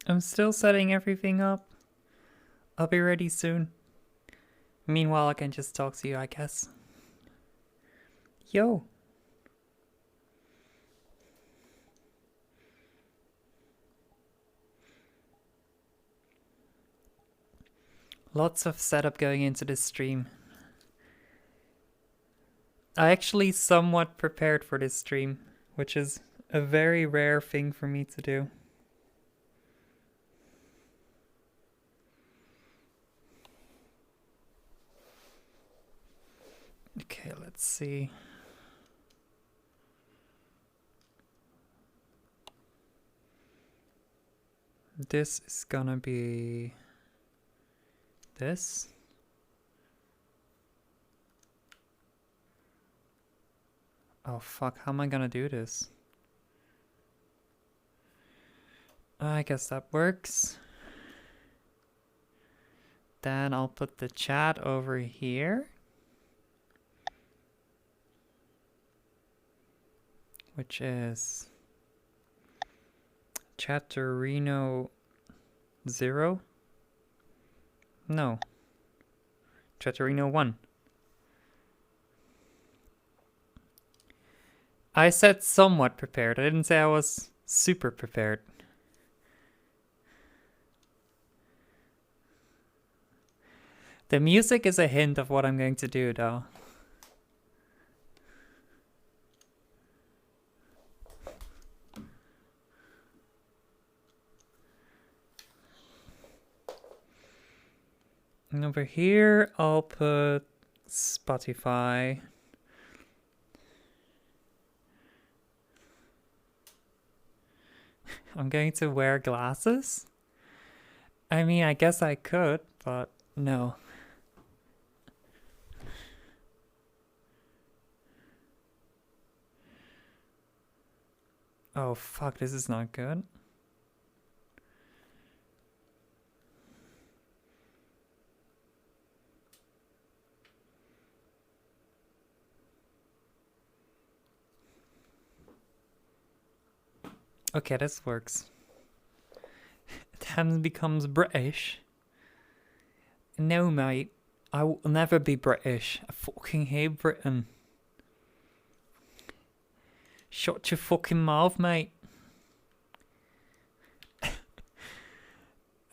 I'm still setting everything up. I'll be ready soon. Meanwhile, I can just talk to you, I guess. Yo. Lots of setup going into this stream. I actually somewhat prepared for this stream, which is a very rare thing for me to do. Okay, let's see. This is gonna be this. Oh fuck, how am I gonna do this? I guess that works. Then I'll put the chat over here. Which is Chatterino 0? No. Chatterino 1. I said somewhat prepared. I didn't say I was super prepared. The music is a hint of what I'm going to do, though. And over here, I'll put Spotify. I'm going to wear glasses? I mean, I guess I could, but no. Oh fuck, this is not good. Okay, this works. Thames becomes British. No, mate. I will never be British. I fucking hate Britain. Shut your fucking mouth, mate.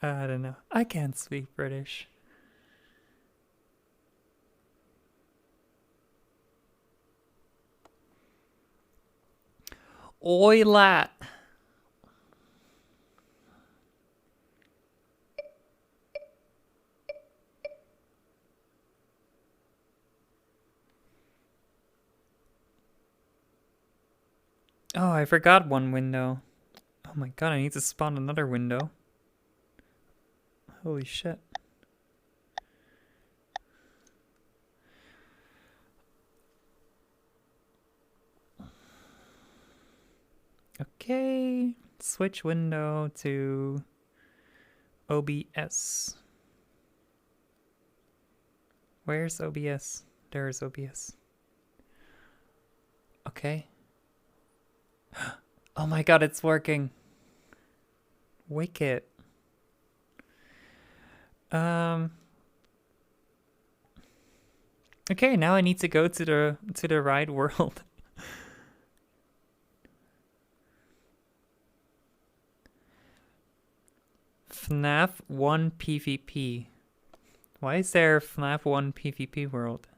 I don't know. I can't speak British. Oi, lad. Oh, I forgot one window. Oh my god, I need to spawn another window. Holy shit. Okay, switch window to OBS. Where's OBS? There's OBS. Okay. Oh my god, it's working. Wicked. Okay, now I need to go to the right world. FNAF 1 PvP. Why is there FNAF 1 PvP world?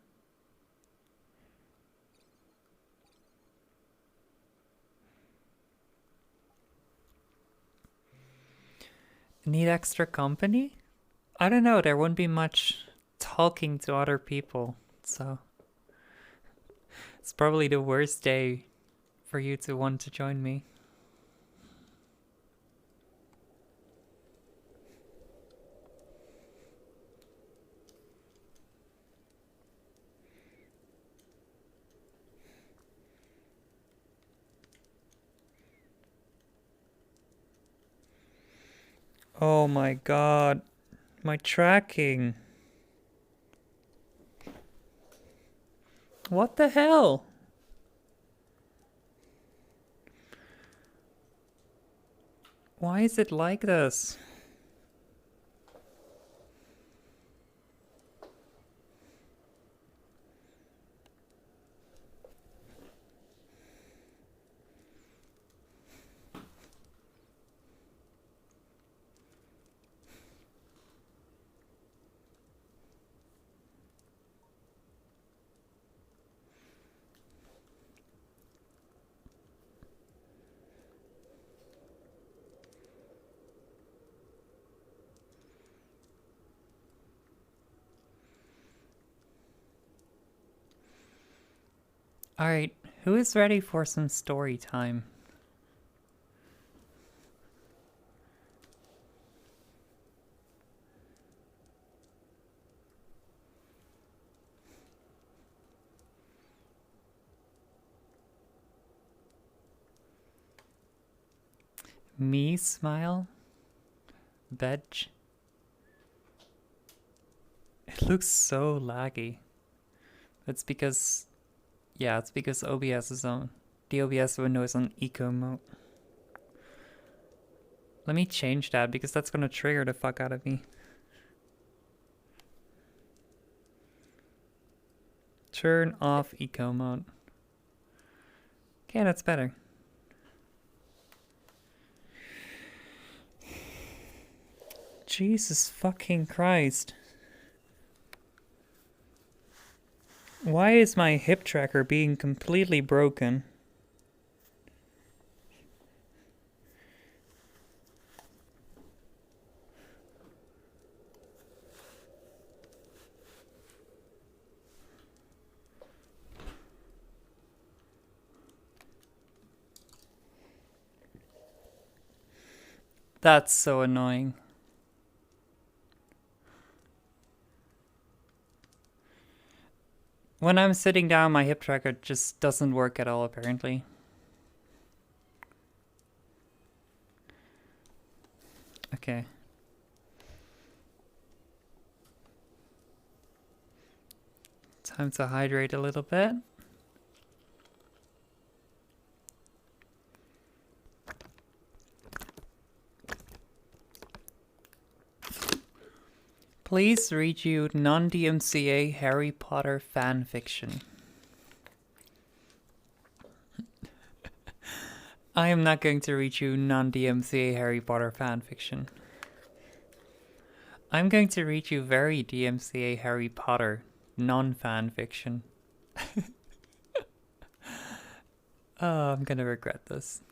Need extra company? I don't know, there wouldn't be much talking to other people, so it's probably the worst day for you to want to join me. Oh my god, my tracking. What the hell? Why is it like this? Alright, who is ready for some story time? Me smile? Veg? It looks so laggy. It's because... yeah, it's because OBS is on... the OBS window is on eco mode. Let me change that because that's gonna trigger the fuck out of me. Turn off eco mode. Okay, that's better. Jesus fucking Christ. Why is my hip tracker being completely broken? That's so annoying. When I'm sitting down, my hip tracker just doesn't work at all, apparently. Okay. Time to hydrate a little bit. Please read you non-DMCA Harry Potter fan fiction. I am not going to read you non-DMCA Harry Potter fan fiction. I'm going to read you very DMCA Harry Potter non-fan fiction. Oh, I'm gonna regret this.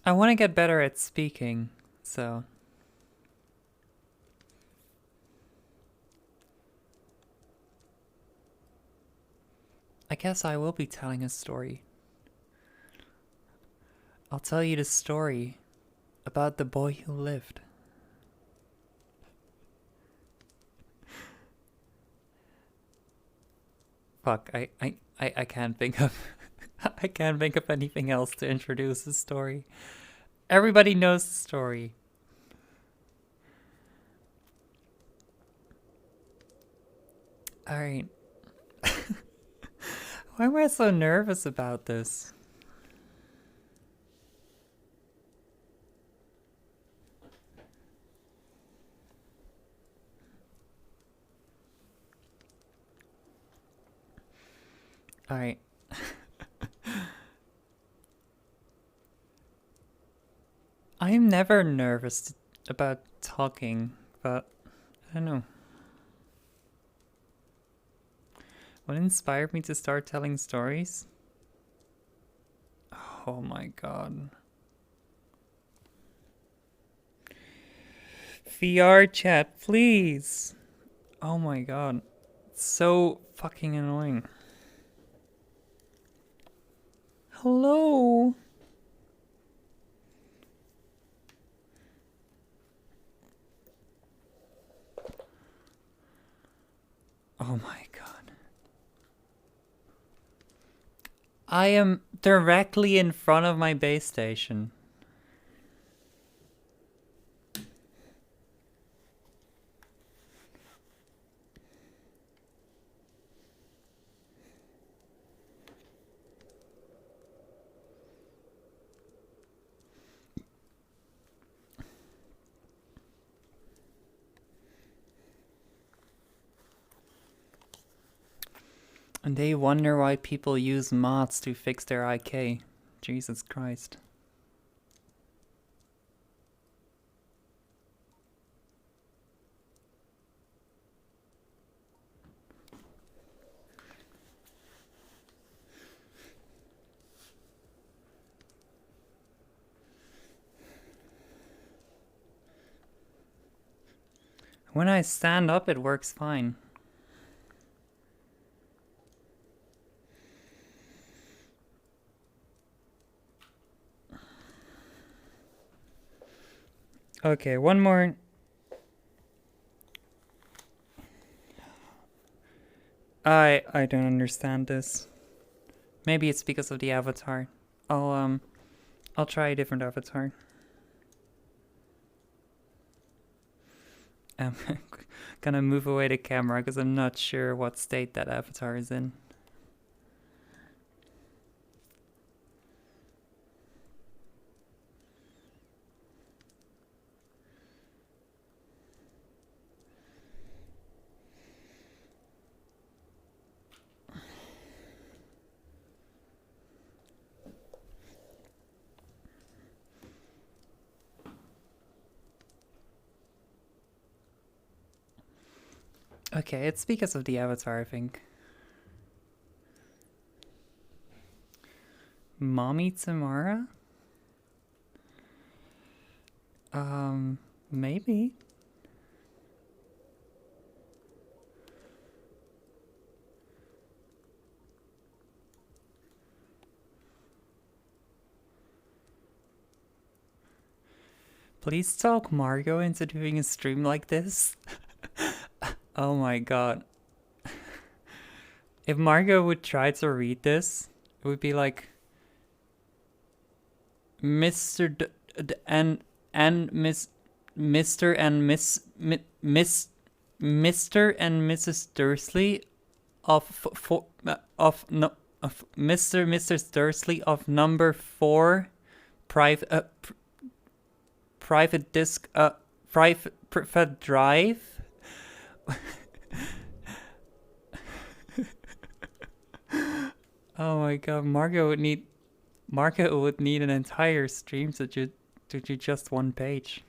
I want to get better at speaking, so... I guess I will be telling a story. I'll tell you the story about the boy who lived. Fuck, I can't think of... I can't think of anything else to introduce the story. Everybody knows the story. Alright. Why am I so nervous about this? Alright. I'm never nervous about talking, but I don't know. What inspired me to start telling stories? Oh my god. VR chat, please. Oh my god. It's so fucking annoying. Hello? Oh my god. I am directly in front of my base station. And they wonder why people use mods to fix their IK. Jesus Christ. When I stand up, it works fine. Okay, one more. I don't understand this. Maybe it's because of the avatar. I'll try a different avatar. I'm gonna move away the camera because I'm not sure what state that avatar is in. Okay, it's because of the avatar, I think. Mommy Tamara? Maybe. Please talk Margot into doing a stream like this. Oh my god. If Margot would try to read this, it would be like Mr. and Miss Mr. and Miss Mr. and Mrs. Dursley of Mr. Dursley of number 4 private disk private drive. Oh my god, Margot would need an entire stream to do just one page.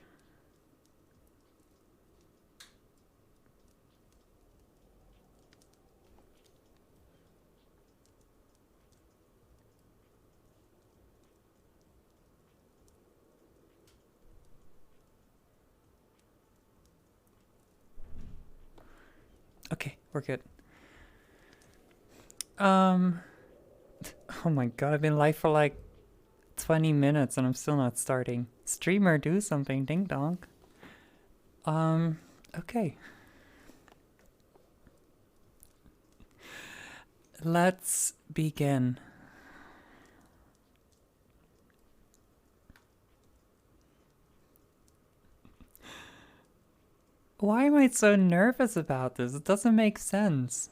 Okay, we're good. Oh my god, I've been live for like 20 minutes and I'm still not starting. Streamer, do something, ding dong. Okay. Let's begin. Why am I so nervous about this? It doesn't make sense.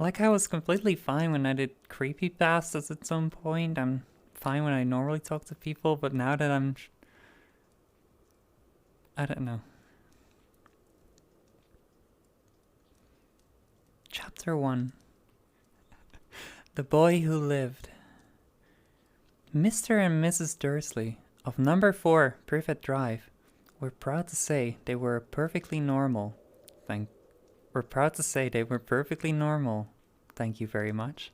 Like, I was completely fine when I did creepypastas at some point. I'm fine when I normally talk to people, but now that I don't know. Chapter 1. The Boy Who Lived. Mr. and Mrs. Dursley of number 4 Privet Drive were proud to say they were perfectly normal. Thank you very much.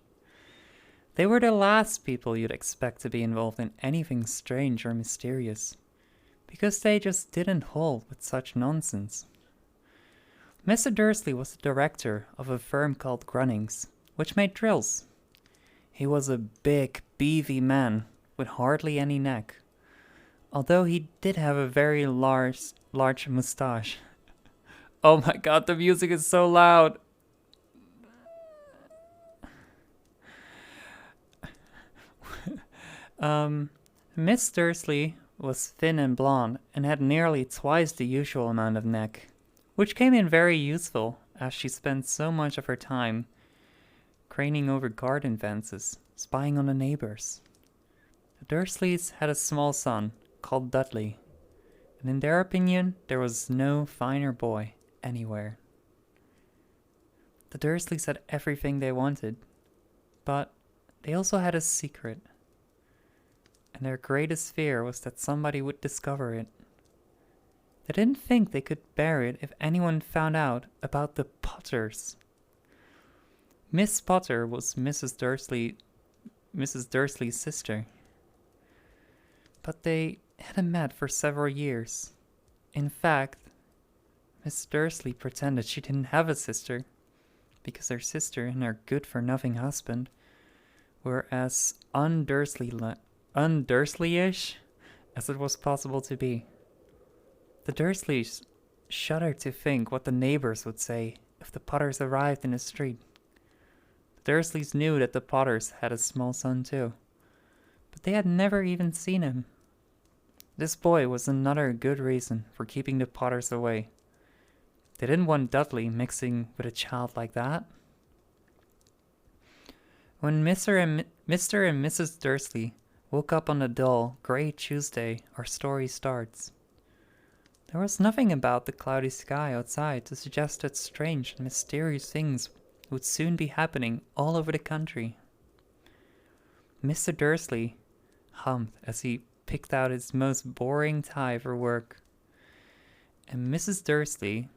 They were the last people you'd expect to be involved in anything strange or mysterious, because they just didn't hold with such nonsense. Mr. Dursley was the director of a firm called Grunnings, which made drills. He was a big, beefy man with hardly any neck, although he did have a very large moustache. Oh my god, the music is so loud! Miss Dursley was thin and blonde and had nearly twice the usual amount of neck, which came in very useful as she spent so much of her time craning over garden fences, spying on the neighbors. The Dursleys had a small son called Dudley, and in their opinion there was no finer boy anywhere. The Dursleys had everything they wanted, but they also had a secret. And their greatest fear was that somebody would discover it. They didn't think they could bear it if anyone found out about the Potters. Miss Potter was Mrs. Dursley's sister. But they hadn't met for several years. In fact, Miss Dursley pretended she didn't have a sister, because her sister and her good-for-nothing husband were as un-Dursley-ish as it was possible to be. The Dursleys shuddered to think what the neighbors would say if the Potters arrived in the street. The Dursleys knew that the Potters had a small son too, but they had never even seen him. This boy was another good reason for keeping the Potters away. They didn't want Dudley mixing with a child like that. When Mr. and Mrs. Dursley woke up on a dull, grey Tuesday, our story starts. There was nothing about the cloudy sky outside to suggest that strange and mysterious things would soon be happening all over the country. Mr. Dursley hummed as he picked out his most boring tie for work, and Mrs. Dursley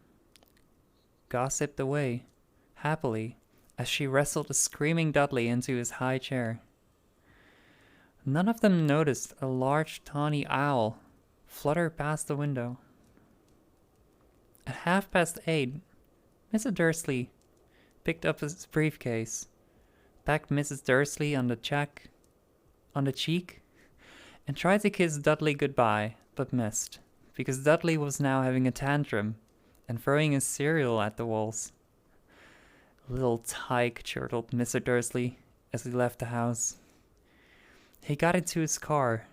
gossiped away happily as she wrestled a screaming Dudley into his high chair. None of them noticed a large tawny owl flutter past the window. At 8:30, Mr. Dursley picked up his briefcase, packed Mrs. Dursley on the cheek, and tried to kiss Dudley goodbye, but missed, because Dudley was now having a tantrum and throwing his cereal at the walls. "Little tyke," chortled Mr. Dursley as he left the house. He got into his car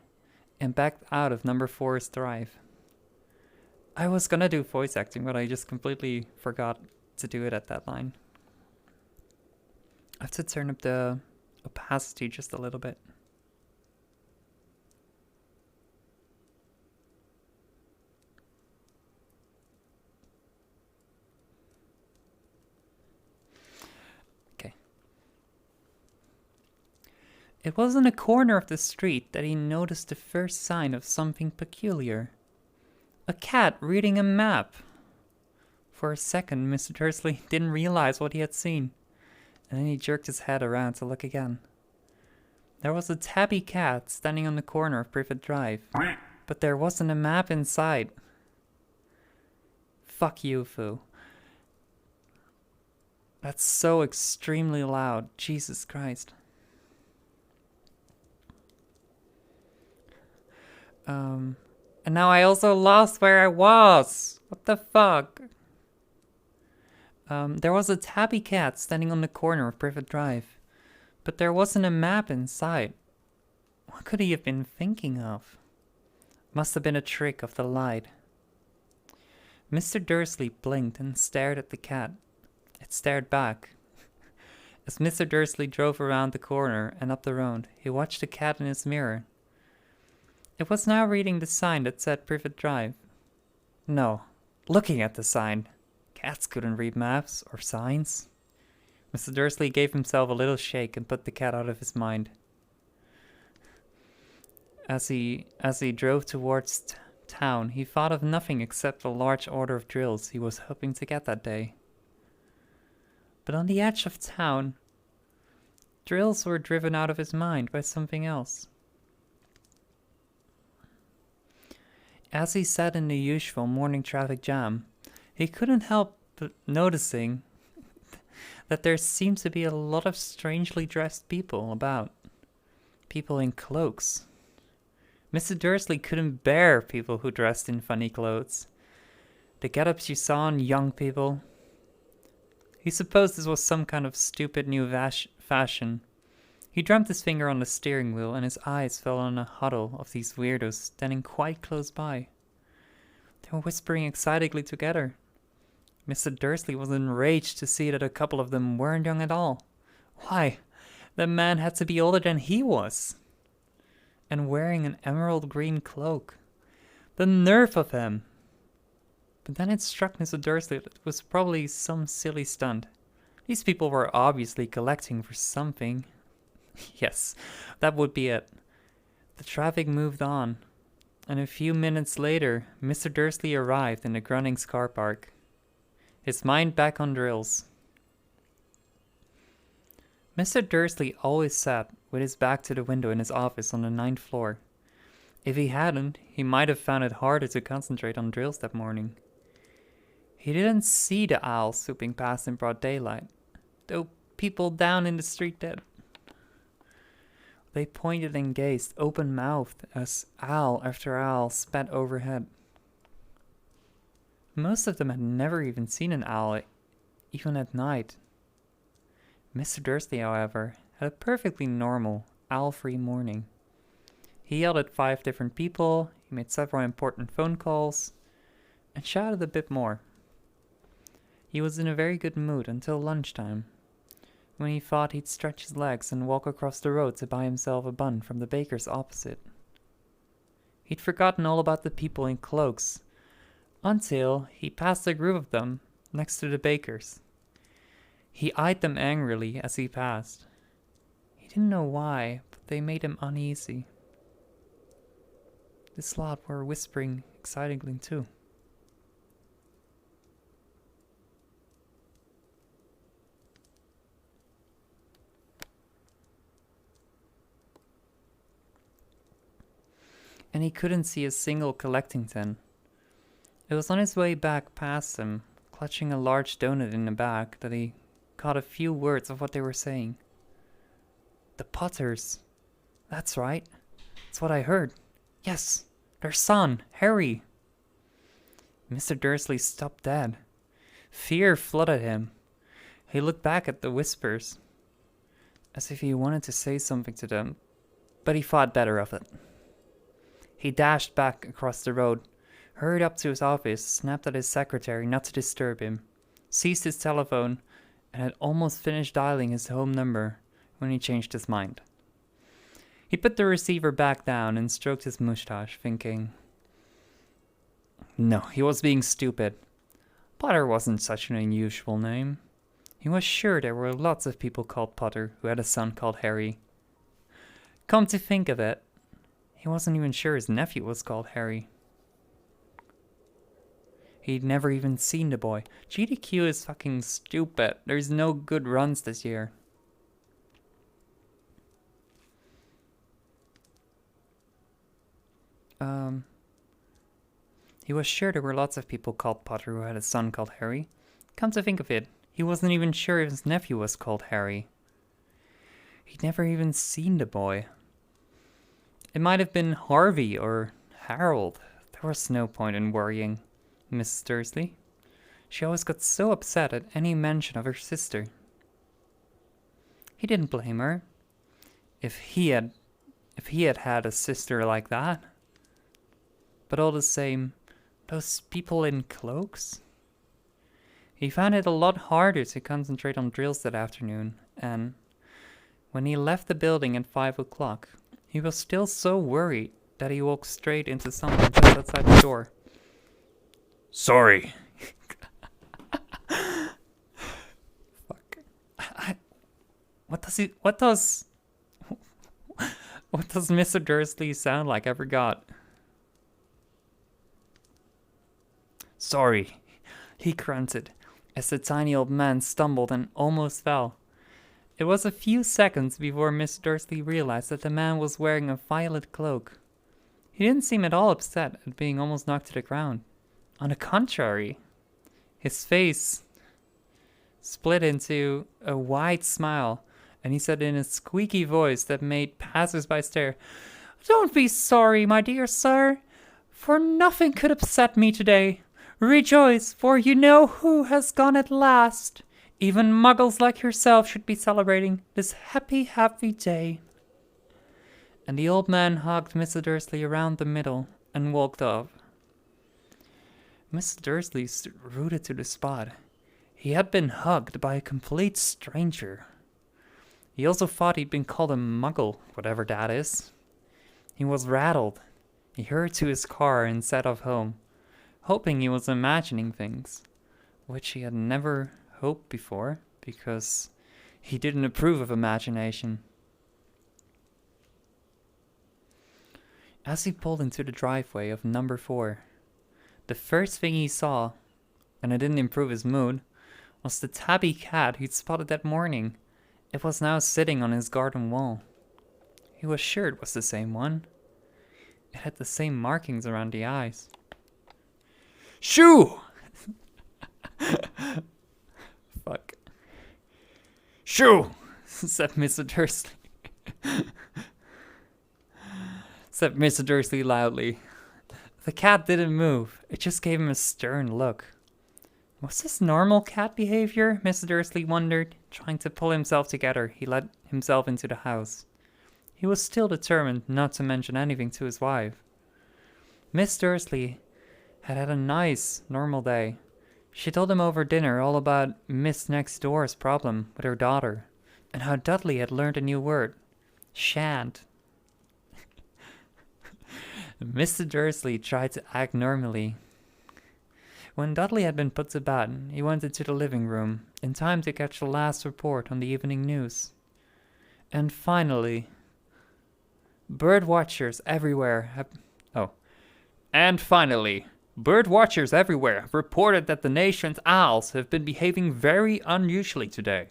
and backed out of number 4's drive. I was gonna do voice acting, but I just completely forgot to do it at that line. I have to turn up the opacity just a little bit. Okay. It was in a corner of the street that he noticed the first sign of something peculiar. A cat reading a map. For a second, Mr. Dursley didn't realize what he had seen, and then he jerked his head around to look again. There was a tabby cat standing on the corner of Privet Drive, but there wasn't a map inside. Fuck you, Foo. That's so extremely loud. Jesus Christ. And now I also lost where I was. What the fuck? There was a tabby cat standing on the corner of Privet Drive, but there wasn't a map inside. What could he have been thinking of? Must have been a trick of the light. Mr. Dursley blinked and stared at the cat. It stared back. As Mr. Dursley drove around the corner and up the road, he watched the cat in his mirror. It was now reading the sign that said Privet Drive. No, looking at the sign. Cats couldn't read maps or signs. Mr. Dursley gave himself a little shake and put the cat out of his mind. As he drove towards town, he thought of nothing except the large order of drills he was hoping to get that day. But on the edge of town, drills were driven out of his mind by something else. As he sat in the usual morning traffic jam, he couldn't help but noticing that there seemed to be a lot of strangely dressed people about. People in cloaks. Mr. Dursley couldn't bear people who dressed in funny clothes. The get-ups you saw in young people. He supposed this was some kind of stupid new fashion. He drummed his finger on the steering wheel and his eyes fell on a huddle of these weirdos standing quite close by. They were whispering excitedly together. Mr. Dursley was enraged to see that a couple of them weren't young at all. Why, the man had to be older than he was. And wearing an emerald green cloak. The nerve of him! But then it struck Mr. Dursley that it was probably some silly stunt. These people were obviously collecting for something. Yes, that would be it. The traffic moved on, and a few minutes later, Mr. Dursley arrived in the Grunnings car park, his mind back on drills. Mr. Dursley always sat with his back to the window in his office on the 9th floor. If he hadn't, he might have found it harder to concentrate on drills that morning. He didn't see the owl swooping past in broad daylight, though people down in the street did. They pointed and gazed open-mouthed as owl after owl sped overhead. Most of them had never even seen an owl, even at night. Mr. Dursley, however, had a perfectly normal, owl-free morning. He yelled at 5 different people, he made several important phone calls, and shouted a bit more. He was in a very good mood until lunchtime, when he thought he'd stretch his legs and walk across the road to buy himself a bun from the baker's opposite. He'd forgotten all about the people in cloaks, until he passed a group of them next to the baker's. He eyed them angrily as he passed. He didn't know why, but they made him uneasy. This lot were whispering excitingly too. And he couldn't see a single collecting tin. It was on his way back past them, clutching a large donut in the bag, that he caught a few words of what they were saying. The Potters. That's right. That's what I heard. Yes, their son, Harry. Mr. Dursley stopped dead. Fear flooded him. He looked back at the whispers, as if he wanted to say something to them, but he thought better of it. He dashed back across the road, hurried up to his office, snapped at his secretary not to disturb him, seized his telephone, and had almost finished dialing his home number when he changed his mind. He put the receiver back down and stroked his moustache, thinking, no, he was being stupid. Potter wasn't such an unusual name. He was sure there were lots of people called Potter who had a son called Harry. Come to think of it, he wasn't even sure his nephew was called Harry. He'd never even seen the boy. GDQ is fucking stupid. There's no good runs this year. He was sure there were lots of people called Potter who had a son called Harry. Come to think of it, he wasn't even sure if his nephew was called Harry. He'd never even seen the boy. It might have been Harvey or Harold. There was no point in worrying Mrs. Dursley. She always got so upset at any mention of her sister. He didn't blame her. If he had had a sister like that. But all the same, those people in cloaks? He found it a lot harder to concentrate on drills that afternoon, and when he left the building at 5 o'clock, he was still so worried that he walked straight into someone just outside the door. Sorry. Fuck. What does Mr. Dursley sound like? I forgot. Sorry, he grunted as the tiny old man stumbled and almost fell. It was a few seconds before Miss Dursley realized that the man was wearing a violet cloak. He didn't seem at all upset at being almost knocked to the ground. On the contrary, his face split into a wide smile, and he said in a squeaky voice that made passers-by stare, "Don't be sorry, my dear sir, for nothing could upset me today. Rejoice, for you know who has gone at last. Even muggles like yourself should be celebrating this happy, happy day." And the old man hugged Mr. Dursley around the middle and walked off. Mr. Dursley stood rooted to the spot. He had been hugged by a complete stranger. He also thought he'd been called a muggle, whatever that is. He was rattled. He hurried to his car and set off home, hoping he was imagining things, which he had never hoped before, because he didn't approve of imagination. As he pulled into the driveway of number 4, the first thing he saw, and it didn't improve his mood, was the tabby cat he'd spotted that morning. It was now sitting on his garden wall. He was sure it was the same one. It had the same markings around the eyes. Shoo! Fuck. Shoo! said Mr. Dursley. said Mr. Dursley loudly. The cat didn't move. It just gave him a stern look. Was this normal cat behavior? Mr. Dursley wondered. Trying to pull himself together, he let himself into the house. He was still determined not to mention anything to his wife. Miss Dursley had had a nice, normal day. She told him over dinner all about Miss Next Door's problem with her daughter, and how Dudley had learned a new word, shan't. Mr. Dursley tried to act normally. When Dudley had been put to bed, he went into the living room, in time to catch the last report on the evening news. And finally, bird watchers everywhere have reported that the nation's owls have been behaving very unusually today.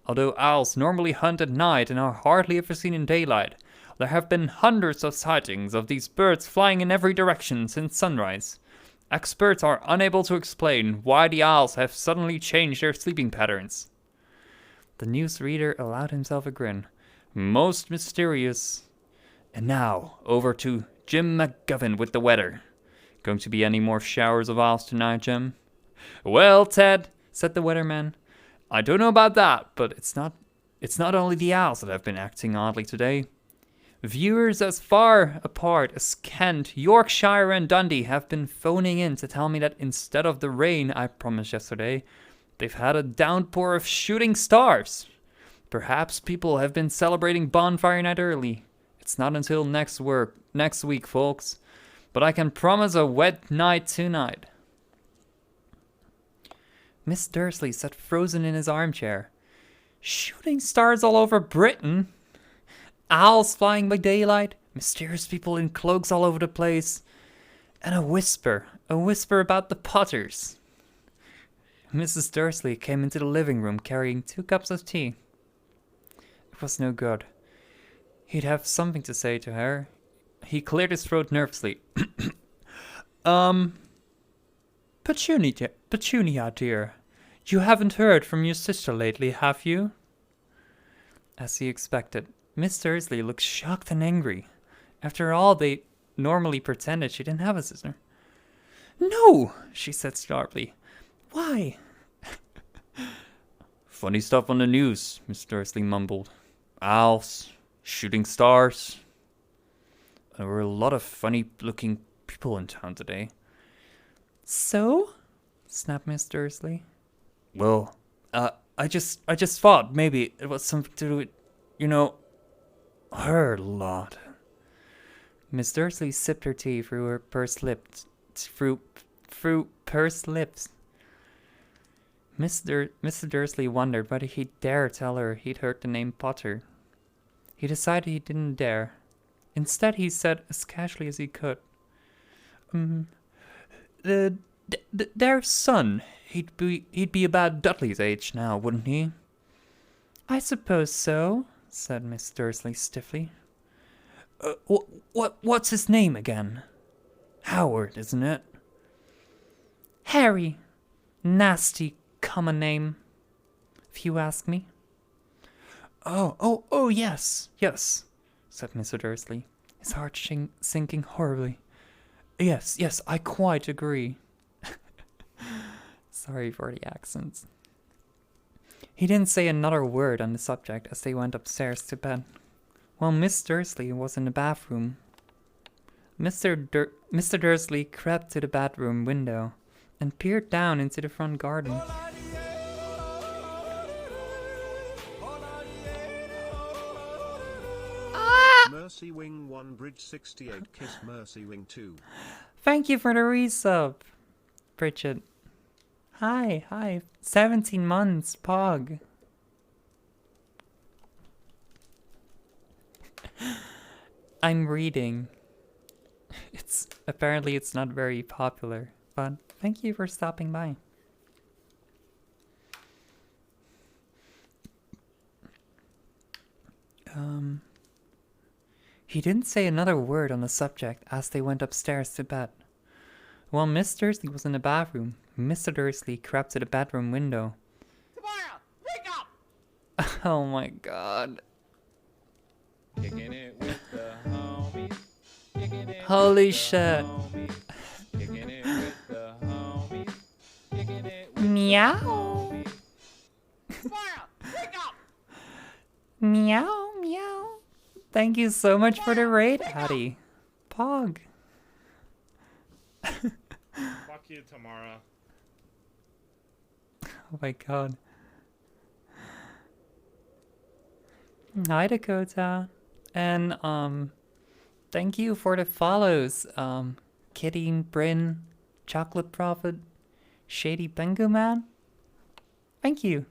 Although owls normally hunt at night and are hardly ever seen in daylight, there have been hundreds of sightings of these birds flying in every direction since sunrise. Experts are unable to explain why the owls have suddenly changed their sleeping patterns. The newsreader allowed himself a grin. Most mysterious. And now, over to Jim McGovern with the weather. Going to be any more showers of owls tonight, Jim? Well, Ted, said the weatherman, I don't know about that, but it's not only the owls that have been acting oddly today. Viewers as far apart as Kent, Yorkshire and Dundee have been phoning in to tell me that instead of the rain I promised yesterday, they've had a downpour of shooting stars. Perhaps people have been celebrating bonfire night early. It's not until next week, folks. But I can promise a wet night tonight. Miss Dursley sat frozen in his armchair. Shooting stars all over Britain? Owls flying by daylight? Mysterious people in cloaks all over the place? And a whisper about the Potters. Mrs. Dursley came into the living room carrying 2 cups of tea. It was no good. He'd have something to say to her. He cleared his throat nervously. Petunia, dear, you haven't heard from your sister lately, have you? As he expected, Miss Dursley looked shocked and angry. After all, they normally pretended she didn't have a sister. No, she said sharply. Why? Funny stuff on the news, Miss Dursley mumbled. Owls, shooting stars. There were a lot of funny-looking people in town today. So? Snapped Miss Dursley. Well, I just thought maybe it was something to do with, her lot. Miss Dursley sipped her tea through her pursed lips. Through pursed lips. Mr. Dursley wondered whether he'd dare tell her he'd heard the name Potter. He decided he didn't dare. Instead, he said as casually as he could, their son, he'd be about Dudley's age now, wouldn't he? I suppose so, said Miss Dursley stiffly. What's his name again? Howard, isn't it? Harry. Nasty common name, if you ask me. Oh, yes, said Mr. Dursley, his heart sinking horribly. Yes, I quite agree. Sorry for the accents. He didn't say another word on the subject as they went upstairs to bed. While Miss Dursley was in the bathroom, Mr. Dursley crept to the bedroom window and peered down into the front garden. Mercy Wing 1 Bridge 68 Kiss Mercy Wing 2. Thank you for the resub, Bridget. Hi. 17 months, Pog. I'm reading. Apparently it's not very popular, but thank you for stopping by. He didn't say another word on the subject as they went upstairs to bed. While Miss Dursley was in the bathroom, Mr. Dursley crept to the bedroom window. Tomorrow, wake up! Oh my god. Kicking it with the homies. Kicking it Holy with the shit. homies. Kicking it with the homies. Kicking it with Meow. the homies. Tomorrow, wake up! Meow, meow. Thank you so much for the raid, Addie. Pog. Fuck you, Tamara. Oh my god. Hi, Dakota. And, thank you for the follows. Kitty, Bryn, Chocolate Prophet, Shady Pengu Man. Thank you.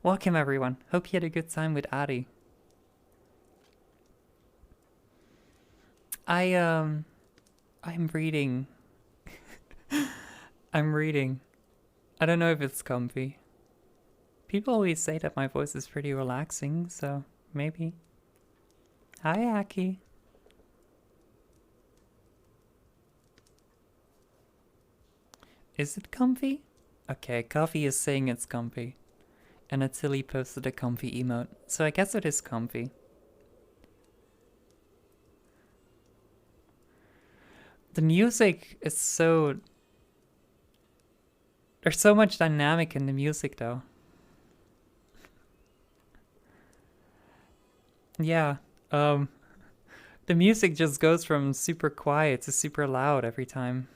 Welcome, everyone. Hope you had a good time with Addie. I'm reading. I'm reading. I don't know if it's comfy. People always say that my voice is pretty relaxing, so maybe. Hi, Aki. Is it comfy? Okay, Coffee is saying it's comfy. And Attili posted a comfy emote, so I guess it is comfy. The music is so... There's so much dynamic in the music, though. Yeah, the music just goes from super quiet to super loud every time.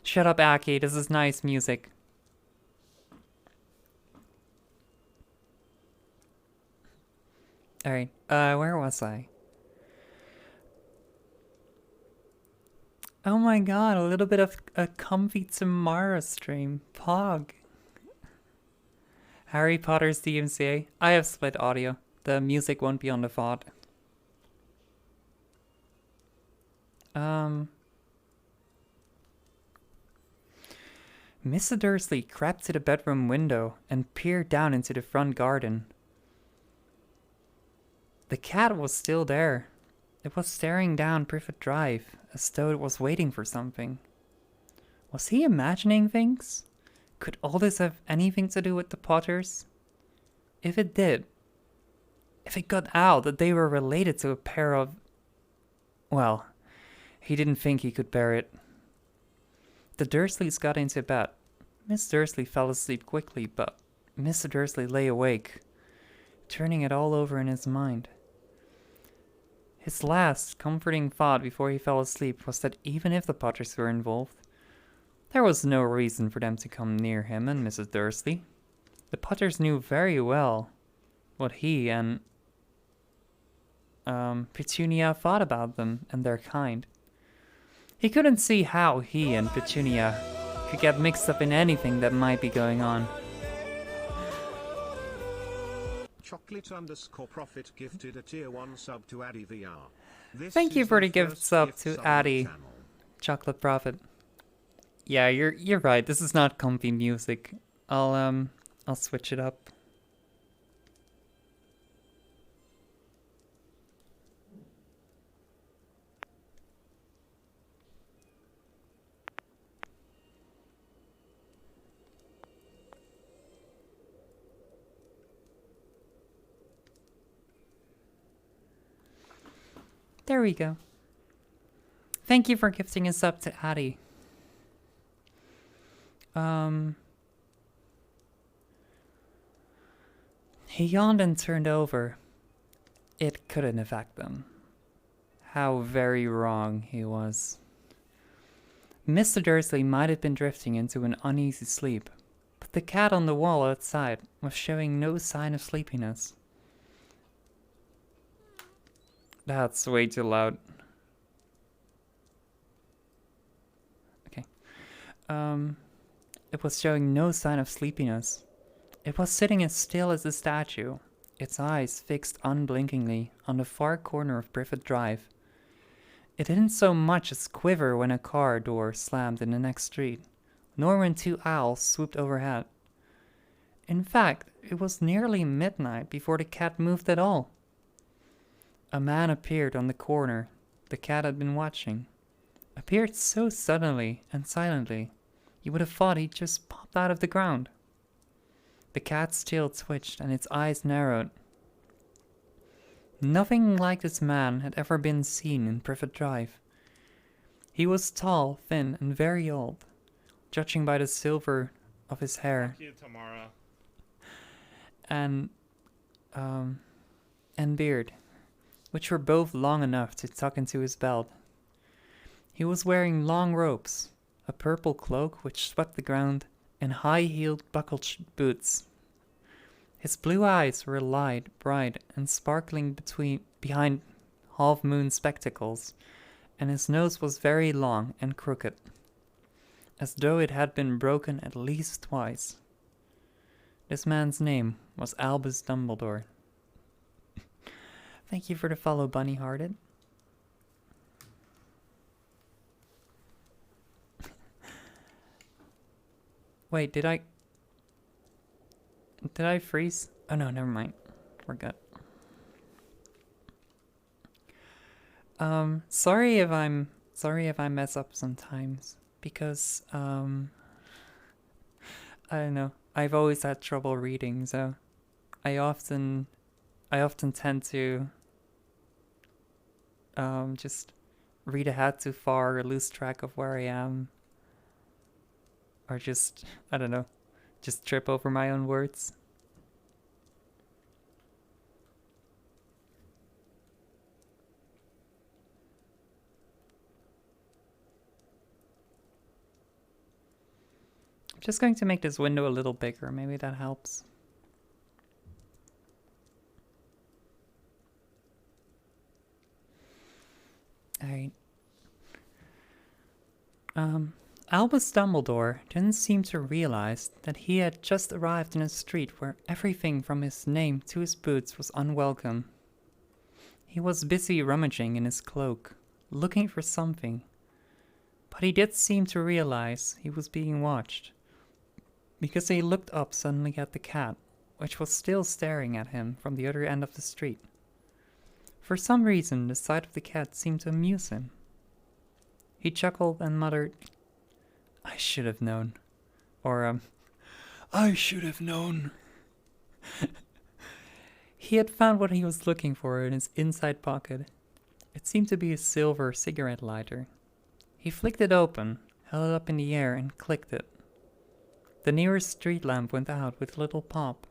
Shut up, Aki, this is nice music. Alright, where was I? Oh my god, a little bit of a comfy tomorrow stream. Pog. Harry Potter's DMCA. I have split audio. The music won't be on the VOD. Mr. Dursley crept to the bedroom window and peered down into the front garden. The cat was still there. It was staring down Privet Drive, as though it was waiting for something. Was he imagining things? Could all this have anything to do with the Potters? If it did, if it got out that they were related to a pair of... Well, he didn't think he could bear it. The Dursleys got into bed. Miss Dursley fell asleep quickly, but Mr. Dursley lay awake, turning it all over in his mind. His last comforting thought before he fell asleep was that even if the Potters were involved, there was no reason for them to come near him and Mrs. Dursley. The Potters knew very well what he and Petunia thought about them and their kind. He couldn't see how he and Petunia could get mixed up in anything that might be going on. Chocolate_profit gifted a tier 1 sub to Addy VR. Thank you for the gift sub to Addy. Chocolate Prophet. Yeah, you're right. This is not comfy music. I'll switch it up. There we go. Thank you for gifting us up to Addie. He yawned and turned over. It couldn't affect them. How very wrong he was. Mr. Dursley might have been drifting into an uneasy sleep, but the cat on the wall outside was showing no sign of sleepiness. That's way too loud. Okay. It was showing no sign of sleepiness. It was sitting as still as a statue, its eyes fixed unblinkingly on the far corner of Privet Drive. It didn't so much as quiver when a car door slammed in the next street, nor when two owls swooped overhead. In fact, it was nearly midnight before the cat moved at all. A man appeared on the corner the cat had been watching. Appeared so suddenly and silently, you would have thought he'd just popped out of the ground. The cat's tail twitched and its eyes narrowed. Nothing like this man had ever been seen in Privet Drive. He was tall, thin, and very old, judging by the silver of his hair Fuck you, Tamara. and beard, which were both long enough to tuck into his belt. He was wearing long robes, a purple cloak which swept the ground, and high-heeled buckled boots. His blue eyes were light, bright, and sparkling behind half-moon spectacles, and his nose was very long and crooked, as though it had been broken at least twice. This man's name was Albus Dumbledore. Thank you for the follow, Bunny-Hearted. Wait, did I freeze? Oh no, never mind. We're good. Sorry if I mess up sometimes because I don't know. I've always had trouble reading, so I often tend to just read ahead too far or lose track of where I am. Or just, I don't know, just trip over my own words. I'm just going to make this window a little bigger. Maybe that helps. Alright. Albus Dumbledore didn't seem to realize that he had just arrived in a street where everything from his name to his boots was unwelcome. He was busy rummaging in his cloak, looking for something, but he did seem to realize he was being watched, because he looked up suddenly at the cat, which was still staring at him from the other end of the street. For some reason, the sight of the cat seemed to amuse him. He chuckled and muttered, "I should have known." Or, "I should have known." He had found what he was looking for in his inside pocket. It seemed to be a silver cigarette lighter. He flicked it open, held it up in the air, and clicked it. The nearest street lamp went out with a little pop.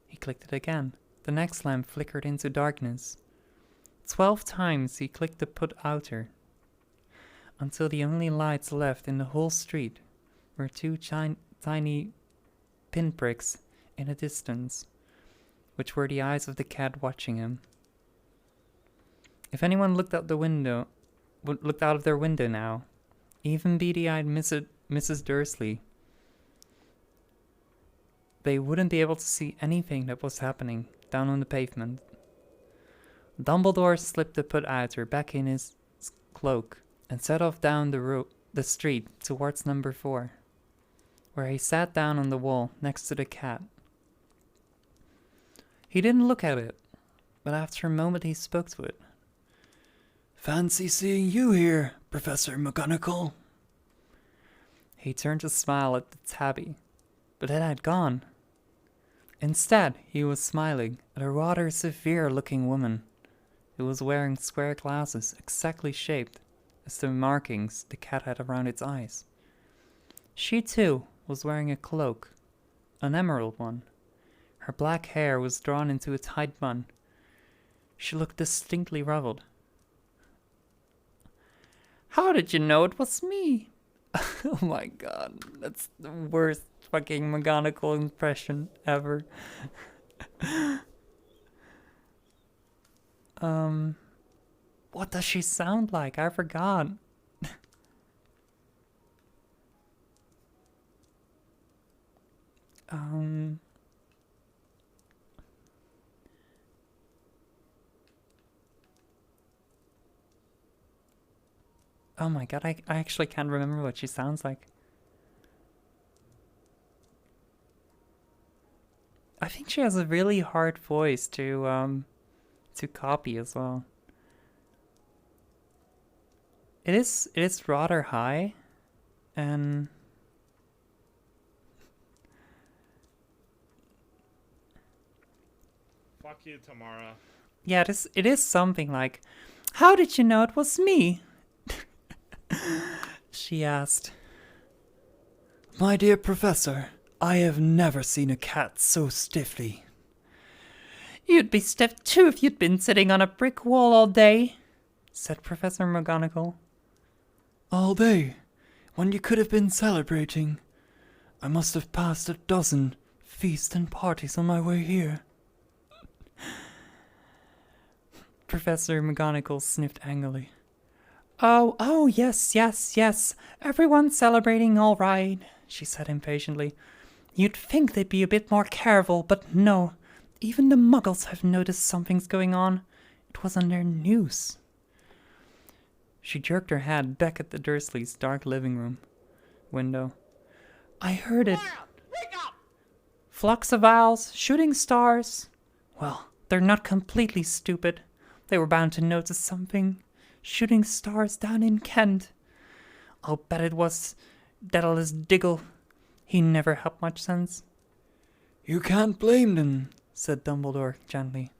He clicked it again. The next lamp flickered into darkness. 12 times he clicked the put outer, until the only lights left in the whole street were two tiny pinpricks in the distance, which were the eyes of the cat watching him. If anyone looked out of their window now, even beady-eyed Mrs. Dursley, they wouldn't be able to see anything that was happening down on the pavement. Dumbledore slipped the put outer back in his cloak and set off down the street towards number 4, where he sat down on the wall next to the cat. He didn't look at it, but after a moment he spoke to it. "Fancy seeing you here, Professor McGonagall." He turned to smile at the tabby, but it had gone. Instead, he was smiling at a rather severe-looking woman who was wearing square glasses exactly shaped as the markings the cat had around its eyes. She, too, was wearing a cloak, an emerald one. Her black hair was drawn into a tight bun. She looked distinctly ruffled. "How did you know it was me?" Oh my god, that's the worst fucking McGonagall impression ever. What does she sound like? I forgot. Oh my god, I actually can't remember what she sounds like. I think she has a really hard voice to copy as well. It is rather high, and Fuck you, Tamara. yeah, it is something like, "How did you know it was me?" She asked. My dear Professor, I have never seen a cat so stiffly. "You'd be stiff too if you'd been sitting on a brick wall all day," said Professor McGonagall. All day, when you could have been celebrating. I must have passed a dozen feasts and parties on my way here. Professor McGonagall sniffed angrily. Oh, yes. Everyone's celebrating all right," she said impatiently. "You'd think they'd be a bit more careful, but no. Even the muggles have noticed something's going on. It was on their news." She jerked her head back at the Dursleys' dark living room window. "I heard it. Flocks of owls, shooting stars. Well, they're not completely stupid. They were bound to notice something. Shooting stars down in Kent. I'll bet it was Daedalus Diggle. He never had much sense." You can't blame them, said Dumbledore gently.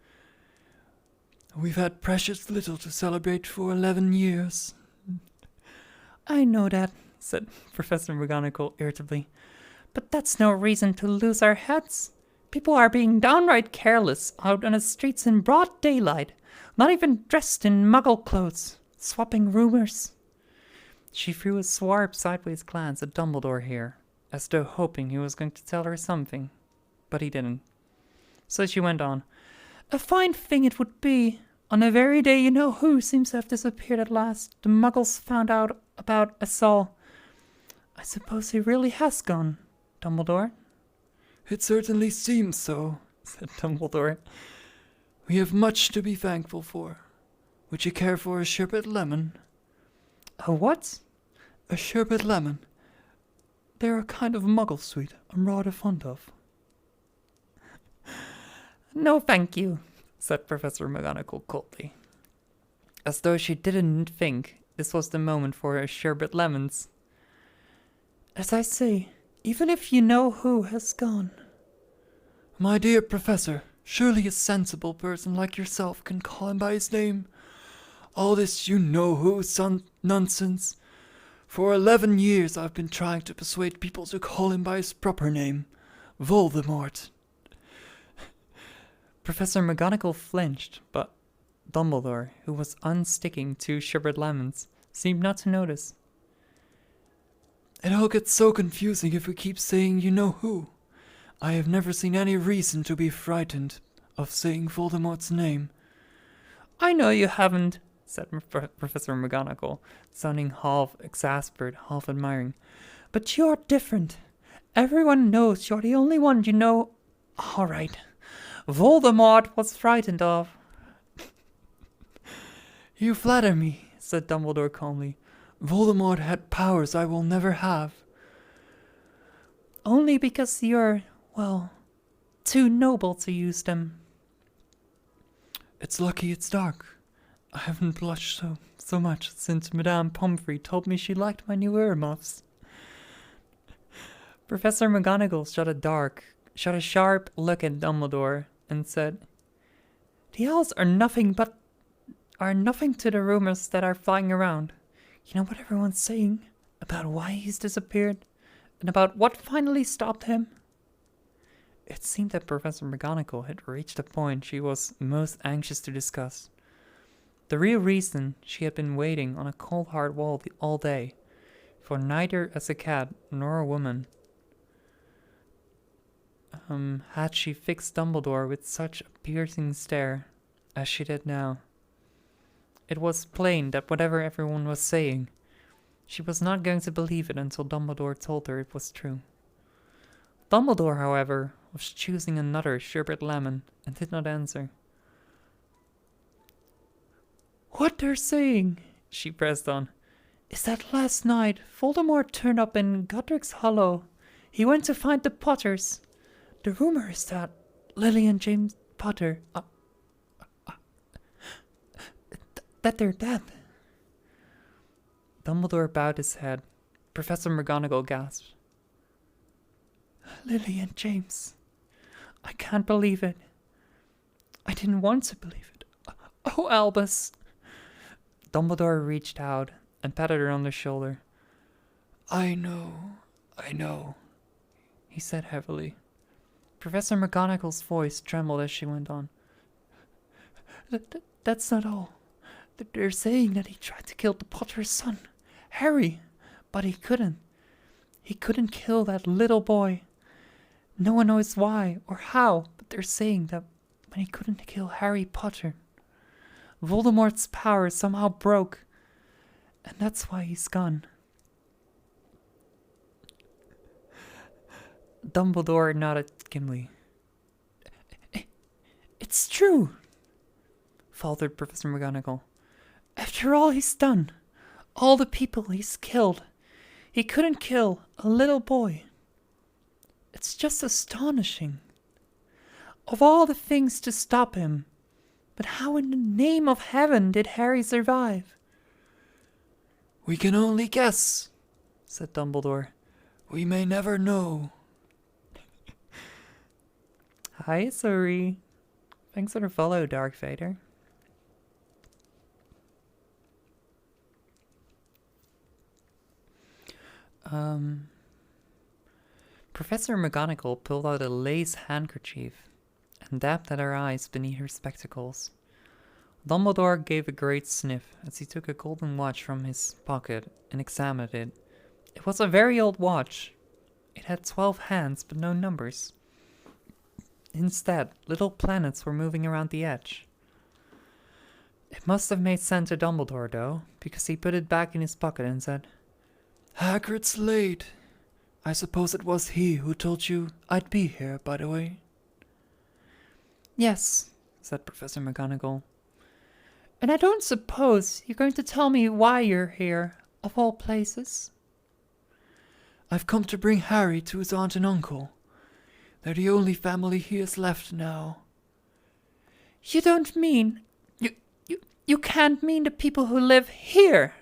We've had precious little to celebrate for 11 years. "I know that," said Professor McGonagall irritably. "But that's no reason to lose our heads. People are being downright careless out on the streets in broad daylight, not even dressed in muggle clothes, swapping rumors." She threw a sharp sideways glance at Dumbledore here, as though hoping he was going to tell her something, but he didn't. So she went on. "A fine thing it would be. On the very day you-know-who seems to have disappeared at last, the muggles found out about us all. I suppose he really has gone, Dumbledore?" It certainly seems so, said Dumbledore. We have much to be thankful for. Would you care for a sherbet lemon? "A what?" A sherbet lemon. They're a kind of muggle sweet I'm rather fond of. "No, thank you," said Professor McGonagall coldly, as though she didn't think this was the moment for her sherbet lemons. "As I say, even if you-know-who has gone." My dear Professor, surely a sensible person like yourself can call him by his name. All this you-know-who nonsense. For 11 years I've been trying to persuade people to call him by his proper name, Voldemort. Professor McGonagall flinched, but Dumbledore, who was unsticking 2 sherbet lemons, seemed not to notice. It all gets so confusing if we keep saying you-know-who. I have never seen any reason to be frightened of saying Voldemort's name. "I know you haven't," said Professor McGonagall, sounding half exasperated, half admiring. "But you're different. Everyone knows you're the only one you know. All right. Voldemort was frightened of." You flatter me, said Dumbledore calmly. Voldemort had powers I will never have. "Only because you're, well, too noble to use them." It's lucky it's dark. I haven't blushed so much since Madame Pomfrey told me she liked my new earmuffs. Professor McGonagall shot a sharp look at Dumbledore and said, "The owls are nothing to the rumors that are flying around. You know what everyone's saying about why he's disappeared and about what finally stopped him?" It seemed that Professor McGonagall had reached the point she was most anxious to discuss. The real reason she had been waiting on a cold hard wall all day, for neither as a cat nor a woman had she fixed Dumbledore with such a piercing stare as she did now. It was plain that whatever everyone was saying, she was not going to believe it until Dumbledore told her it was true. Dumbledore, however, was choosing another sherbet lemon and did not answer. "What they're saying," she pressed on, is that last night Voldemort turned up in Godric's Hollow. He went to find the Potters. The rumor is that Lily and James Potter, that they're dead. Dumbledore bowed his head. Professor McGonagall gasped. Lily and James. I can't believe it. I didn't want to believe it. Oh, Albus. Dumbledore reached out and patted her on the shoulder. I know, he said heavily. Professor McGonagall's voice trembled as she went on. That's not all. They're saying that he tried to kill the Potter's son, Harry, but he couldn't. He couldn't kill that little boy. No one knows why or how, but they're saying that when he couldn't kill Harry Potter, Voldemort's power somehow broke, and that's why he's gone. Dumbledore nodded at Gimli. It's true, faltered Professor McGonagall. After all he's done, all the people he's killed, he couldn't kill a little boy. It's just astonishing. Of all the things to stop him, but how in the name of heaven did Harry survive? We can only guess, said Dumbledore. We may never know. Hi, Suri. Thanks for the follow, Dark Vader. Professor McGonagall pulled out a lace handkerchief and dabbed at her eyes beneath her spectacles. Dumbledore gave a great sniff as he took a golden watch from his pocket and examined it. It was a very old watch. It had 12 hands but no numbers. Instead, little planets were moving around the edge. It must have made sense to Dumbledore, though, because he put it back in his pocket and said, Hagrid's late. I suppose it was he who told you I'd be here, by the way. Yes, said Professor McGonagall. And I don't suppose you're going to tell me why you're here, of all places? I've come to bring Harry to his aunt and uncle. They're the only family he has left now. You don't mean... You can't mean the people who live here,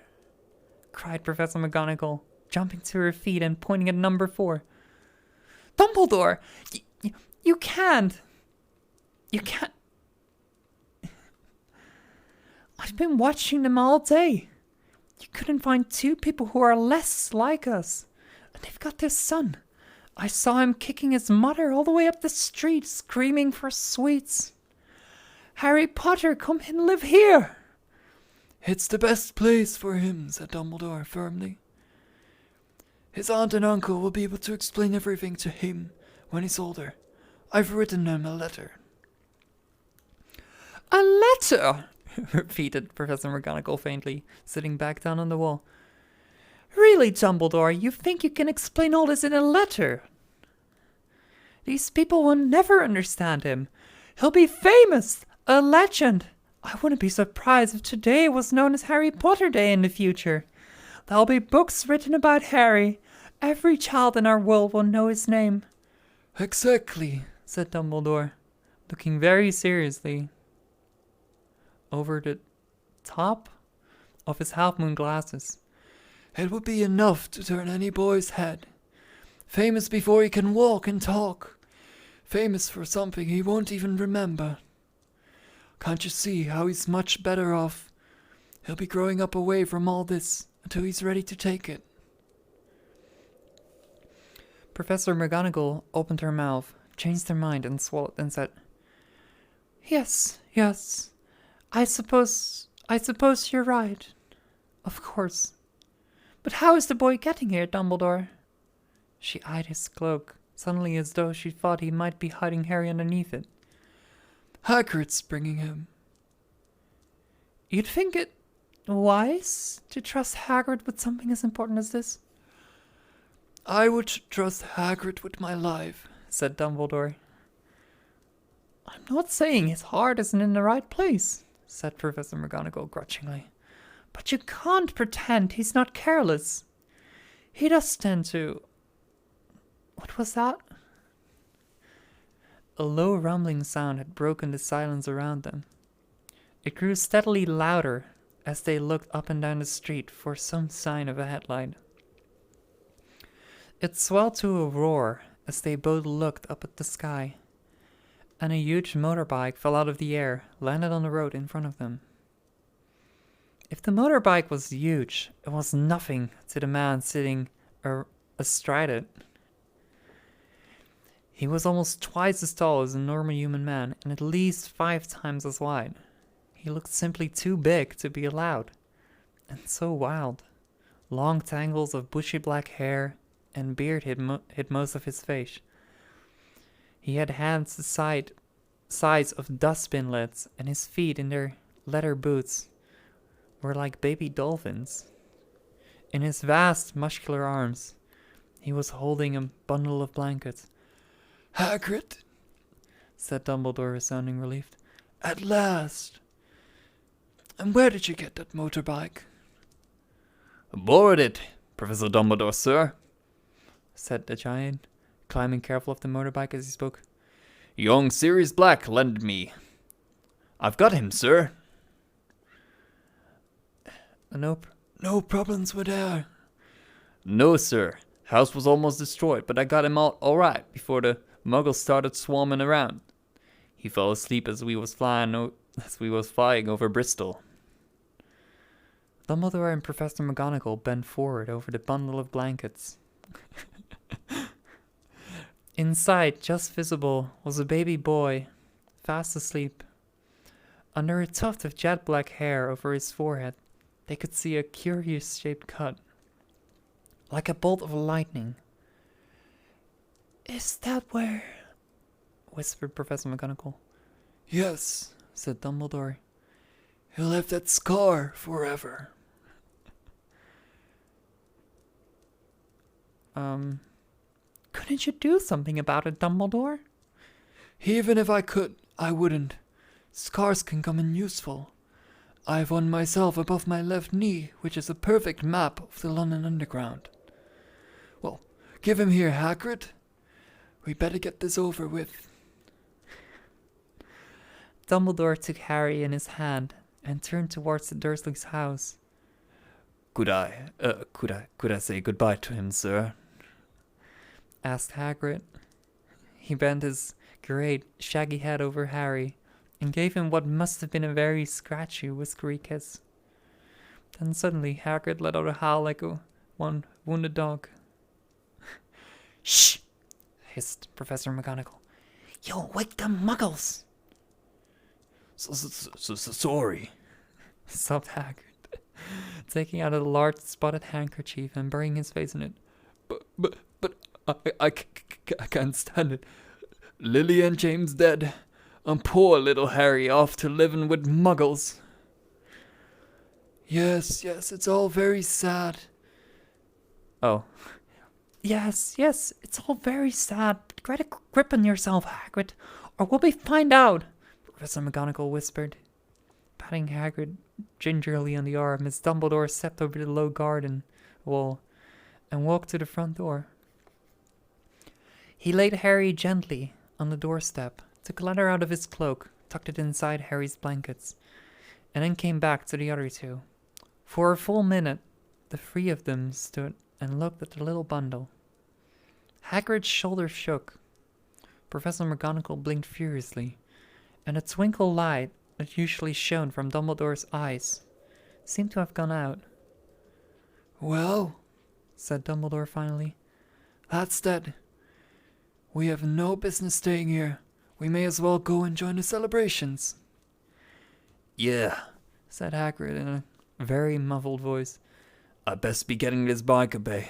cried Professor McGonagall, jumping to her feet and pointing at number 4. Dumbledore! You can't! You can't... I've been watching them all day. You couldn't find 2 people who are less like us. And they've got their son. I saw him kicking his mother all the way up the street, screaming for sweets. Harry Potter, come and live here! It's the best place for him, said Dumbledore firmly. His aunt and uncle will be able to explain everything to him when he's older. I've written them a letter. A letter? Repeated Professor McGonagall faintly, sitting back down on the wall. Really, Dumbledore, you think you can explain all this in a letter? These people will never understand him. He'll be famous, a legend. I wouldn't be surprised if today was known as Harry Potter Day in the future. There'll be books written about Harry. Every child in our world will know his name. Exactly, said Dumbledore, looking very seriously over the top of his half-moon glasses. It would be enough to turn any boy's head. Famous before he can walk and talk. Famous for something he won't even remember. Can't you see how he's much better off? He'll be growing up away from all this until he's ready to take it. Professor McGonagall opened her mouth, changed her mind, and swallowed and said, Yes. I suppose you're right. Of course. But how is the boy getting here, Dumbledore? She eyed his cloak, suddenly as though she thought he might be hiding Harry underneath it. Hagrid's bringing him. You'd think it wise to trust Hagrid with something as important as this? I would trust Hagrid with my life, said Dumbledore. I'm not saying his heart isn't in the right place, said Professor McGonagall grudgingly. But you can't pretend he's not careless. He does tend to... What was that? A low rumbling sound had broken the silence around them. It grew steadily louder as they looked up and down the street for some sign of a headlight. It swelled to a roar as they both looked up at the sky, and a huge motorbike fell out of the air, landed on the road in front of them. If the motorbike was huge, it was nothing to the man sitting astride it. He was almost twice as tall as a normal human man and at least 5 times as wide. He looked simply too big to be allowed, and so wild. Long tangles of bushy black hair and beard hid most of his face. He had hands the size of dustbin lids, and his feet in their leather boots were like baby dolphins. In his vast, muscular arms, he was holding a bundle of blankets. Hagrid, said Dumbledore, sounding relieved. at last. And where did you get that motorbike? Borrowed it, Professor Dumbledore, sir, said the giant, climbing careful of the motorbike as he spoke. Young Sirius Black lent me. I've got him, sir. Nope. No problems with air. No, sir. House was almost destroyed, but I got him out all right before the muggles started swarming around. He fell asleep as we was flying over Bristol. Dumbledore and Professor McGonagall bent forward over the bundle of blankets. Inside, just visible, was a baby boy, fast asleep. Under a tuft of jet black hair over his forehead, they could see a curious-shaped cut, like a bolt of lightning. "Is that where?" whispered Professor McGonagall. Yes, Said Dumbledore. he'll have that scar forever. Couldn't you do something about it, Dumbledore? Even if I could, I wouldn't. Scars can come in useful. I have one myself above my left knee, which is a perfect map of the London Underground. Well, give him here, Hagrid. We better get this over with. Dumbledore took Harry in his hand and turned towards the Dursley's house. Could I say goodbye to him, sir? Asked Hagrid. He bent his great, shaggy head over Harry and gave him what must have been a very scratchy, whiskery kiss. Then suddenly Hagrid let out a howl like one wounded dog. "Shh!" hissed Professor McGonagall. "You'll wake the muggles!" Sorry. sobbed Hagrid, taking out a large spotted handkerchief and burying his face in it. But I can't stand it. Lily and James dead, and poor little Harry off to living with muggles. Yes, it's all very sad. Oh. Yes, it's all very sad, but try to grip on yourself, Hagrid, or we'll be find out, Professor McGonagall whispered, patting Hagrid gingerly on the arm as Dumbledore stepped over the low garden wall and walked to the front door. He laid Harry gently on the doorstep, took a letter out of his cloak, tucked it inside Harry's blankets, and then came back to the other two. For a full minute, the 3 of them stood and looked at the little bundle. Hagrid's shoulders shook. Professor McGonagall blinked furiously, and a twinkle light that usually shone from Dumbledore's eyes seemed to have gone out. Well, said Dumbledore finally. That's that. We have no business staying here. We may as well go and join the celebrations. Yeah, said Hagrid in a very muffled voice. I best be getting this bike a bay.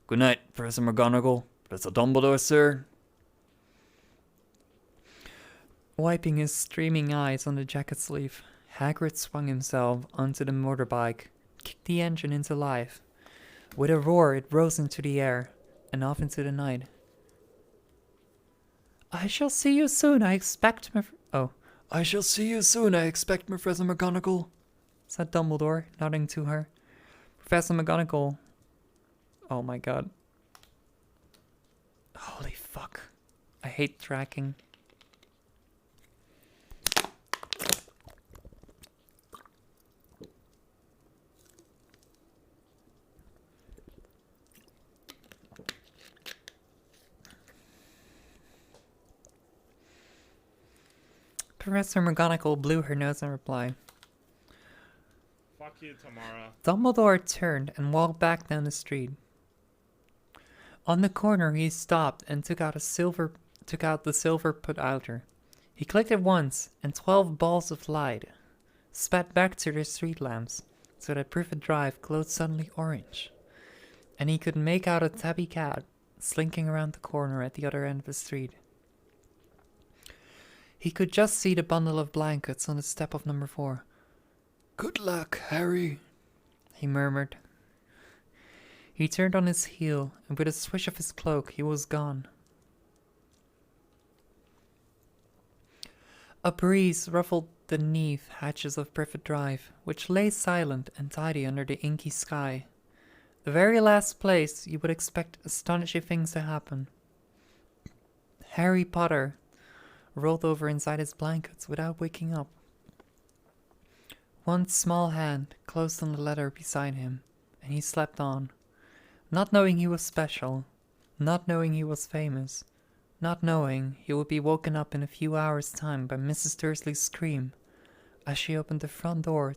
Good night, Professor McGonagall. Professor Dumbledore, sir. Wiping his streaming eyes on the jacket sleeve, Hagrid swung himself onto the motorbike, kicked the engine into life. With a roar, it rose into the air and off into the night. I shall see you soon, I expect, I shall see you soon, I expect, Professor McGonagall, said Dumbledore, nodding to her. Professor McGonagall. Oh my god. Holy fuck. I hate tracking. Professor McGonagall blew her nose in reply. Fuck you tomorrow. Dumbledore turned and walked back down the street. On the corner, he stopped and took out the silver put outer. He clicked it once, and 12 balls of light spat back to the street lamps, so that Privet Drive glowed suddenly orange, and he could make out a tabby cat slinking around the corner at the other end of the street. He could just see the bundle of blankets on the step of number 4. Good luck, Harry, he murmured. He turned on his heel, and with a swish of his cloak, he was gone. A breeze ruffled the neath hatches of Privet Drive, which lay silent and tidy under the inky sky. The very last place you would expect astonishing things to happen. Harry Potter rolled over inside his blankets without waking up. One small hand closed on the letter beside him, and he slept on, not knowing he was special, not knowing he was famous, not knowing he would be woken up in a few hours' time by Mrs. Dursley's scream as she opened the front door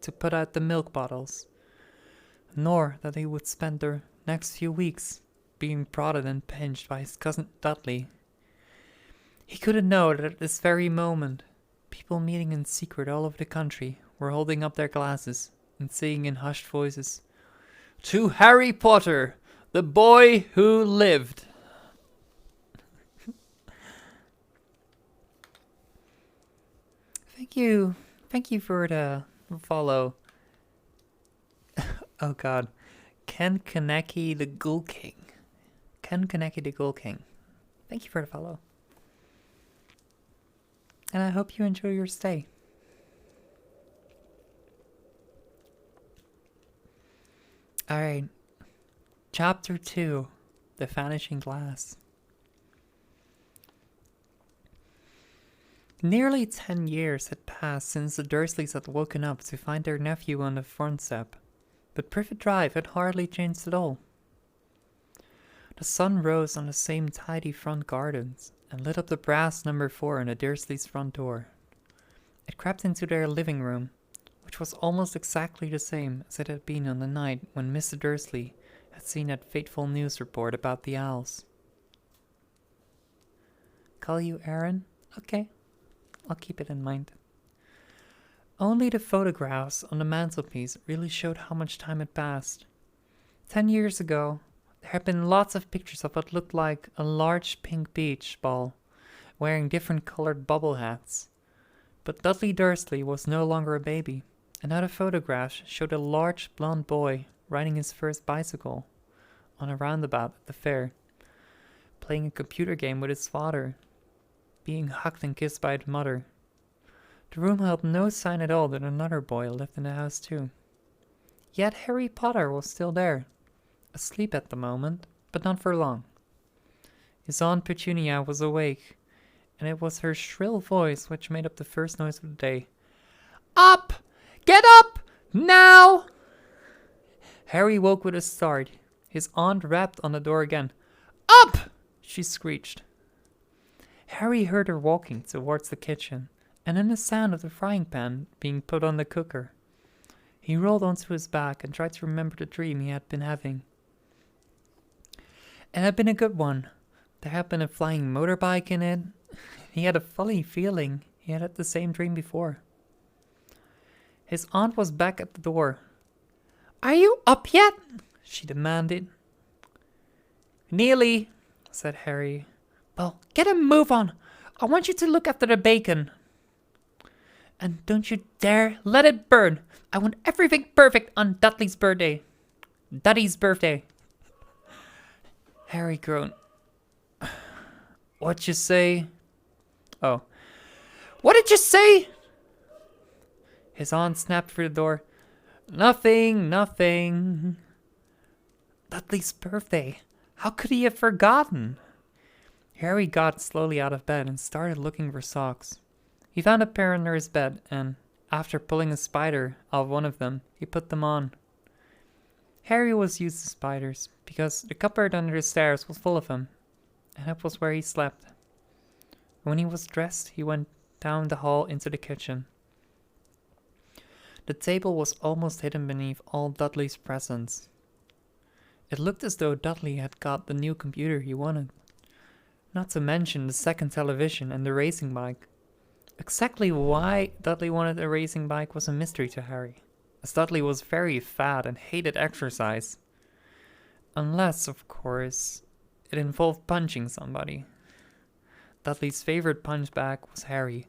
to put out the milk bottles, nor that he would spend the next few weeks being prodded and pinched by his cousin Dudley. He couldn't know that at this very moment, people meeting in secret all over the country were holding up their glasses and saying in hushed voices, To Harry Potter, the boy who lived. Thank you for the follow. Oh god. Ken Kaneki the Ghoul King. Ken Kaneki the Ghoul King. Thank you for the follow. And I hope you enjoy your stay. Alright. Chapter 2. The Vanishing Glass. Nearly 10 years had passed since the Dursleys had woken up to find their nephew on the front step, but Privet Drive had hardly changed at all. The sun rose on the same tidy front gardens and lit up the brass number 4 on the Dursleys' front door. It crept into their living room, which was almost exactly the same as it had been on the night when Mr. Dursley had seen that fateful news report about the owls. Call you Aaron? Okay. I'll keep it in mind. Only the photographs on the mantelpiece really showed how much time had passed. 10 years ago, there had been lots of pictures of what looked like a large pink beach ball, wearing different colored bubble hats. But Dudley Dursley was no longer a baby, and now the photographs showed a large blond boy riding his first bicycle on a roundabout at the fair, playing a computer game with his father, being hugged and kissed by his mother. The room held no sign at all that another boy lived in the house too. Yet Harry Potter was still there, asleep at the moment, but not for long. His Aunt Petunia was awake, and it was her shrill voice which made up the first noise of the day. Up! Get up! Now! Harry woke with a start. His aunt rapped on the door again. Up! She screeched. Harry heard her walking towards the kitchen, and then the sound of the frying pan being put on the cooker. He rolled onto his back and tried to remember the dream he had been having. It had been a good one. There had been a flying motorbike in it. He had a funny feeling he had the same dream before. His aunt was back at the door. Are you up yet? She demanded. Nearly, said Harry. Well, get a move on. I want you to look after the bacon. And don't you dare let it burn. I want everything perfect on Dudley's birthday. Daddy's birthday. Harry groaned. What'd you say? Oh. What did you say? His aunt snapped through the door. Nothing, nothing. Dudley's birthday. How could he have forgotten? Harry got slowly out of bed and started looking for socks. He found a pair under his bed and, after pulling a spider out of one of them, he put them on. Harry was used to spiders because the cupboard under the stairs was full of them, and that was where he slept. When he was dressed, he went down the hall into the kitchen. The table was almost hidden beneath all Dudley's presents. It looked as though Dudley had got the new computer he wanted, not to mention the second television and the racing bike. Exactly why Dudley wanted a racing bike was a mystery to Harry, as Dudley was very fat and hated exercise. Unless, of course, it involved punching somebody. Dudley's favorite punch bag was Harry,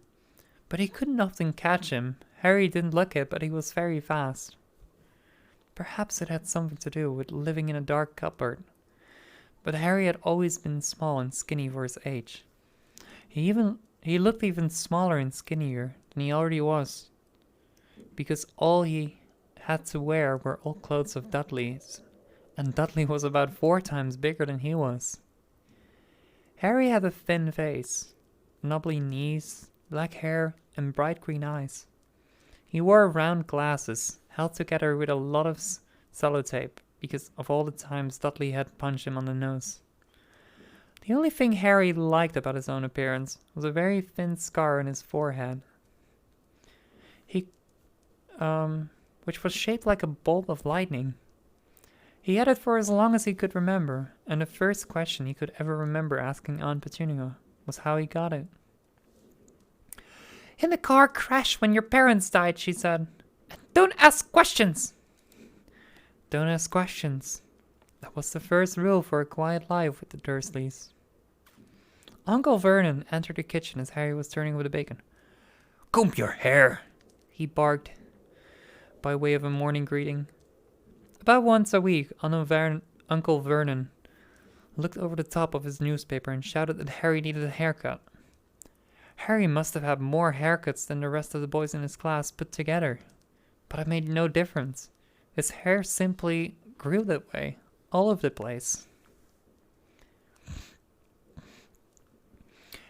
but he couldn't often catch him. Harry didn't look it, but he was very fast. Perhaps it had something to do with living in a dark cupboard. But Harry had always been small and skinny for his age. He looked even smaller and skinnier than he already was, because all he had to wear were old clothes of Dudley's, and Dudley was about 4 times bigger than he was. Harry had a thin face, knobbly knees, black hair, and bright green eyes. He wore round glasses, held together with a lot of sellotape, because of all the times Dudley had punched him on the nose. The only thing Harry liked about his own appearance was a very thin scar on his forehead. Which was shaped like a bolt of lightning. He had it for as long as he could remember, and the first question he could ever remember asking Aunt Petunia was how he got it. In the car crash when your parents died, she said. Don't ask questions! Don't ask questions. That was the first rule for a quiet life with the Dursleys. Uncle Vernon entered the kitchen as Harry was turning over the bacon. Comb your hair, he barked, by way of a morning greeting. About once a week, Uncle Vernon looked over the top of his newspaper and shouted that Harry needed a haircut. Harry must have had more haircuts than the rest of the boys in his class put together, but it made no difference. His hair simply grew that way, all over the place.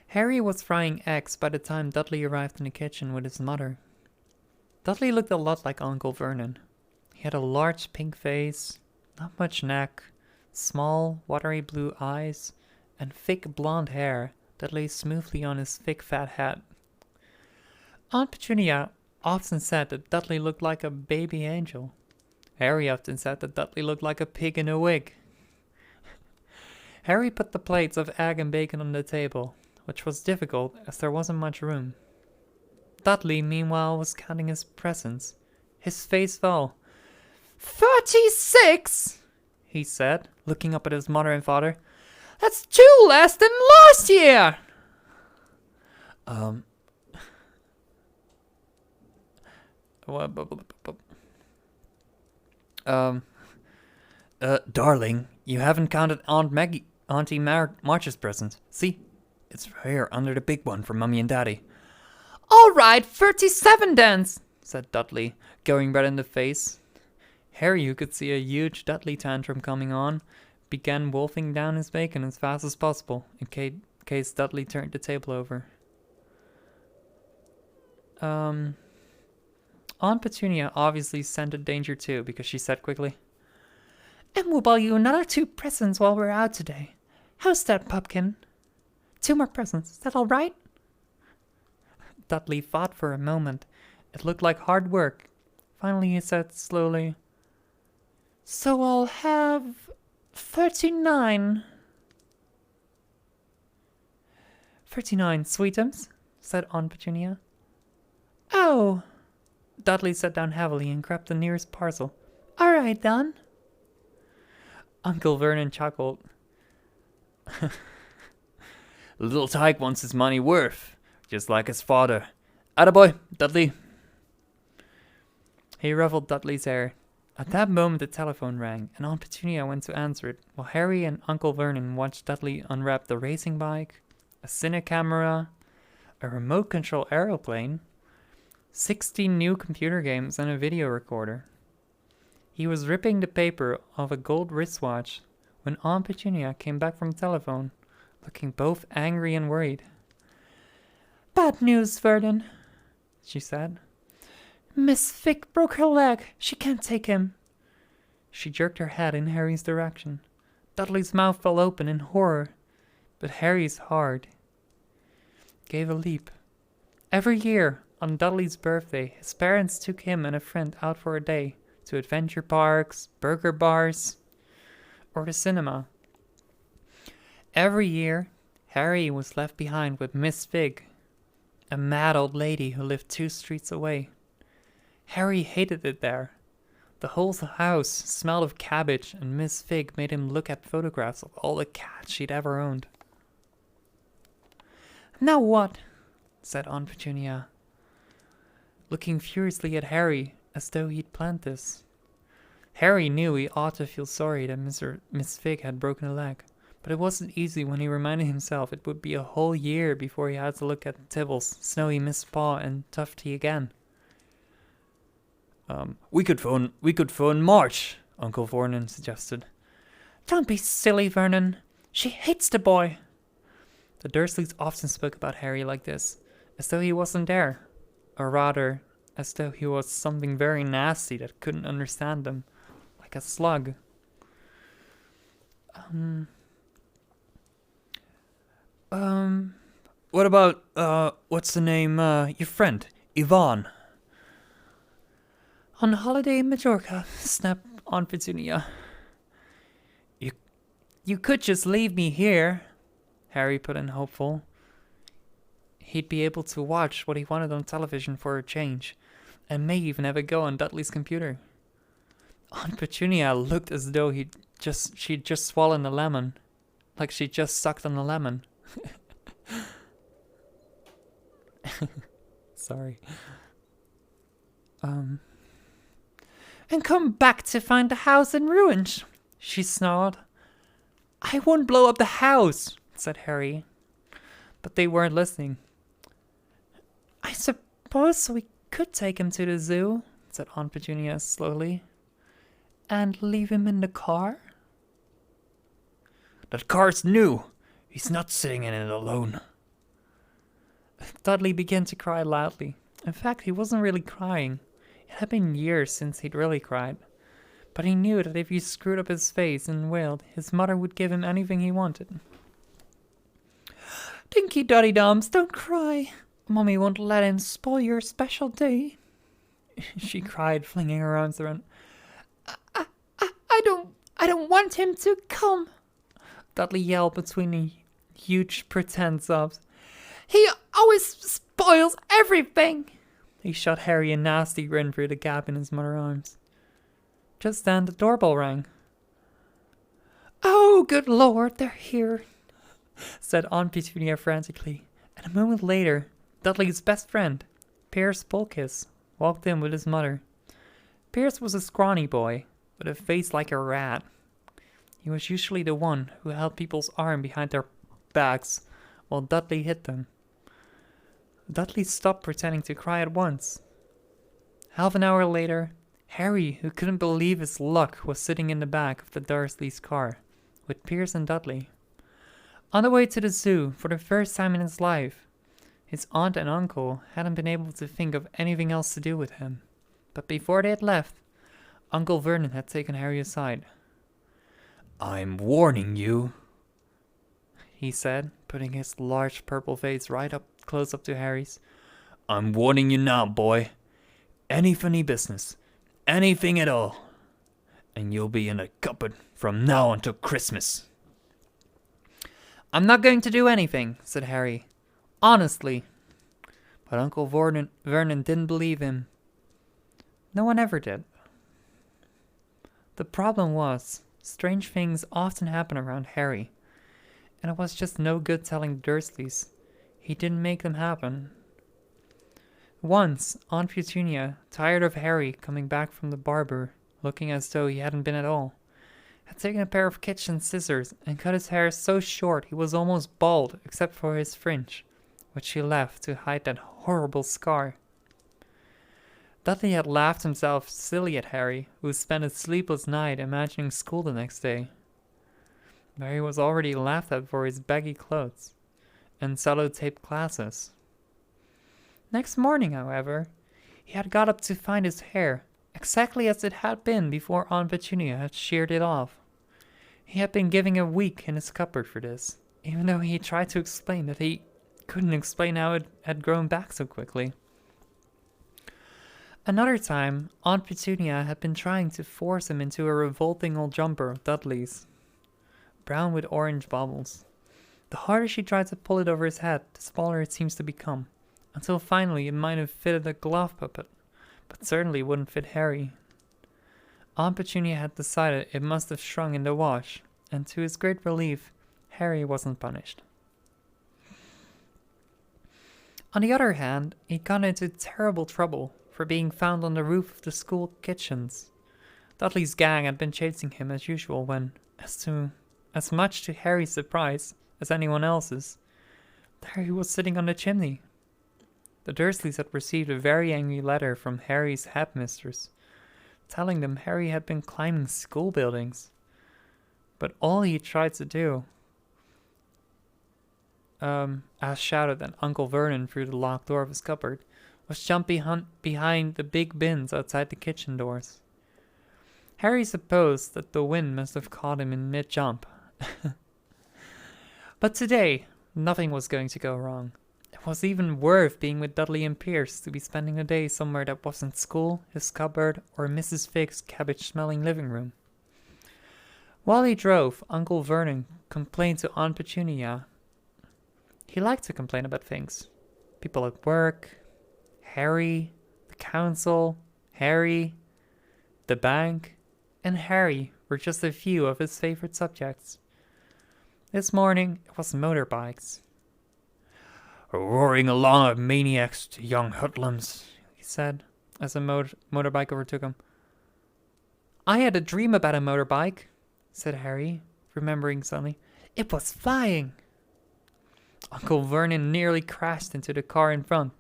Harry was frying eggs by the time Dudley arrived in the kitchen with his mother. Dudley looked a lot like Uncle Vernon. He had a large pink face, not much neck, small, watery blue eyes, and thick blonde hair that lay smoothly on his thick fat head. Aunt Petunia often said that Dudley looked like a baby angel. Harry often said that Dudley looked like a pig in a wig. Harry put the plates of egg and bacon on the table, which was difficult as there wasn't much room. Dudley, meanwhile, was counting his presents. His face fell. 36, he said, looking up at his mother and father. That's 2 less than last year! Darling, you haven't counted Auntie March's presents. See, it's here under the big one for Mummy and Daddy. All right, 37 then, said Dudley, going red in the face. Harry, who could see a huge Dudley tantrum coming on, began wolfing down his bacon as fast as possible, in case Dudley turned the table over. Aunt Petunia obviously scented danger too, because she said quickly, And we'll buy you another 2 presents while we're out today. How's that, Pumpkin? 2 more presents, is that all right? Dudley thought for a moment. It looked like hard work. Finally he said slowly, So I'll have 39. 39 sweetums, said Aunt Petunia. Oh! Dudley sat down heavily and grabbed the nearest parcel. All right, then. Uncle Vernon chuckled. Little Tyke wants his money worth, just like his father. Attaboy, Dudley. He ruffled Dudley's hair. At that moment the telephone rang, and Aunt Petunia went to answer it, while Harry and Uncle Vernon watched Dudley unwrap the racing bike, a cine camera, a remote control aeroplane, 60 new computer games and a video recorder. He was ripping the paper off a gold wristwatch when Aunt Petunia came back from telephone, looking both angry and worried. "Bad news, Vernon," she said. "Miss Vick broke her leg. She can't take him." She jerked her head in Harry's direction. Dudley's mouth fell open in horror, but Harry's heart gave a leap. Every year, on Dudley's birthday, his parents took him and a friend out for a day to adventure parks, burger bars, or the cinema. Every year, Harry was left behind with Miss Fig, a mad old lady who lived 2 streets away. Harry hated it there. The whole house smelled of cabbage, and Miss Fig made him look at photographs of all the cats she'd ever owned. "Now what?" said Aunt Petunia, looking furiously at Harry as though he'd planned this. Harry knew he ought to feel sorry that Miss Fig had broken a leg, but it wasn't easy when he reminded himself it would be a whole year before he had to look at Tibbles, Snowy Miss Paw, and Tufty again. We could phone March," Uncle Vernon suggested. "Don't be silly, Vernon. She hates the boy." The Dursleys often spoke about Harry like this, as though he wasn't there, or rather, as though he was something very nasty that couldn't understand them, like a slug. What about, what's the name, your friend, Yvonne? "On holiday in Majorca," snapped Aunt Petunia. You could just leave me here," Harry put in hopeful. He'd be able to watch what he wanted on television for a change, and may even have a go on Dudley's computer. Aunt Petunia looked as though she'd just swallowed a lemon, like she just sucked on a lemon. Sorry. "And come back to find the house in ruins," she snarled. "I won't blow up the house," said Harry. But they weren't listening. "I suppose we could take him to the zoo," said Aunt Petunia slowly. "And leave him in the car?" That car's new. He's not sitting in it alone." Dudley began to cry loudly. In fact, he wasn't really crying. It had been years since he'd really cried. But he knew that if he screwed up his face and wailed, his mother would give him anything he wanted. "Dinky Duddy Dums, don't cry. Mommy won't let him spoil your special day," she cried, flinging her arms around. I don't want him to come," Dudley yelled between the huge pretend sobs. "He always spoils everything." He shot Harry a nasty grin through the gap in his mother's arms. Just then the doorbell rang. "Oh, good Lord, they're here," said Aunt Petunia frantically. And a moment later, Dudley's best friend, Pierce Polkiss, walked in with his mother. Pierce was a scrawny boy, with a face like a rat. He was usually the one who held people's arm behind their backs while Dudley hit them. Dudley stopped pretending to cry at once. Half an hour later, Harry, who couldn't believe his luck, was sitting in the back of the Dursleys' car with Pierce and Dudley. On the way to the zoo for the first time in his life, his aunt and uncle hadn't been able to think of anything else to do with him. But before they had left, Uncle Vernon had taken Harry aside. "I'm warning you," he said, putting his large purple face right up close up to Harry's. "I'm warning you now, boy. Any funny business, anything at all, and you'll be in a cupboard from now until Christmas." "I'm not going to do anything," said Harry. "Honestly." But Uncle Vernon didn't believe him. No one ever did. The problem was, strange things often happen around Harry, and it was just no good telling the Dursleys. He didn't make them happen. Once, Aunt Petunia, tired of Harry coming back from the barber, looking as though he hadn't been at all, had taken a pair of kitchen scissors and cut his hair so short he was almost bald except for his fringe, which she left to hide that horrible scar. Dudley had laughed himself silly at Harry, who spent a sleepless night imagining school the next day. Harry was already laughed at for his baggy clothes and sellotaped glasses. Next morning, however, he had got up to find his hair exactly as it had been before Aunt Petunia had sheared it off. He had been giving a week in his cupboard for this, even though he tried to explain that he couldn't explain how it had grown back so quickly. Another time, Aunt Petunia had been trying to force him into a revolting old jumper of Dudley's, brown with orange baubles. The harder she tried to pull it over his head, the smaller it seems to become, until finally it might have fitted a glove puppet, but certainly wouldn't fit Harry. Aunt Petunia had decided it must have shrunk in the wash, and to his great relief, Harry wasn't punished. On the other hand, he got into terrible trouble for being found on the roof of the school kitchens. Dudley's gang had been chasing him as usual when, as much to Harry's surprise as anyone else's, there he was sitting on the chimney. The Dursleys had received a very angry letter from Harry's headmistress, telling them Harry had been climbing school buildings. But all he tried to do, as shouted at Uncle Vernon through the locked door of his cupboard, was jump behind the big bins outside the kitchen doors. Harry supposed that the wind must have caught him in mid-jump. But today, nothing was going to go wrong. It was even worth being with Dudley and Pierce to be spending the day somewhere that wasn't school, his cupboard, or Mrs. Fig's cabbage-smelling living room. While he drove, Uncle Vernon complained to Aunt Petunia. He liked to complain about things. People at work, Harry, the council, Harry, the bank, and Harry were just a few of his favorite subjects. This morning, it was motorbikes. Roaring along of maniacs to young hoodlums, he said, as a motorbike overtook him. I had a dream about a motorbike, said Harry, remembering suddenly. It was flying. Uncle Vernon nearly crashed into the car in front.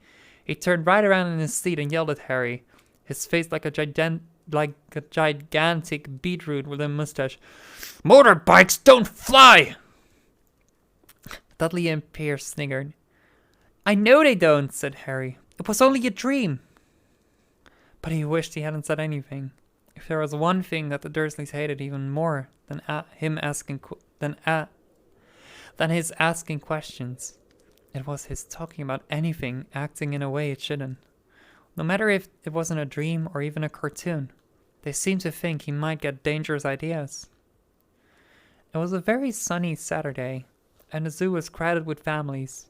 He turned right around in his seat and yelled at Harry, his face like a gigantic beetroot with a mustache. Motorbikes don't fly! Dudley and Pierce sniggered. I know they don't, said Harry. It was only a dream. But he wished he hadn't said anything. If there was one thing that the Dursleys hated even more than his asking questions, it was his talking about anything, acting in a way it shouldn't. No matter if it wasn't a dream or even a cartoon, they seemed to think he might get dangerous ideas. It was a very sunny Saturday, and the zoo was crowded with families.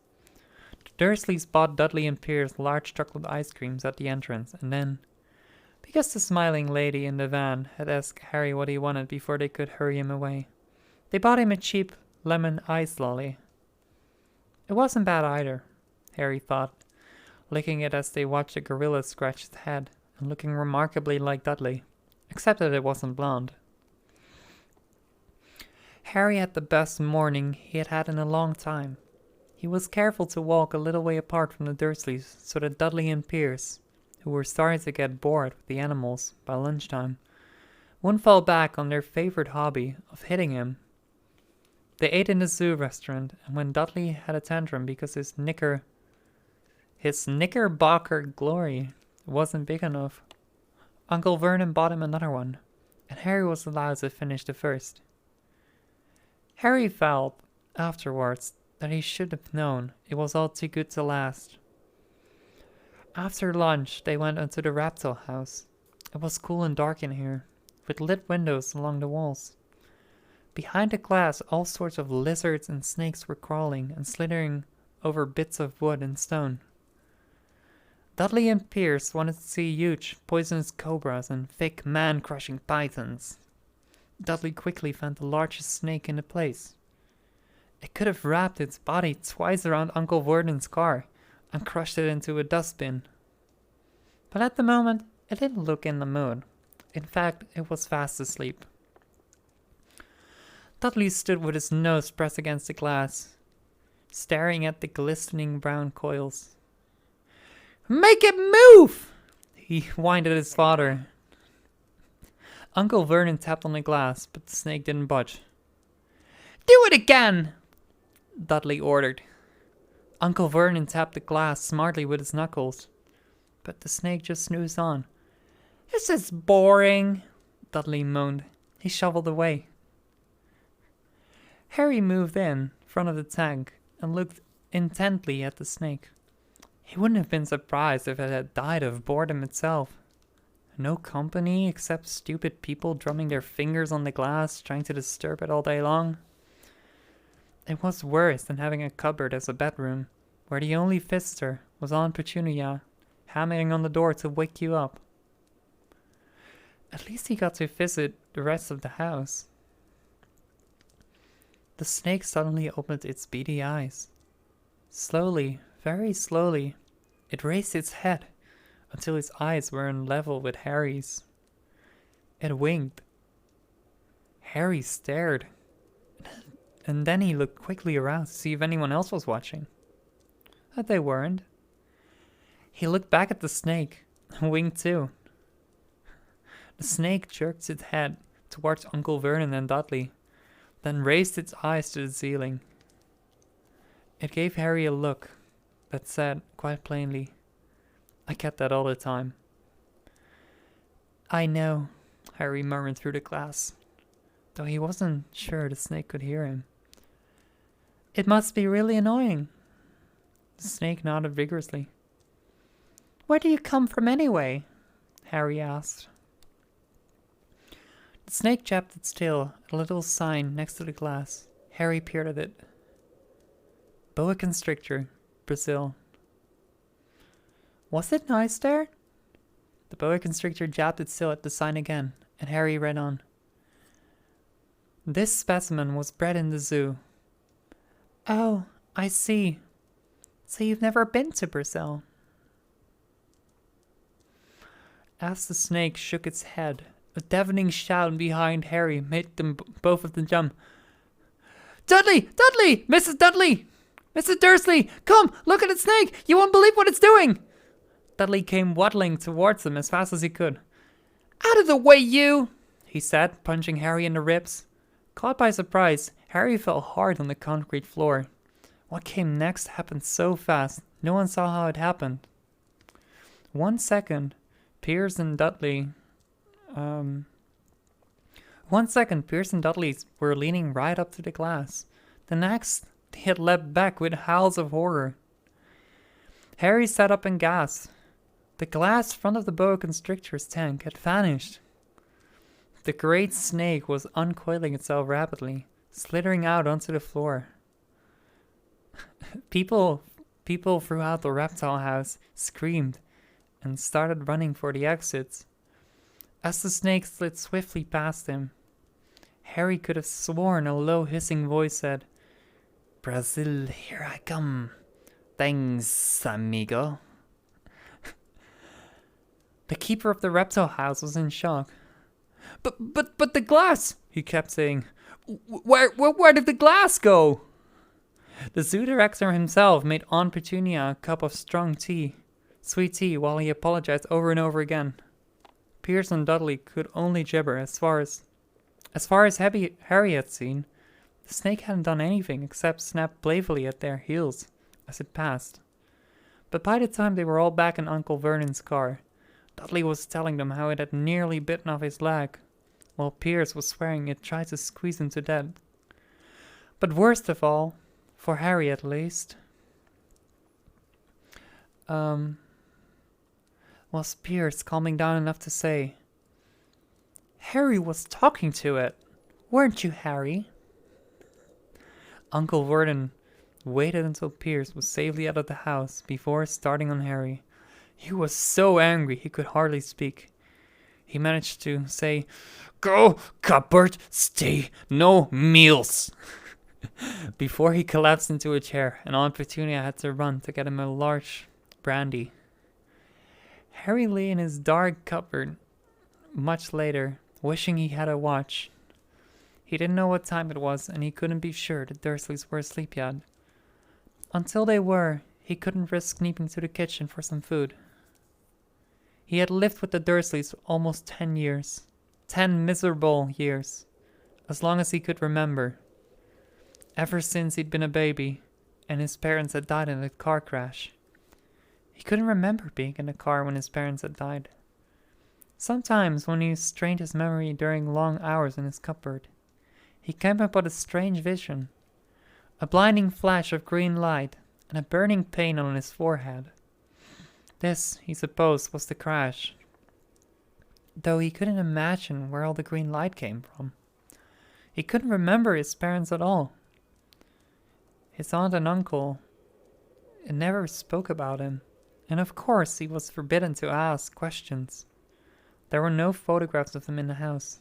The Dursleys bought Dudley and Pierce large chocolate ice creams at the entrance, and then, because the smiling lady in the van had asked Harry what he wanted before they could hurry him away, they bought him a cheap lemon ice lolly. It wasn't bad either, Harry thought, licking it as they watched the gorilla scratch its head and looking remarkably like Dudley, except that it wasn't blonde. Harry had the best morning he had had in a long time. He was careful to walk a little way apart from the Dursleys so that Dudley and Pierce, who were starting to get bored with the animals by lunchtime, wouldn't fall back on their favorite hobby of hitting him. They ate in the zoo restaurant, and when Dudley had a tantrum because his knickerbocker glory wasn't big enough, Uncle Vernon bought him another one, and Harry was allowed to finish the first. Harry felt, afterwards, that he should have known it was all too good to last. After lunch, they went into the Reptile House. It was cool and dark in here, with lit windows along the walls. Behind the glass, all sorts of lizards and snakes were crawling and slithering over bits of wood and stone. Dudley and Pierce wanted to see huge, poisonous cobras and thick, man-crushing pythons. Dudley quickly found the largest snake in the place. It could have wrapped its body twice around Uncle Vernon's car and crushed it into a dustbin. But at the moment, it didn't look in the mood. In fact, it was fast asleep. Dudley stood with his nose pressed against the glass, staring at the glistening brown coils. "Make it move!" he He whined at his father. Uncle Vernon tapped on the glass, but the snake didn't budge. Do it again! Dudley ordered. Uncle Vernon tapped the glass smartly with his knuckles, but the snake just snoozed on. This is boring, Dudley moaned. He shoveled away. Harry moved in front of the tank and looked intently at the snake. He wouldn't have been surprised if it had died of boredom itself. No company except stupid people drumming their fingers on the glass, trying to disturb it all day long. It was worse than having a cupboard as a bedroom, where the only visitor was Aunt Petunia, hammering on the door to wake you up. At least he got to visit the rest of the house. The snake suddenly opened its beady eyes. Slowly, very slowly, it raised its head until its eyes were on level with Harry's. It winked. Harry stared, and then he looked quickly around to see if anyone else was watching. But they weren't. He looked back at the snake and winked too. The snake jerked its head towards Uncle Vernon and Dudley, then raised its eyes to the ceiling. It gave Harry a look that said, quite plainly, I get that all the time. I know, Harry murmured through the glass, though he wasn't sure the snake could hear him. It must be really annoying. The snake nodded vigorously. Where do you come from anyway? Harry asked. The snake jabbed its tail at a little sign next to the glass. Harry peered at it. Boa constrictor, Brazil. Was it nice there? The boa constrictor jabbed its tail at the sign again, and Harry read on. This specimen was bred in the zoo. Oh, I see. So you've never been to Brazil? As the snake shook its head, a deafening shout behind Harry made them both of them jump. Dudley! Dudley! Mrs. Dudley! Mrs. Dursley! Come! Look at the snake! You won't believe what it's doing! Dudley came waddling towards them as fast as he could. Out of the way, you! He said, punching Harry in the ribs. Caught by surprise, Harry fell hard on the concrete floor. What came next happened so fast, no one saw how it happened. 1 second, Pierce and Dudley were leaning right up to the glass. The next, they had leapt back with howls of horror. Harry sat up and gasped. The glass front of the boa constrictor's tank had vanished. The great snake was uncoiling itself rapidly, slithering out onto the floor. People throughout the Reptile House screamed and started running for the exits. As the snake slid swiftly past him, Harry could have sworn a low hissing voice said, Brazil, here I come. Thanks, amigo. The keeper of the Reptile House was in shock. But the glass, he kept saying. Where did the glass go? The zoo director himself made Aunt Petunia a cup of strong tea, sweet tea, while he apologized over and over again. Pierce and Dudley could only gibber. As far as Harry had seen, the snake hadn't done anything except snap playfully at their heels as it passed. But by the time they were all back in Uncle Vernon's car, Dudley was telling them how it had nearly bitten off his leg, while Pierce was swearing it tried to squeeze him to death. But worst of all, for Harry at least, was Pierce calming down enough to say, Harry was talking to it, weren't you, Harry? Uncle Vernon waited until Pierce was safely out of the house before starting on Harry. He was so angry he could hardly speak. He managed to say, Go, cupboard, stay, no meals, before he collapsed into a chair and Aunt Petunia had to run to get him a large brandy. Harry lay in his dark cupboard much later, wishing he had a watch. He didn't know what time it was, and he couldn't be sure the Dursleys were asleep yet. Until they were, he couldn't risk sneaking to the kitchen for some food. He had lived with the Dursleys for almost 10 years. 10 miserable years. As long as he could remember. Ever since he'd been a baby, and his parents had died in a car crash. He couldn't remember being in a car when his parents had died. Sometimes, when he strained his memory during long hours in his cupboard, he came up with a strange vision. A blinding flash of green light, and a burning pain on his forehead. This, he supposed, was the crash. Though he couldn't imagine where all the green light came from. He couldn't remember his parents at all. His aunt and uncle never spoke about him, and of course he was forbidden to ask questions. There were no photographs of him in the house.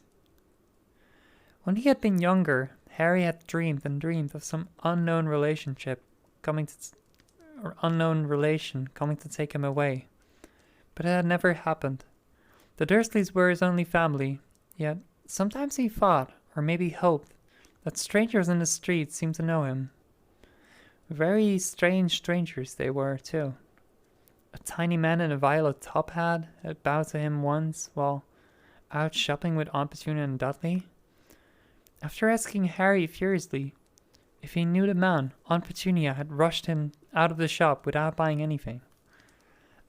When he had been younger, Harry had dreamed and dreamed of some unknown relation coming to take him away. But it had never happened. The Dursleys were his only family, yet sometimes he thought, or maybe hoped, that strangers in the street seemed to know him. Very strange strangers they were, too. A tiny man in a violet top hat had bowed to him once while out shopping with Aunt Petunia and Dudley. After asking Harry furiously if he knew the man, Aunt Petunia had rushed him out of the shop without buying anything.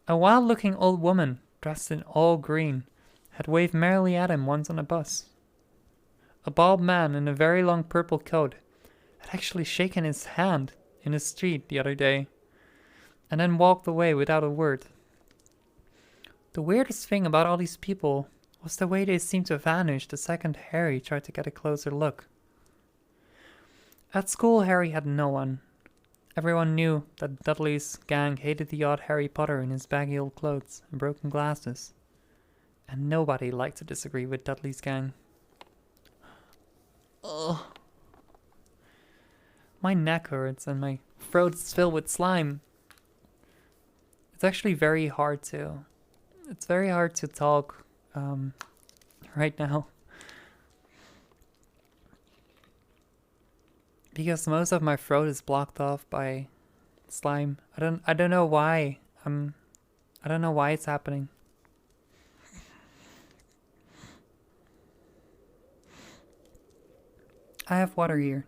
A wild-looking old woman, dressed in all green, had waved merrily at him once on a bus. A bald man in a very long purple coat had actually shaken his hand in the street the other day, and then walked away without a word. The weirdest thing about all these people was the way they seemed to vanish the second Harry tried to get a closer look. At school, Harry had no one. Everyone knew that Dudley's gang hated the odd Harry Potter in his baggy old clothes and broken glasses, and nobody liked to disagree with Dudley's gang. Ugh. My neck hurts and my throat is filled with slime. It's actually very hard to... It's very hard to talk right now. Because most of my throat is blocked off by slime. I don't know why. I don't know why it's happening. I have water here.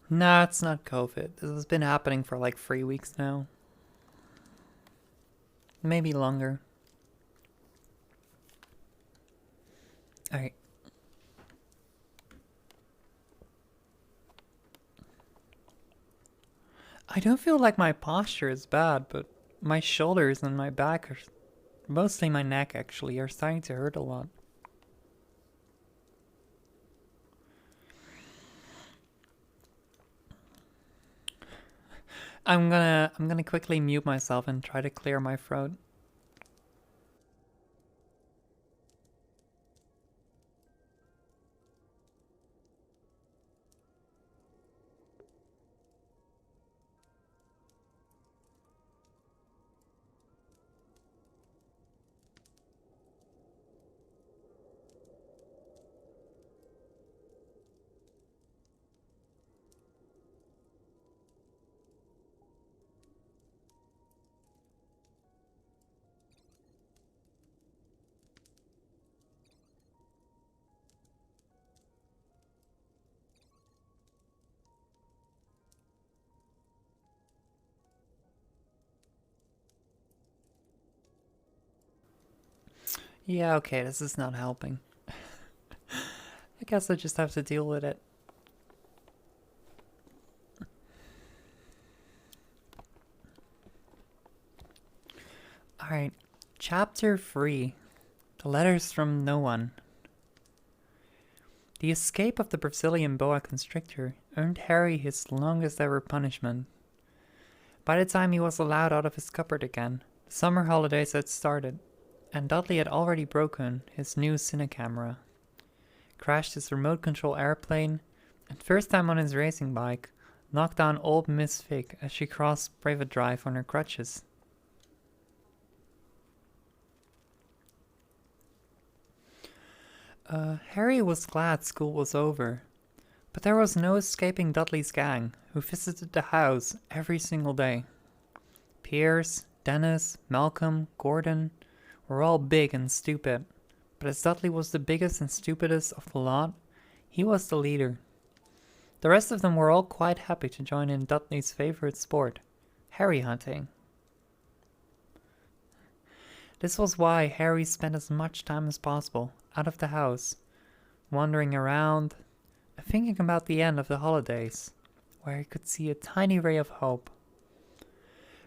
Nah, it's not COVID. This has been happening for like 3 weeks now. Maybe longer. Alright. I don't feel like my posture is bad, but my shoulders and my back, are mostly my neck actually, are starting to hurt a lot. I'm gonna quickly mute myself and try to clear my throat. Yeah, okay, this is not helping. I guess I just have to deal with it. Alright, Chapter 3. The Letters from No One. The escape of the Brazilian boa constrictor earned Harry his longest ever punishment. By the time he was allowed out of his cupboard again, the summer holidays had started, and Dudley had already broken his new cine camera, crashed his remote control airplane, and first time on his racing bike, knocked down old Miss Fig as she crossed Brevet Drive on her crutches. Harry was glad school was over, but there was no escaping Dudley's gang, who visited the house every single day. Piers, Dennis, Malcolm, Gordon were all big and stupid, but as Dudley was the biggest and stupidest of the lot, he was the leader. The rest of them were all quite happy to join in Dudley's favorite sport, Harry hunting. This was why Harry spent as much time as possible out of the house, wandering around, thinking about the end of the holidays, where he could see a tiny ray of hope.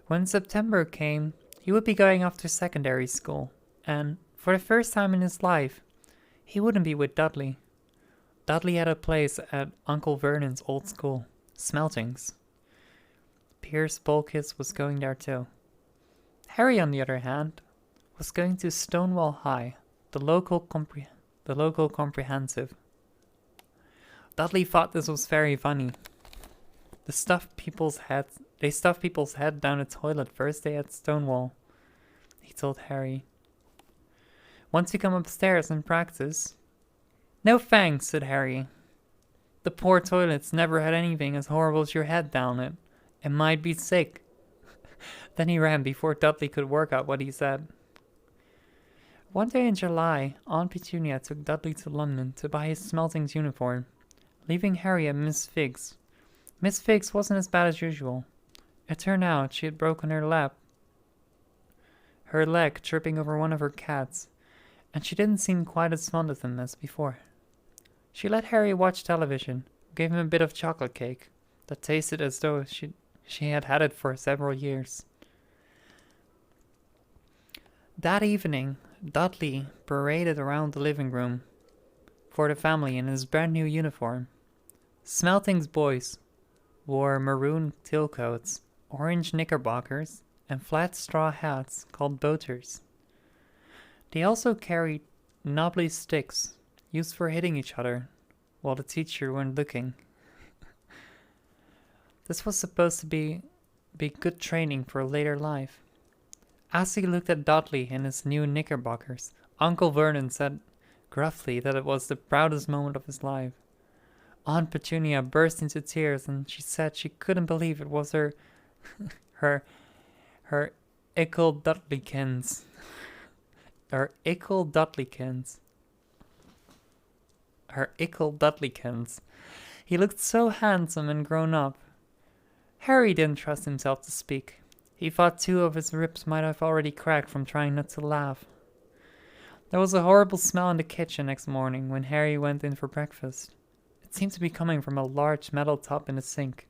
When September came, he would be going off to secondary school, and for the first time in his life, he wouldn't be with Dudley. Dudley had a place at Uncle Vernon's old school, Smeltings. Piers Bolkis was going there too. Harry, on the other hand, was going to Stonewall High, the local comprehensive. Dudley thought this was very funny. They stuffed people's head down a toilet first day at Stonewall, he told Harry. Want to come upstairs and practice? No thanks, said Harry. The poor toilets never had anything as horrible as your head down it. It might be sick. Then he ran before Dudley could work out what he said. One day in July, Aunt Petunia took Dudley to London to buy his Smeltings uniform, leaving Harry at Miss Figg's. Miss Figg's wasn't as bad as usual. It turned out she had broken her leg tripping over one of her cats, and she didn't seem quite as fond of them as before. She let Harry watch television, gave him a bit of chocolate cake that tasted as though she had had it for several years. That evening, Dudley paraded around the living room for the family in his brand new uniform. Smelting's boys wore maroon tailcoats, orange knickerbockers, and flat straw hats called boaters. They also carried knobbly sticks used for hitting each other while the teacher wasn't looking. This was supposed to be good training for later life. As he looked at Dudley in his new knickerbockers, Uncle Vernon said gruffly that it was the proudest moment of his life. Aunt Petunia burst into tears, and she said she couldn't believe it was her ickle Dudleykins. Her ickle Dudleykins. He looked so handsome and grown up. Harry didn't trust himself to speak. He thought 2 of his ribs might have already cracked from trying not to laugh. There was a horrible smell in the kitchen next morning when Harry went in for breakfast. It seemed to be coming from a large metal tub in the sink.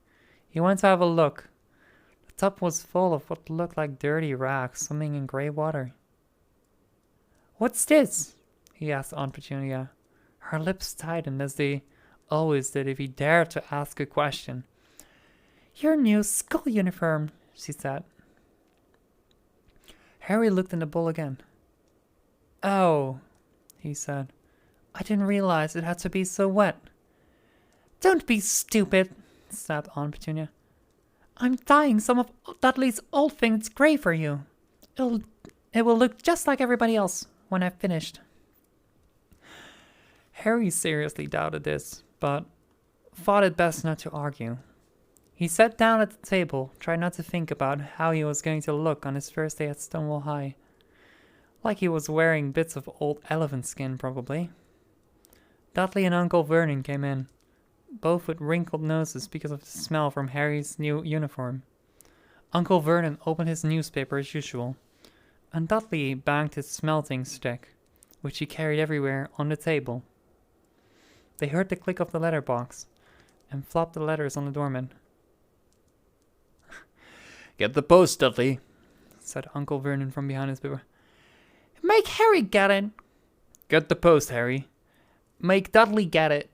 He went to have a look. The tub was full of what looked like dirty rags swimming in grey water. "What's this?" he asked Aunt Petunia. Her lips tightened as they always did if he dared to ask a question. "Your new school uniform," she said. Harry looked in the bowl again. "Oh," he said. "I didn't realize it had to be so wet." "Don't be stupid," snapped Aunt Petunia. "I'm dyeing some of Dudley's old things grey for you. It will look just like everybody else when I've finished." Harry seriously doubted this, but thought it best not to argue. He sat down at the table, tried not to think about how he was going to look on his first day at Stonewall High. Like he was wearing bits of old elephant skin, probably. Dudley and Uncle Vernon came in, both with wrinkled noses because of the smell from Harry's new uniform. Uncle Vernon opened his newspaper as usual, and Dudley banged his smelting stick, which he carried everywhere, on the table. They heard the click of the letterbox, and flopped the letters on the doorman. Get the post, Dudley, said Uncle Vernon from behind his paper. "Make Harry get it." Get the post, Harry. "Make Dudley get it."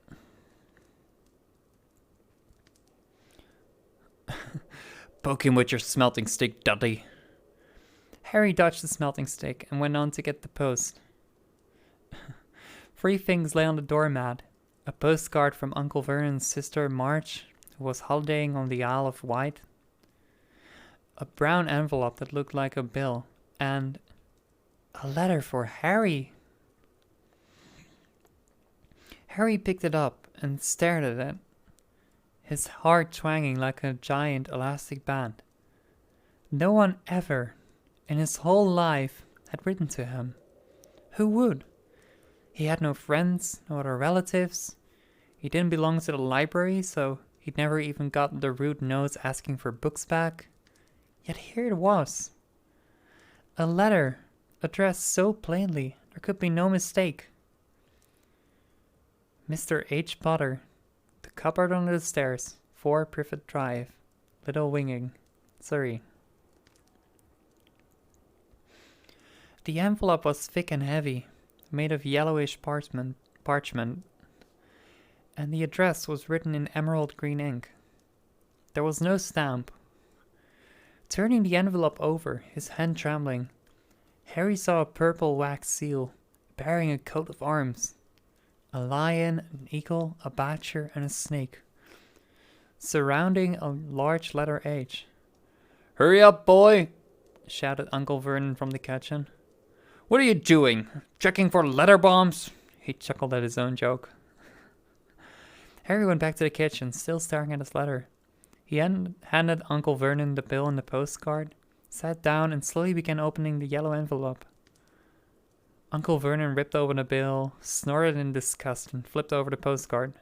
Poke him with your smelting stick, Dudley. Harry dodged the smelting stick and went on to get the post. 3 things lay on the doormat. A postcard from Uncle Vernon's sister Marge, who was holidaying on the Isle of Wight. A brown envelope that looked like a bill, and a letter for Harry. Harry picked it up and stared at it, his heart twanging like a giant elastic band. No one ever, in his whole life, had written to him. Who would? He had no friends, no other relatives. He didn't belong to the library, so he'd never even gotten the rude notes asking for books back. Yet here it was. A letter, addressed so plainly, there could be no mistake. Mr. H. Potter, the cupboard under the stairs, 4 Privet Drive, Little Winging, Surrey. The envelope was thick and heavy, made of yellowish parchment, and the address was written in emerald green ink. There was no stamp. Turning the envelope over, his hand trembling, Harry saw a purple wax seal, bearing a coat of arms. A lion, an eagle, a badger, and a snake, surrounding a large letter H. Hurry up, boy! Shouted Uncle Vernon from the kitchen. What are you doing? Checking for letter bombs? He chuckled at his own joke. Harry went back to the kitchen, still staring at his letter. He handed Uncle Vernon the bill and the postcard, sat down, and slowly began opening the yellow envelope. Uncle Vernon ripped open the bill, snorted in disgust, and flipped over the postcard.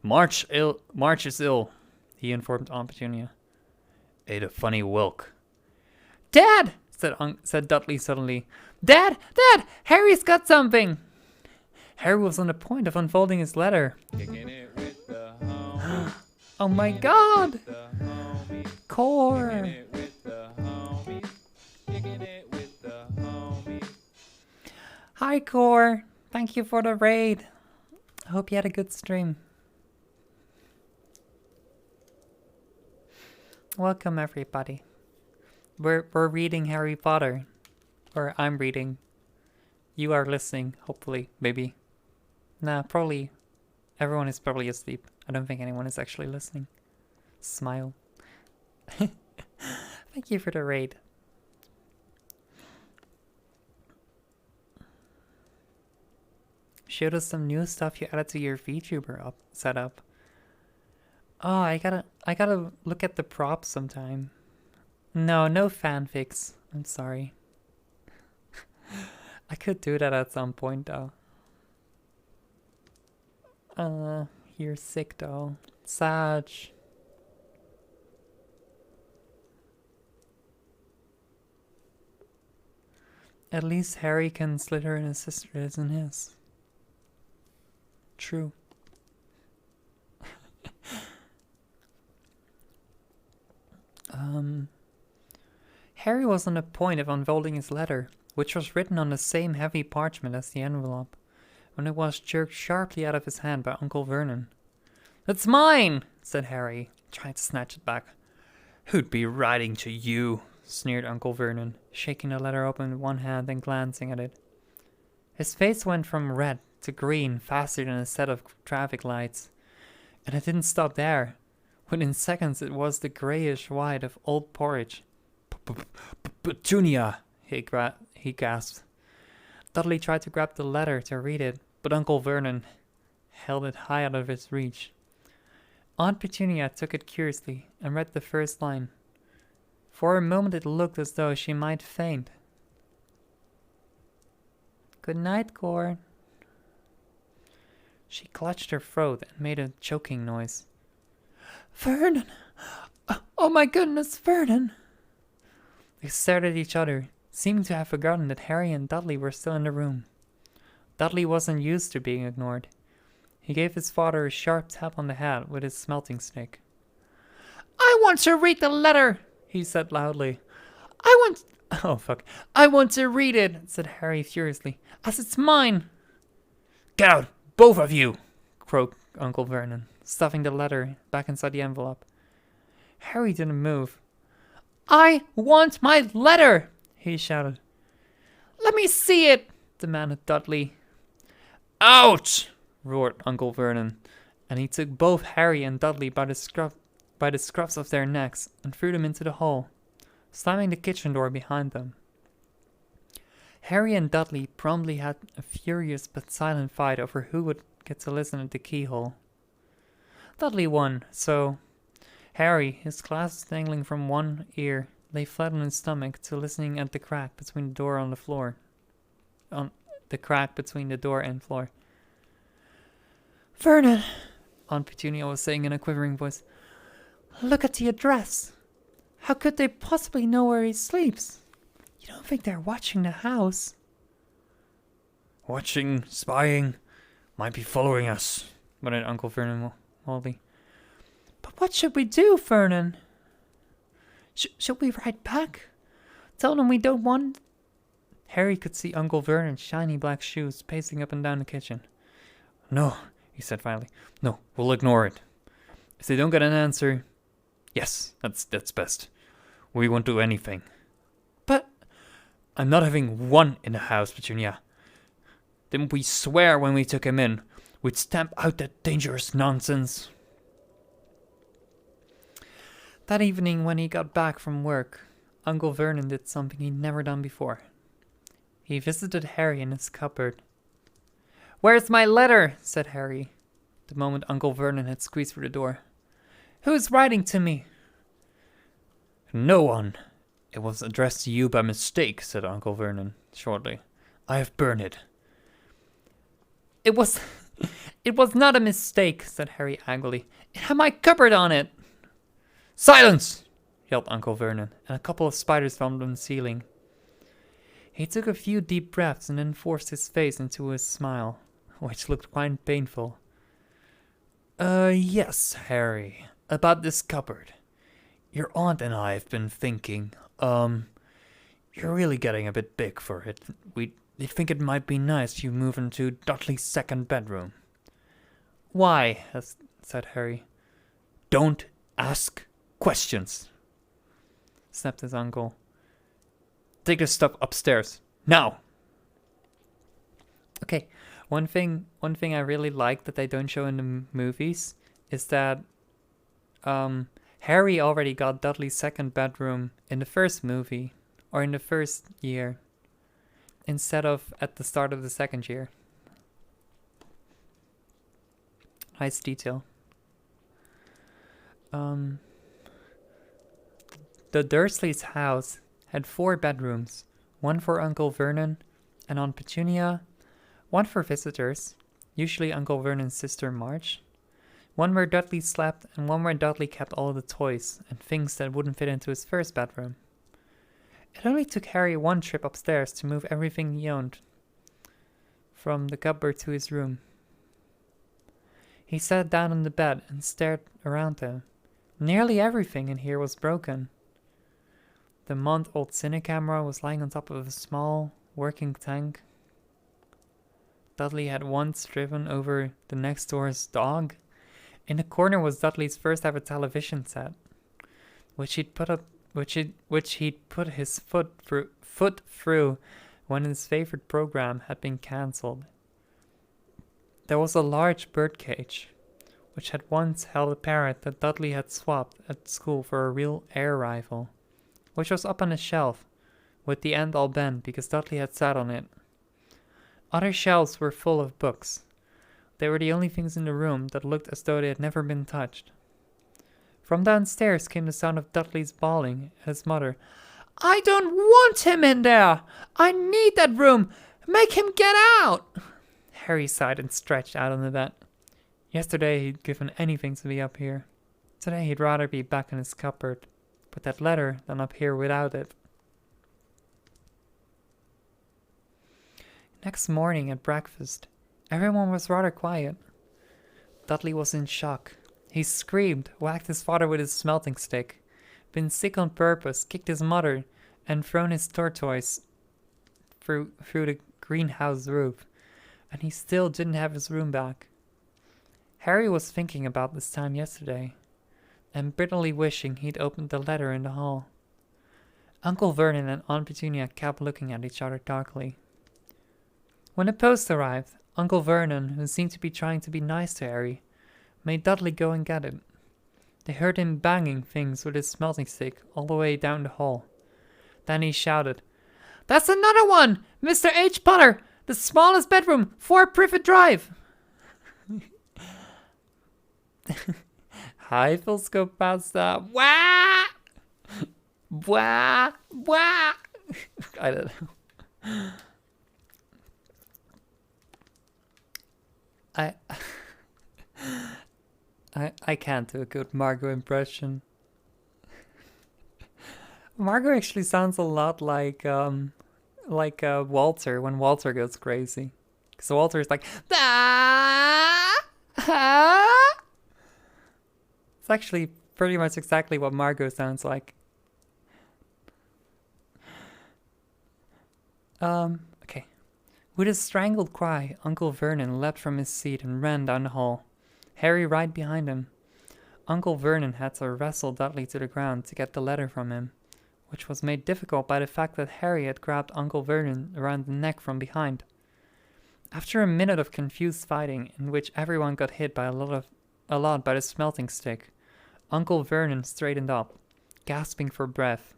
March is ill, he informed Aunt Petunia. Ate a funny whelk. Dad! said Dudley suddenly. Dad! Dad! Harry's got something! Harry was on the point of unfolding his letter. Kicking it with the homies. Oh my god! The homies. Core! Kicking it with the homies. Kicking it with the homies. Hi, Core. Thank you for the raid. I hope you had a good stream. Welcome, everybody. We're reading Harry Potter. Or I'm reading. You are listening, hopefully, maybe. Nah, probably. Everyone is probably asleep. I don't think anyone is actually listening. Smile. Thank you for the raid. Showed us some new stuff you added to your VTuber setup. Oh, I gotta look at the props sometime. No fanfics. I'm sorry. I could do that at some point though. You're sick though. Sag. At least Harry can slither and his sister isn't his. True. Harry was on the point of unfolding his letter, which was written on the same heavy parchment as the envelope, when it was jerked sharply out of his hand by Uncle Vernon. "It's mine!" said Harry, trying to snatch it back. "Who'd be writing to you?" sneered Uncle Vernon, shaking the letter open with one hand and glancing at it. His face went from red to green faster than a set of traffic lights. And it didn't stop there. Within seconds it was the greyish white of old porridge. Petunia, he gasped. Dudley tried to grab the letter to read it, but Uncle Vernon held it high out of his reach. Aunt Petunia took it curiously and read the first line. For a moment it looked as though she might faint. "Good night, Core." She clutched her throat and made a choking noise. "Vernon! Oh my goodness, Vernon!" They stared at each other, seeming to have forgotten that Harry and Dudley were still in the room. Dudley wasn't used to being ignored. He gave his father a sharp tap on the head with his smelting stick. "I want to read the letter!" he said loudly. I want to read it," said Harry furiously, "as it's mine." "Get out, both of you!" croaked Uncle Vernon, stuffing the letter back inside the envelope. Harry didn't move. "I want my letter!" he shouted. "Let me see it!" demanded Dudley. "Out!" roared Uncle Vernon, and he took both Harry and Dudley by the scruffs of their necks and threw them into the hole, slamming the kitchen door behind them. Harry and Dudley promptly had a furious but silent fight over who would get to listen at the keyhole. Dudley won, so Harry, his glasses dangling from one ear, lay flat on his stomach to listening at the crack between the door and floor. "Vernon," Aunt Petunia was saying in a quivering voice, "look at the address. How could they possibly know where he sleeps? You don't think they're watching the house?" Watching, spying, might be following us, muttered Uncle Vernon wildly. "But what should we do, Vernon? Should we write back? Tell them we don't want..." Harry could see Uncle Vernon's shiny black shoes pacing up and down the kitchen. No, he said finally. No, we'll ignore it. If they don't get an answer, yes, that's best. We won't do anything. "But..." I'm not having one in the house, Petunia. Didn't we swear when we took him in we'd stamp out that dangerous nonsense? That evening when he got back from work, Uncle Vernon did something he'd never done before. He visited Harry in his cupboard. "Where's my letter?" said Harry, the moment Uncle Vernon had squeezed through the door. "Who's writing to me?" No one. It was addressed to you by mistake, said Uncle Vernon shortly. I have burned it. It was not a mistake, said Harry angrily. It had my cupboard on it. Silence! Yelled Uncle Vernon, and a couple of spiders formed on the ceiling. He took a few deep breaths and then forced his face into a smile, which looked quite painful. Yes, Harry, about this cupboard. Your aunt and I have been thinking, you're really getting a bit big for it. We think it might be nice you move into Dudley's second bedroom. Why? Said Harry. Don't ask questions, snapped his uncle. Take this stuff upstairs, now! Okay, one thing I really like that they don't show in the movies is that Harry already got Dudley's second bedroom in the first movie, or in the first year, instead of at the start of the second year. Nice detail. The Dursley's house had 4 bedrooms, one for Uncle Vernon and Aunt Petunia, one for visitors, usually Uncle Vernon's sister Marge, one where Dudley slept, and one where Dudley kept all the toys and things that wouldn't fit into his first bedroom. It only took Harry one trip upstairs to move everything he owned from the cupboard to his room. He sat down on the bed and stared around him. Nearly everything in here was broken. The month-old cine camera was lying on top of a small, working tank. Dudley had once driven over the next door's dog. In the corner was Dudley's first ever television set, which he'd put his foot through when his favorite program had been cancelled. There was a large birdcage, which had once held a parrot that Dudley had swapped at school for a real air rifle, which was up on a shelf, with the end all bent because Dudley had sat on it. Other shelves were full of books. They were the only things in the room that looked as though they had never been touched. From downstairs came the sound of Dudley's bawling and his mother. "I don't want him in there! I need that room! Make him get out!" Harry sighed and stretched out on the bed. Yesterday he'd given anything to be up here. Today he'd rather be back in his cupboard with that letter than up here without it. Next morning at breakfast, everyone was rather quiet. Dudley was in shock. He screamed, whacked his father with his smelting stick, been sick on purpose, kicked his mother, and thrown his tortoise through the greenhouse roof, and he still didn't have his room back. Harry was thinking about this time yesterday, and bitterly wishing he'd opened the letter in the hall. Uncle Vernon and Aunt Petunia kept looking at each other darkly. When the post arrived, Uncle Vernon, who seemed to be trying to be nice to Harry, made Dudley go and get it. They heard him banging things with his smelting stick all the way down the hall. Then he shouted, "That's another one! Mr. H. Potter! The smallest bedroom! 4 Privet Drive!" Hi, Phil's go past that. Wah! Wah! Wah! I don't know. I can't do a good Margot impression. Margot actually sounds a lot like Walter when Walter goes crazy. Because Walter is like, ah, ah. It's actually pretty much exactly what Margot sounds like. Okay. With a strangled cry, Uncle Vernon leapt from his seat and ran down the hall, Harry right behind him. Uncle Vernon had to wrestle Dudley to the ground to get the letter from him, which was made difficult by the fact that Harry had grabbed Uncle Vernon around the neck from behind. After a minute of confused fighting, in which everyone got hit by a lot by the smelting stick, Uncle Vernon straightened up, gasping for breath,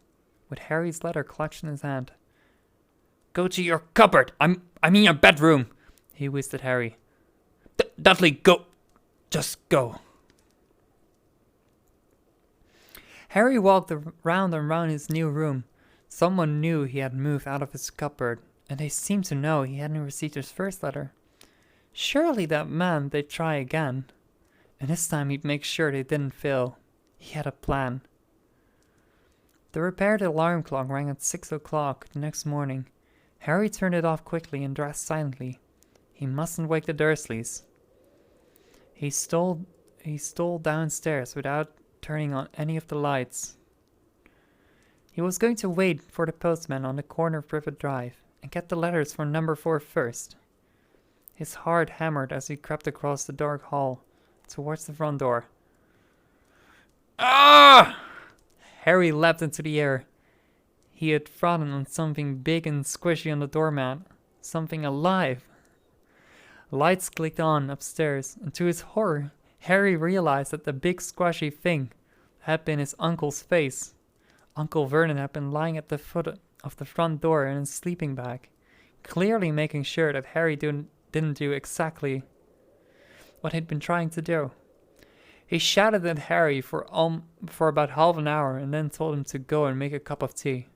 with Harry's letter clutched in his hand. "Go to your cupboard! I mean your bedroom!" he whispered at Harry. "Dudley, go! Just go!" Harry walked round and round his new room. Someone knew he had moved out of his cupboard, and they seemed to know he hadn't received his first letter. Surely that meant they'd try again, and this time he'd make sure they didn't fail. He had a plan. The repaired alarm clock rang at 6 o'clock the next morning. Harry turned it off quickly and dressed silently. He mustn't wake the Dursleys. He stole downstairs without turning on any of the lights. He was going to wait for the postman on the corner of Privet Drive and get the letters for number 4 first. His heart hammered as he crept across the dark hall towards the front door. Ah! Harry leapt into the air. He had trodden on something big and squishy on the doormat, something alive. Lights clicked on upstairs, and to his horror, Harry realized that the big squashy thing had been his uncle's face. Uncle Vernon had been lying at the foot of the front door in his sleeping bag, clearly making sure that Harry didn't do exactly what he'd been trying to do. He shouted at Harry for about half an hour and then told him to go and make a cup of tea.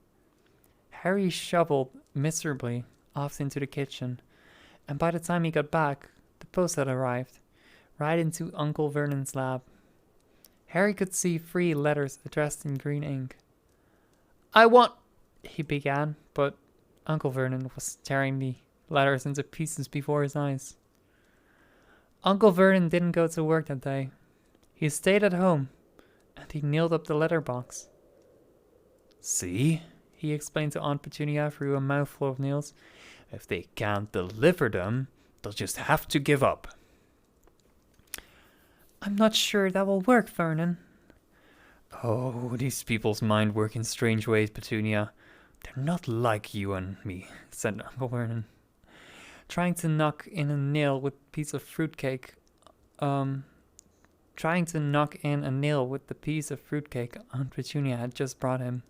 Harry shoveled miserably off into the kitchen, and by the time he got back, the post had arrived, right into Uncle Vernon's lap. Harry could see 3 letters addressed in green ink. "I want," he began, but Uncle Vernon was tearing the letters into pieces before his eyes. Uncle Vernon didn't go to work that day. He stayed at home, and he nailed up the letterbox. "See," he explained to Aunt Petunia through a mouthful of nails, "if they can't deliver them, they'll just have to give up." "I'm not sure that will work, Vernon." "Oh, these people's mind work in strange ways, Petunia. They're not like you and me," said Uncle Vernon, trying to knock in a nail with the piece of fruitcake Aunt Petunia had just brought him.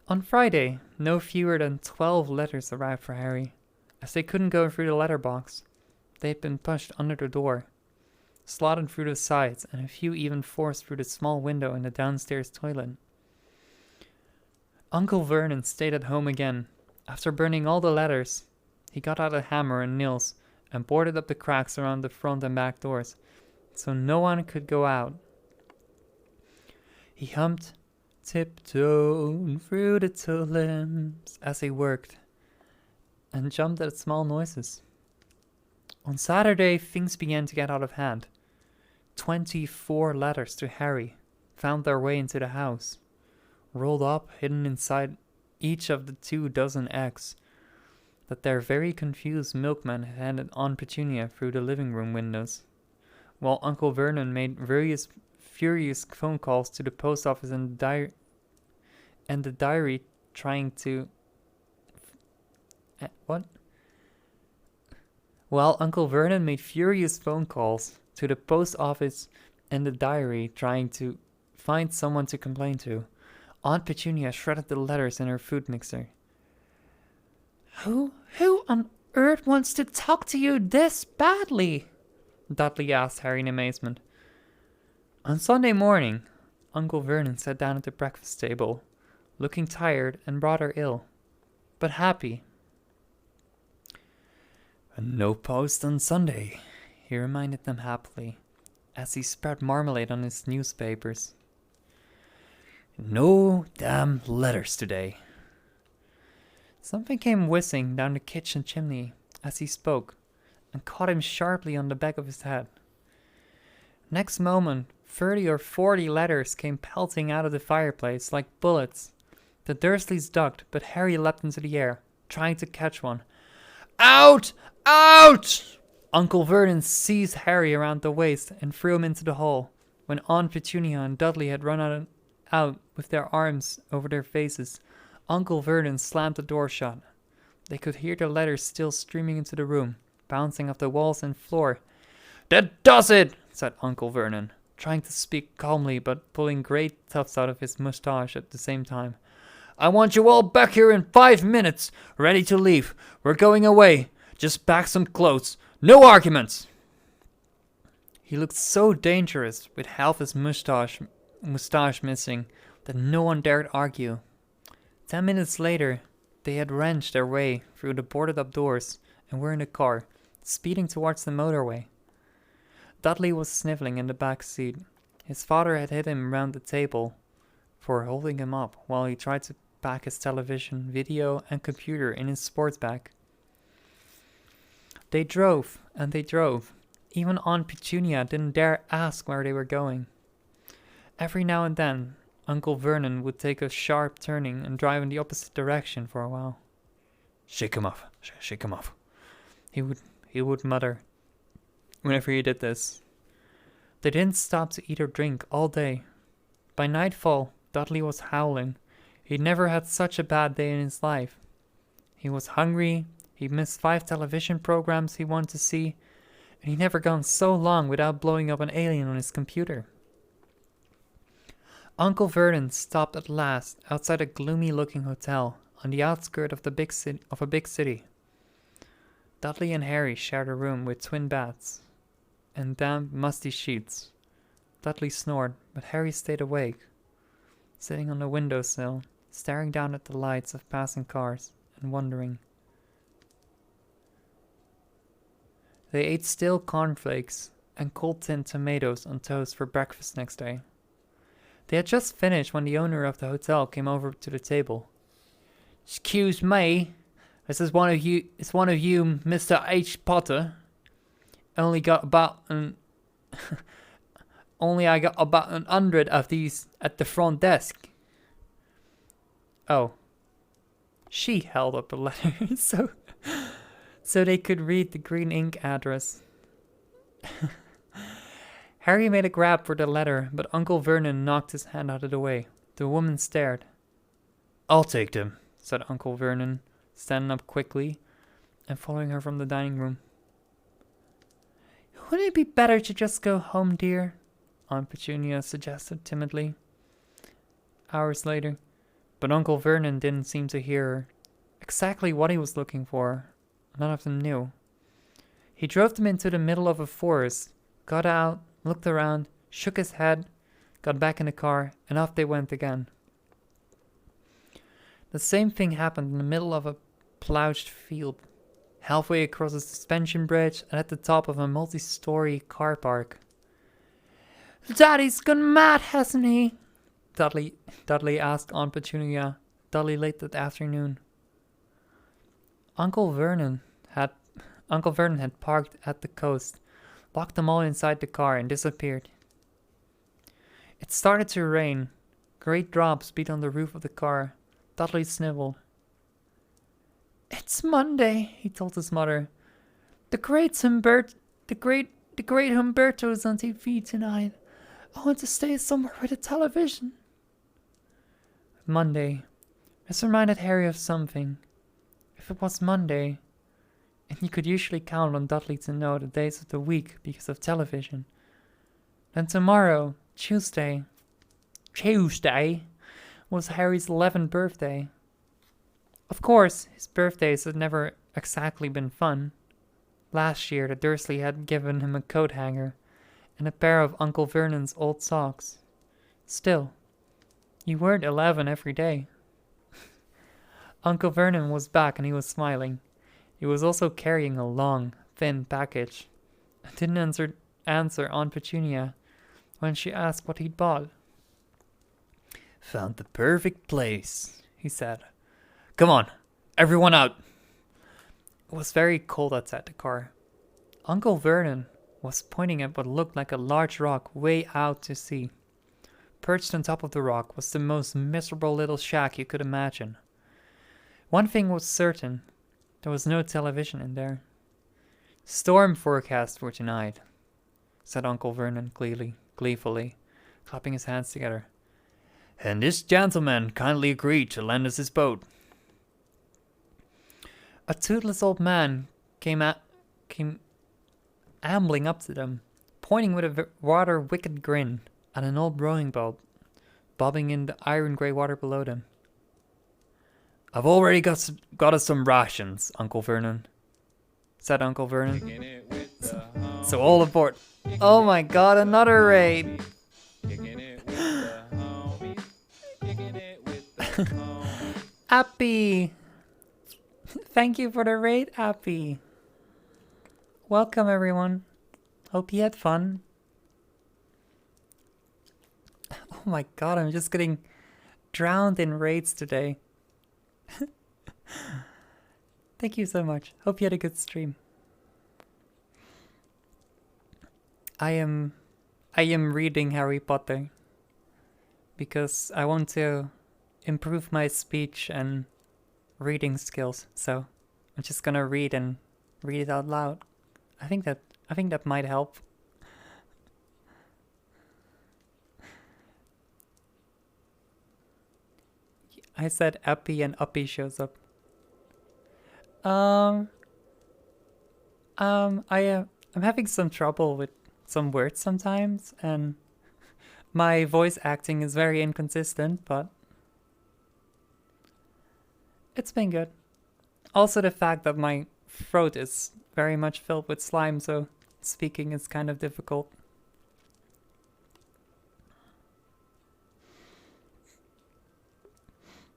On Friday, no fewer than 12 letters arrived for Harry. As they couldn't go through the letterbox, they had been pushed under the door, slotted through the sides, and a few even forced through the small window in the downstairs toilet. Uncle Vernon stayed at home again. After burning all the letters, he got out a hammer and nails and boarded up the cracks around the front and back doors, so no one could go out. He hummed "Tiptoe through the tulips" as he worked, and jumped at small noises. On Saturday, things began to get out of hand. 24 letters to Harry found their way into the house, rolled up, hidden inside each of the 24 eggs that their very confused milkman had handed Aunt Petunia through the living room windows, while Uncle Vernon made furious phone calls to the post office and the diary trying to... What? While Uncle Vernon made furious phone calls to the post office and the diary, trying to find someone to complain to. Aunt Petunia shredded the letters in her food mixer. Who on earth wants to talk to you this badly? Dudley asked Harry in amazement. On Sunday morning, Uncle Vernon sat down at the breakfast table, looking tired and rather ill, but happy. And no post on Sunday, he reminded them happily, as he spread marmalade on his newspapers. No damn letters today. Something came whizzing down the kitchen chimney as he spoke, and caught him sharply on the back of his head. Next moment, 30 or 40 letters came pelting out of the fireplace like bullets. The Dursleys ducked, but Harry leapt into the air, trying to catch one. Out! Out! Uncle Vernon seized Harry around the waist and threw him into the hall, when Aunt Petunia and Dudley had run out with their arms over their faces. Uncle Vernon slammed the door shut. They could hear the letters still streaming into the room, bouncing off the walls and floor. That does it, said Uncle Vernon, trying to speak calmly but pulling great tufts out of his moustache at the same time. I want you all back here in 5 minutes, ready to leave. We're going away. Just pack some clothes. No arguments. He looked so dangerous with half his moustache missing that no one dared argue. 10 minutes later, they had wrenched their way through the boarded up doors and were in the car, speeding towards the motorway. Dudley was sniffling in the back seat. His father had hit him round the table for holding him up while he tried to pack his television, video, and computer in his sports bag. They drove, and they drove. Even Aunt Petunia didn't dare ask where they were going. Every now and then, Uncle Vernon would take a sharp turning and drive in the opposite direction for a while. Shake him off, shake him off, he would mutter whenever he did this. They didn't stop to eat or drink all day. By nightfall, Dudley was howling. He'd never had such a bad day in his life. He was hungry, he missed 5 television programs he wanted to see, and he'd never gone so long without blowing up an alien on his computer. Uncle Vernon stopped at last outside a gloomy-looking hotel on the outskirts of a big city. Dudley and Harry shared a room with twin beds and damp, musty sheets. Dudley snored, but Harry stayed awake, sitting on the windowsill, staring down at the lights of passing cars and wondering. They ate stale cornflakes and cold tinned tomatoes on toast for breakfast next day. They had just finished when the owner of the hotel came over to the table. Excuse me, this is one of you, Mr. H. Potter. Only I got about 100 of these at the front desk. Oh. She held up a letter so they could read the green ink address. Harry made a grab for the letter, but Uncle Vernon knocked his hand out of the way. The woman stared. I'll take them, said Uncle Vernon, standing up quickly and following her from the dining room. Wouldn't it be better to just go home, dear? Aunt Petunia suggested timidly. Hours later, but Uncle Vernon didn't seem to hear her. Exactly what he was looking for, none of them knew. He drove them into the middle of a forest, got out, looked around, shook his head, got back in the car, and off they went again. The same thing happened in the middle of a plowed field, halfway across a suspension bridge and at the top of a multi-story car park. Daddy's gone mad, hasn't he? Dudley asked Aunt Petunia, late that afternoon. Uncle Vernon had parked at the coast, locked them all inside the car, and disappeared. It started to rain. Great drops beat on the roof of the car. Dudley sniveled. It's Monday, he told his mother. The great Humberto's on TV tonight. I want to stay somewhere with a television. Monday. This reminded Harry of something. If it was Monday, and you could usually count on Dudley to know the days of the week because of television. Then tomorrow, Tuesday, was Harry's 11th birthday. Of course, his birthdays had never exactly been fun. Last year, the Dursley had given him a coat hanger and a pair of Uncle Vernon's old socks. Still, you weren't 11 every day. Uncle Vernon was back and he was smiling. He was also carrying a long, thin package. I didn't answer Aunt Petunia when she asked what he'd bought. Found the perfect place, he said. Come on, everyone out. It was very cold outside the car. Uncle Vernon was pointing at what looked like a large rock way out to sea. Perched on top of the rock was the most miserable little shack you could imagine. One thing was certain, there was no television in there. Storm forecast for tonight, said Uncle Vernon gleefully, clapping his hands together. And this gentleman kindly agreed to lend us his boat. A toothless old man came ambling up to them, pointing with a rather wicked grin at an old rowing boat bobbing in the iron-grey water below them. I've already got us some rations, Uncle Vernon, said Uncle Vernon. Kicking it with the homies. So all aboard. Oh my god, another raid! Kicking it with the homies. Kicking it with the homies. Appy! Thank you for the raid, Appy. Welcome, everyone. Hope you had fun. Oh my god, I'm just getting drowned in raids today. Thank you so much. Hope you had a good stream. I am reading Harry Potter because I want to improve my speech and reading skills. So I'm just gonna read and read it out loud. I think that might help. I said Appy and Uppy shows up. I'm having some trouble with some words sometimes, and my voice acting is very inconsistent, but it's been good. Also the fact that my throat is very much filled with slime, so speaking is kind of difficult.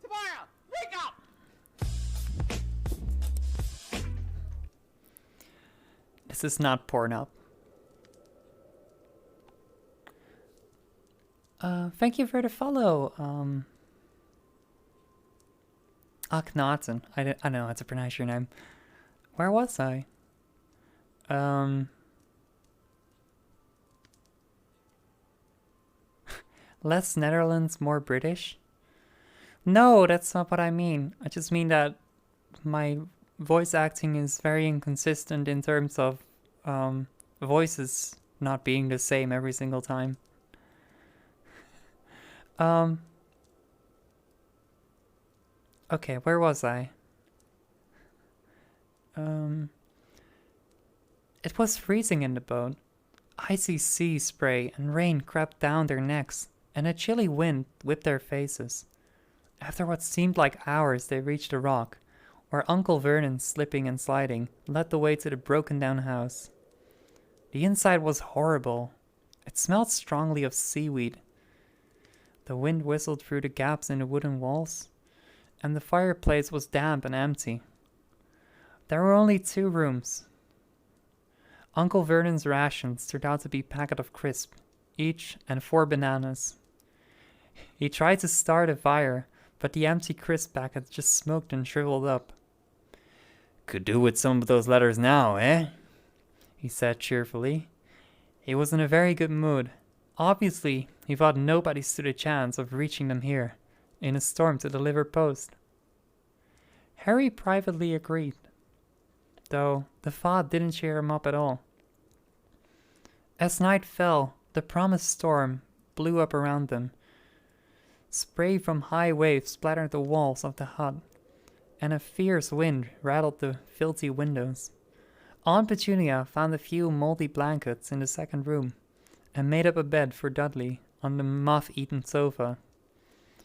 Tomorrow, wake up! This is not Pornhub. Thank you for the follow. Akhenaten. I don't know how to pronounce your name. Where was I? Less Netherlands, more British? No, that's not what I mean. I just mean that my voice acting is very inconsistent in terms of voices not being the same every single time. Okay, where was I? It was freezing in the boat. Icy sea spray and rain crept down their necks, and a chilly wind whipped their faces. After what seemed like hours, they reached a rock, where Uncle Vernon, slipping and sliding, led the way to the broken-down house. The inside was horrible. It smelled strongly of seaweed. The wind whistled through the gaps in the wooden walls, and the fireplace was damp and empty. There were only 2 rooms. Uncle Vernon's rations turned out to be a packet of crisp, each, and 4 bananas. He tried to start a fire, but the empty crisp packet just smoked and shriveled up. Could do with some of those letters now, eh? He said cheerfully. He was in a very good mood. Obviously, he thought nobody stood a chance of reaching them here, in a storm to deliver post. Harry privately agreed, though the thought didn't cheer him up at all. As night fell, the promised storm blew up around them. Spray from high waves splattered the walls of the hut, and a fierce wind rattled the filthy windows. Aunt Petunia found a few moldy blankets in the second room and made up a bed for Dudley on the moth-eaten sofa.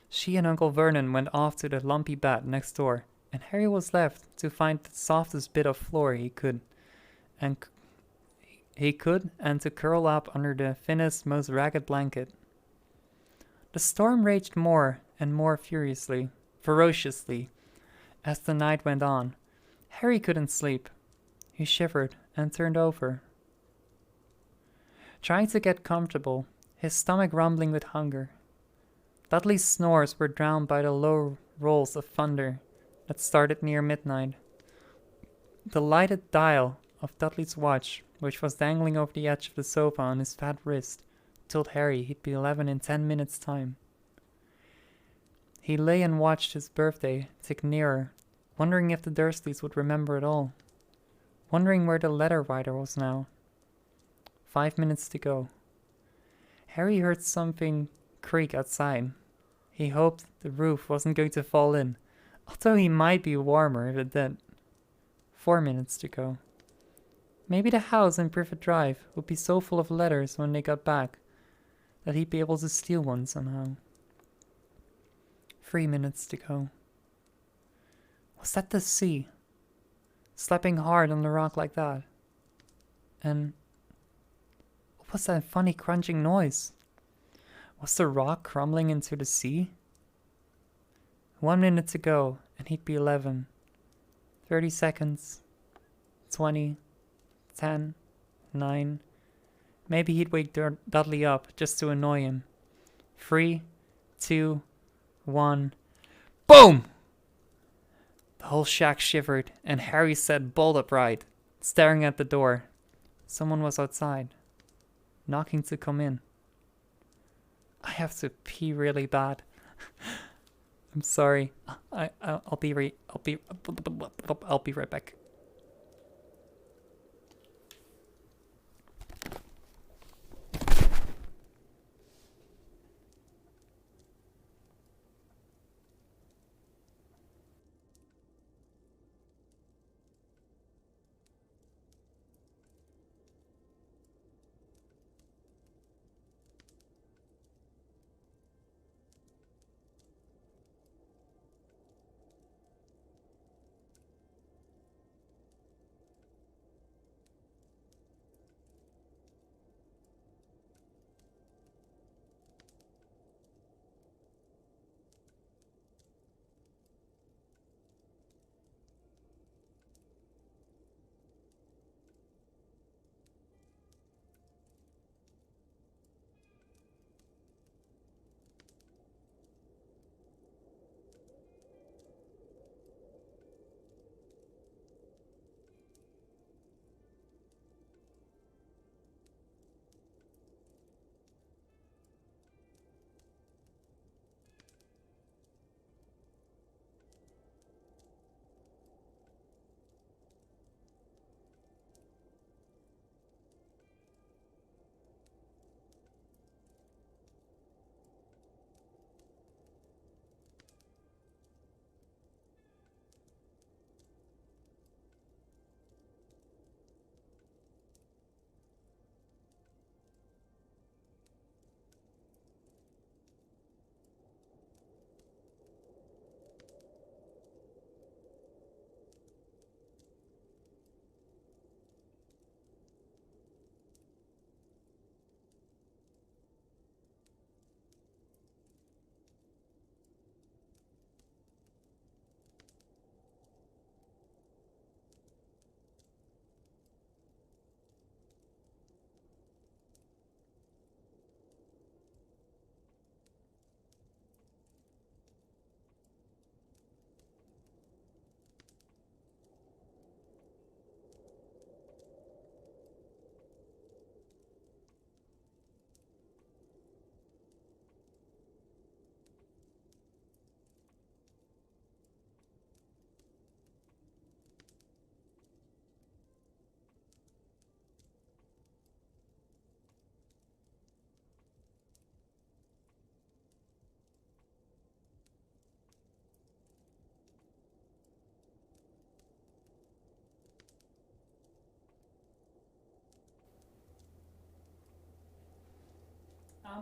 She and Uncle Vernon went off to the lumpy bed next door, and Harry was left to find the softest bit of floor he could, and to curl up under the thinnest, most ragged blanket. The storm raged more and more ferociously, as the night went on. Harry couldn't sleep. He shivered and turned over, trying to get comfortable, his stomach rumbling with hunger. Dudley's snores were drowned by the low rolls of thunder that started near midnight. The lighted dial of Dudley's watch, which was dangling over the edge of the sofa on his fat wrist, told Harry he'd be 11 in 10 minutes' time. He lay and watched his birthday tick nearer, wondering if the Dursleys would remember it all, wondering where the letter writer was now. 5 minutes to go. Harry heard something creak outside. He hoped the roof wasn't going to fall in, although he might be warmer if it did. 4 minutes to go. Maybe the house in Privet Drive would be so full of letters when they got back that he'd be able to steal one somehow. 3 minutes to go. Was that the sea? Slapping hard on the rock like that? And what was that funny crunching noise? Was the rock crumbling into the sea? 1 minute to go, and he'd be 11. 30 seconds. 20. 10. 9. Maybe he'd wake Dudley up just to annoy him. 3, 2, 1. Boom! The whole shack shivered, and Harry sat bolt upright, staring at the door. Someone was outside, knocking to come in. I have to pee really bad. I'm sorry. I'll be right back.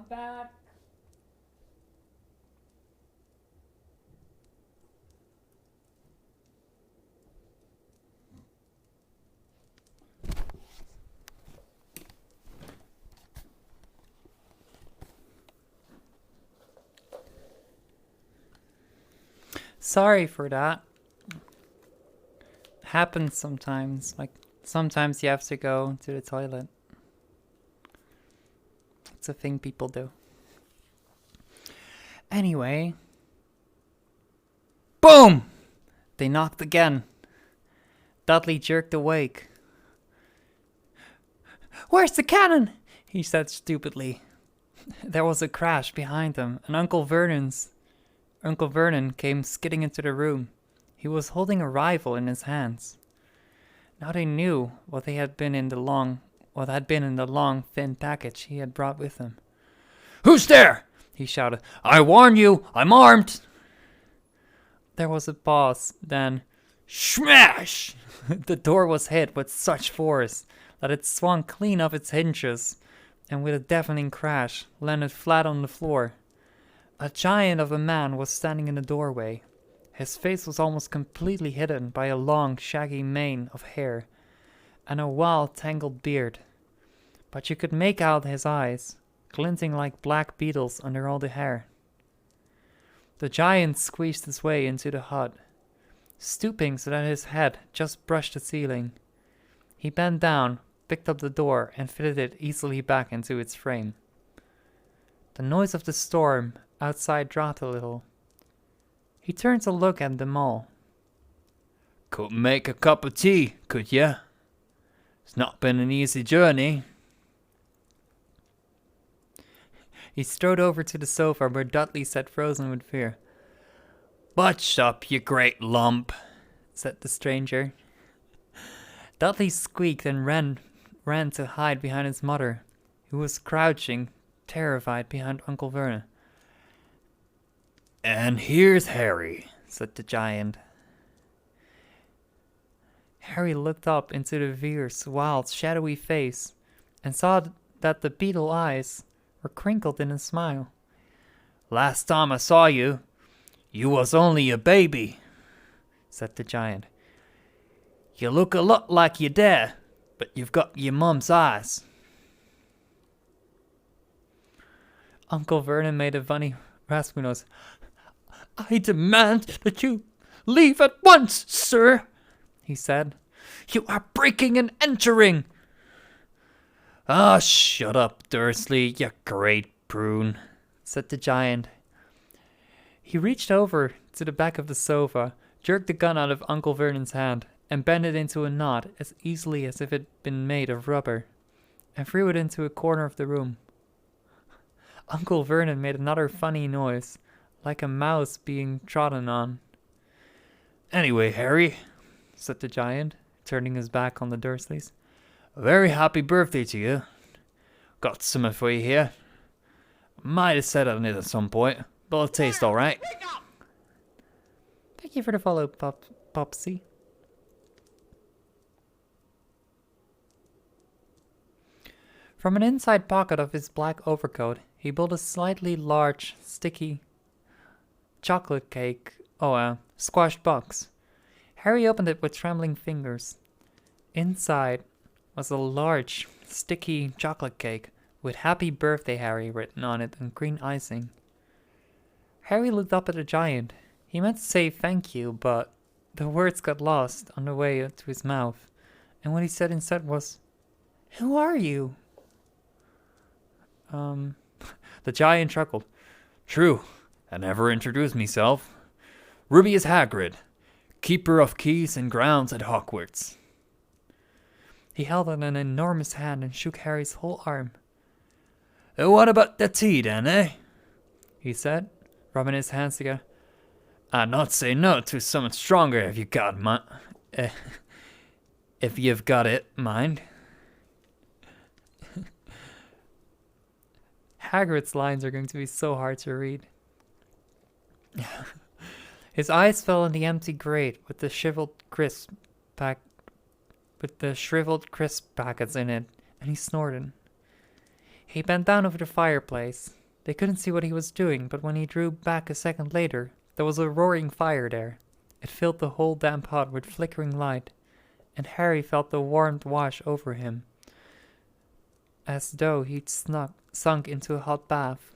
back. Sorry for that. Happens sometimes. Like, sometimes you have to go to the toilet. It's a thing people do. Anyway. Boom! They knocked again. Dudley jerked awake. "Where's the cannon?" he said stupidly. There was a crash behind them, and Uncle Vernon came skidding into the room. He was holding a rifle in his hands. Now they knew what had been in the long, thin package he had brought with him. "Who's there?" he shouted. "I warn you, I'm armed." There was a pause, then smash! The door was hit with such force that it swung clean off its hinges, and with a deafening crash, landed flat on the floor. A giant of a man was standing in the doorway. His face was almost completely hidden by a long, shaggy mane of hair and a wild, tangled beard. But you could make out his eyes, glinting like black beetles under all the hair. The giant squeezed his way into the hut, stooping so that his head just brushed the ceiling. He bent down, picked up the door, and fitted it easily back into its frame. The noise of the storm outside dropped a little. He turned to look at them all. "Couldn't make a cup of tea, could ya? It's not been an easy journey." He strode over to the sofa where Dudley sat frozen with fear. "Butch up, you great lump," said the stranger. Dudley squeaked and ran to hide behind his mother, who was crouching, terrified, behind Uncle Vernon. "And here's Harry," said the giant. Harry looked up into the Veer's wild, shadowy face and saw that the beetle eyes were crinkled in a smile. "Last time I saw you, you was only a baby," said the giant. "You look a lot like your dad, but you've got your mum's eyes." Uncle Vernon made a funny rasping noise. "I demand that you leave at once, sir," he said. "You are breaking and entering." "Ah, shut up, Dursley, you great prune," said the giant. He reached over to the back of the sofa, jerked the gun out of Uncle Vernon's hand, and bent it into a knot as easily as if it had been made of rubber, and threw it into a corner of the room. Uncle Vernon made another funny noise, like a mouse being trodden on. "Anyway, Harry," said the giant, turning his back on the Dursleys, "a very happy birthday to you. Got something for you here. Might have said on it at some point, but it'll taste alright." Thank you for the follow, Popsy. From an inside pocket of his black overcoat, he pulled a slightly large, sticky chocolate cake, squashed box. Harry opened it with trembling fingers. Inside was a large, sticky chocolate cake with "Happy Birthday, Harry" written on it and green icing. Harry looked up at the giant. He meant to say thank you, but the words got lost on the way to his mouth, and what he said instead was, "Who are you?" The giant chuckled. "True, I never introduced myself. Rubius Hagrid, keeper of keys and grounds at Hogwarts." He held out an enormous hand and shook Harry's whole arm. "What about the tea then, eh?" he said, rubbing his hands together. "I'd not say no to something stronger if you've got it, mind." Hagrid's lines are going to be so hard to read. His eyes fell on the empty grate with the shriveled crisp packets in it, and he snorted. He bent down over the fireplace. They couldn't see what he was doing, but when he drew back a second later, there was a roaring fire there. It filled the whole damp hut with flickering light, and Harry felt the warmth wash over him, as though he'd sunk into a hot bath.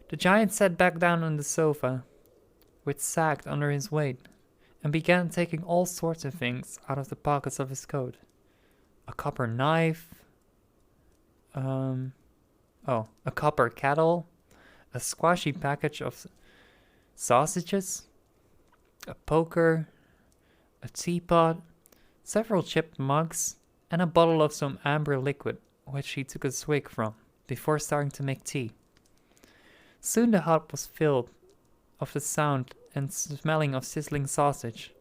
The giant sat back down on the sofa, which sagged under his weight, and began taking all sorts of things out of the pockets of his coat. A copper knife, a copper kettle, a squashy package of sausages, a poker, a teapot, several chipped mugs, and a bottle of some amber liquid, which he took a swig from, before starting to make tea. Soon the hut was filled of the sound and smelling of sizzling sausage.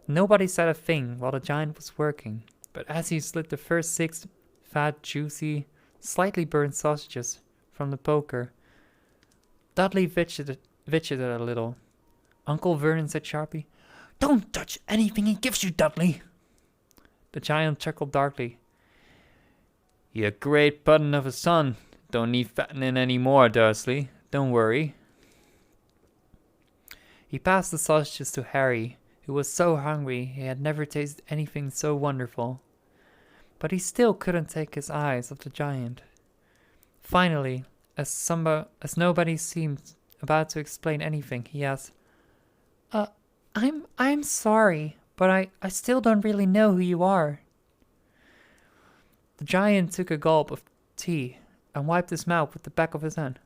Nobody said a thing while the giant was working, but as he slid the first 6 fat, juicy, slightly burned sausages from the poker, Dudley fidgeted a little. Uncle Vernon said sharply, "Don't touch anything he gives you, Dudley." The giant chuckled darkly. "You great button of a son. Don't need fattening any more, Dursley. Don't worry." He passed the sausages to Harry, who was so hungry he had never tasted anything so wonderful. But he still couldn't take his eyes off the giant. Finally, as nobody seemed about to explain anything, he asked, I'm sorry, but I still don't really know who you are." The giant took a gulp of tea and wiped his mouth with the back of his hand.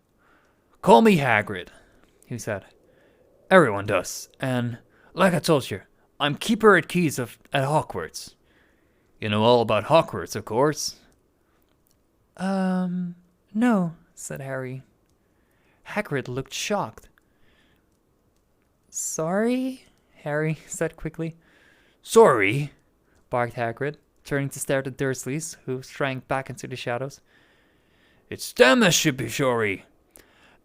"Call me Hagrid," he said. "Everyone does, and like I told you, I'm keeper at keys at Hogwarts. You know all about Hogwarts, of course." No, said Harry. Hagrid looked shocked. "Sorry?" Harry said quickly. "Sorry?" barked Hagrid, turning to stare at the Dursleys, who shrank back into the shadows. "It's them that should be sorry.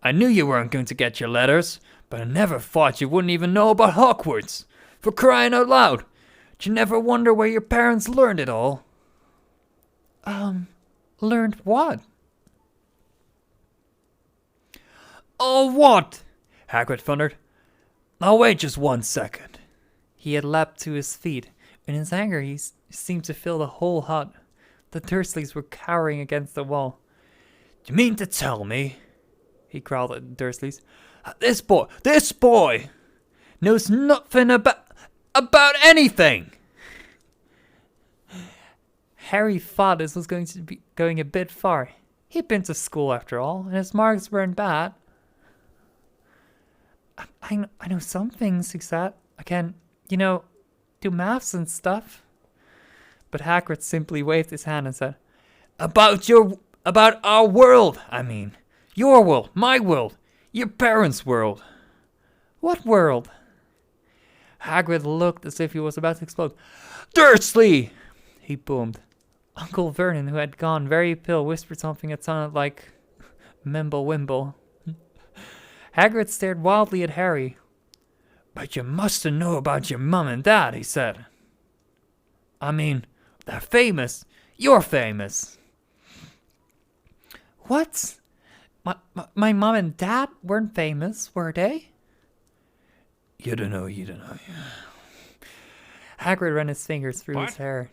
I knew you weren't going to get your letters, but I never thought you wouldn't even know about Hogwarts. For crying out loud! Did you never wonder where your parents learned it all?" Learned what? "Oh, what?" Hagrid thundered. "Now wait just 1 second." He had leapt to his feet. In his anger, he seemed to fill the whole hut. The Dursleys were cowering against the wall. "Do you mean to tell me," he growled at the Dursleys, This boy knows nothing about anything." Harry thought this was going a bit far. He'd been to school after all, and his marks weren't bad. I know some things, he said. I can, do maths and stuff. But Hagrid simply waved his hand and said, About our world, I mean. Your world, my world, your parents' world." "What world?" Hagrid looked as if he was about to explode. "Dursley!" he boomed. Uncle Vernon, who had gone very pale, whispered something that sounded like Mimble Wimble. Hagrid stared wildly at Harry. "But you must know about your mum and dad," he said. "I mean, they're famous. You're famous." "What? My mom and dad weren't famous, were they?" You don't know. Hagrid ran his fingers through his What? hair.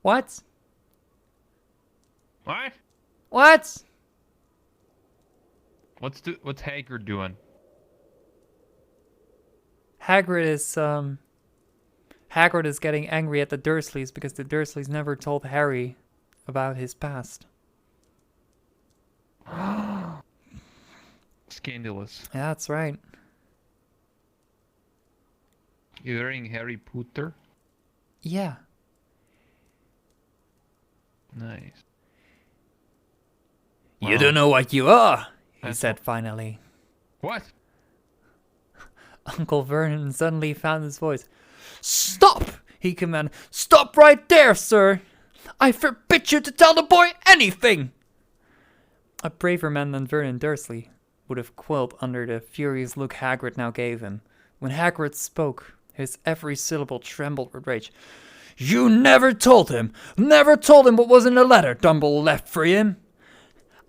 What? What? What? What's Hager doing? Hagrid is getting angry at the Dursleys because the Dursleys never told Harry about his past. Scandalous. Yeah, that's right. You're wearing Harry Potter? Yeah. Nice. You don't know what you are. He said finally. What? Uncle Vernon suddenly found his voice. "Stop!" he commanded. "Stop right there, sir! I forbid you to tell the boy anything!" A braver man than Vernon Dursley would have quailed under the furious look Hagrid now gave him. When Hagrid spoke, his every syllable trembled with rage. You never told him what was in the letter Dumbledore left for him.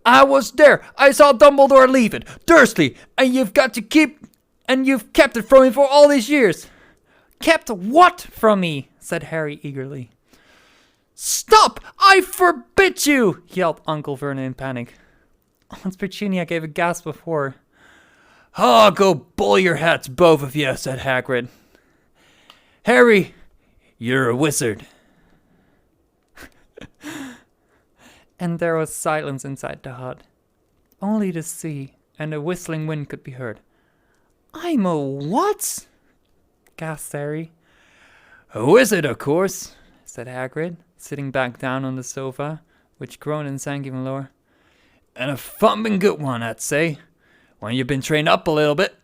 I was there. I saw Dumbledore leave it. Dursley, and you've kept it from me for all these years. Kept what from me? Said Harry eagerly. Stop! I forbid you! Yelped Uncle Vernon in panic. Aunt Petunia gave a gasp of horror. Oh, go boil your hats, both of you, said Hagrid. Harry, you're a wizard. And there was silence inside the hut. Only the sea and the whistling wind could be heard. I'm a what? Gasped Harry. A wizard, of course, Said Hagrid, sitting back down on the sofa, which groaned and sank even lower. and a thumping good one, I'd say, when you've been trained up a little bit.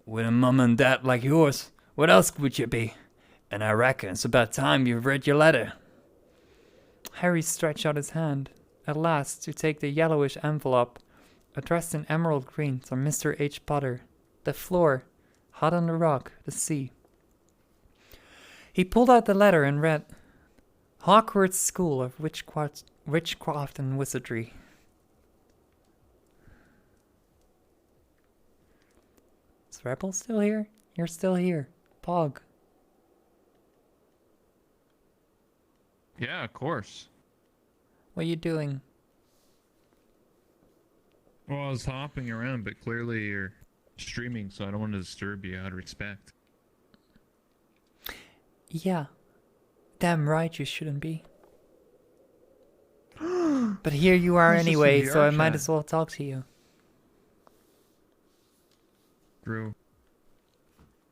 With a mum and dad like yours, what else would you be? And I reckon it's about time you've read your letter. Harry stretched out his hand, at last, to take the yellowish envelope, addressed in emerald green to Mr. H. Potter. The floor, hot on the rock, the sea. He pulled out the letter and read, Hogwarts School of Witchcraft and Wizardry. Is Rebel still here? You're still here. Pog. Yeah, of course. What are you doing? Well, I was hopping around, but clearly you're streaming, so I don't want to disturb you out of respect. Yeah. Damn right you shouldn't be. But here you are This is anyway, the so I VR might chat. as well talk to you. True.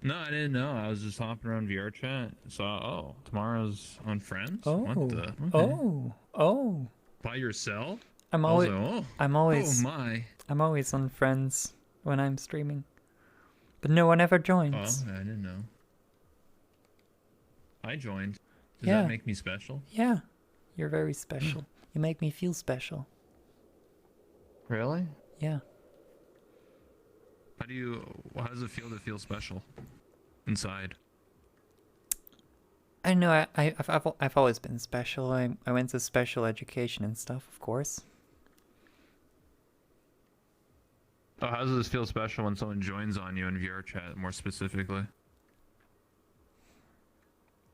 No, I didn't know. I was just hopping around VR chat. Saw, tomorrow's on Friends? What the? Okay. Oh. By yourself? I'm I was always, like, I'm oh always, my. I'm always on Friends when I'm streaming, but no one ever Oh, joins. I didn't know. I joined. Does Yeah. that make me special? Yeah, you're very special. You make me feel special. Really? Yeah. How does it feel to feel special inside? I know. I've always been special. I went to special education and stuff, of course. Oh, how does this feel special when someone joins on you in VR chat, more specifically?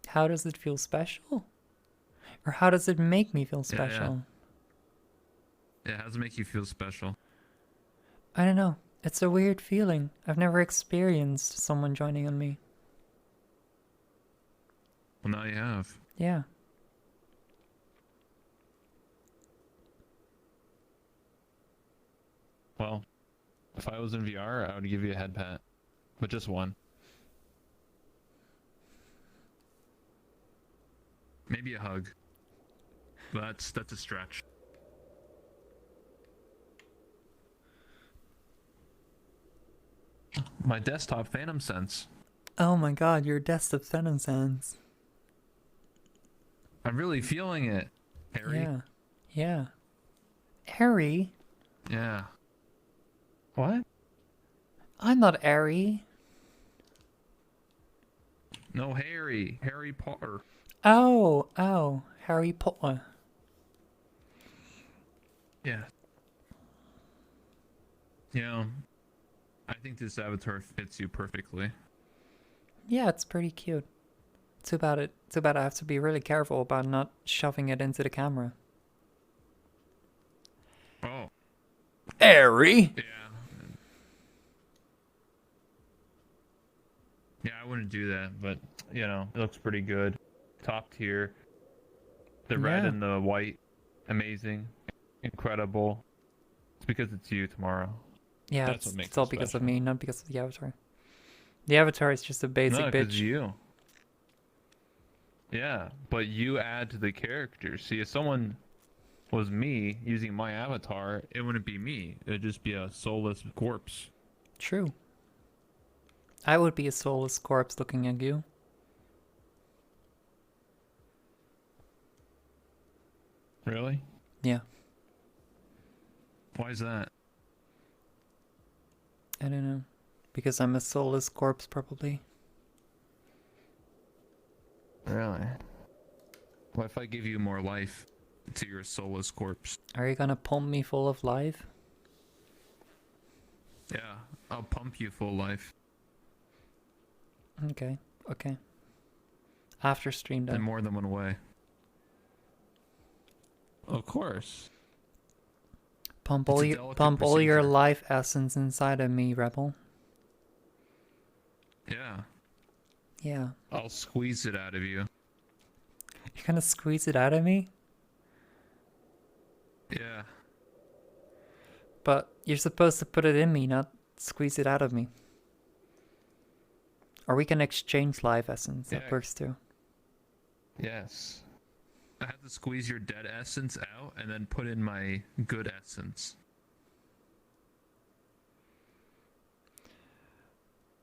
How does it feel special? Or how does it make me feel Yeah, yeah. special? Yeah, how does it make you feel special? I don't know. It's a weird feeling. I've never experienced someone joining on me. Well, now you have. Yeah. Well, if I was in VR, I would give you a head pat. But just one. Maybe a hug. That's a stretch. My desktop Phantom Sense. Oh my god, your desktop Phantom Sense. I'm really feeling it, Harry. Yeah. Yeah. Harry? Yeah. What? I'm not Harry. No, Harry. Harry Potter. Oh, Harry Potter. Yeah. You know, I think this avatar fits you perfectly. Yeah, it's pretty cute. Too bad I have to be really careful about not shoving it into the camera. Oh. Harry! Yeah. Yeah, I wouldn't do that, but, you know, it looks pretty good. Top tier. The red Yeah. and the white. Amazing. Incredible. It's because it's you tomorrow. Yeah, That's what makes it's all it because of special. me, not because of the avatar. The avatar is just a basic No, because bitch. you. Yeah, but you add to the character. See, if someone was me using my avatar, it wouldn't be me. It would just be a soulless corpse. True. I would be a soulless corpse looking at you. Really? Yeah, Why is that? I don't know. Because I'm a soulless corpse, probably. Really? What if I give you more life to your soulless corpse? Are you gonna pump me full of life? Yeah, I'll pump you full life. Okay, okay. After stream In then. more than one way. Of course. Pump It's all a your delicate your procedure. life essence inside of me, Rebel. Yeah. Yeah. I'll squeeze it out of you. You're gonna squeeze it out of me? Yeah. But you're supposed to put it in me, not squeeze it out of me. Or we can exchange life essence. That Yeah. works too. Yes. I have to squeeze your dead essence out and then put in my good essence.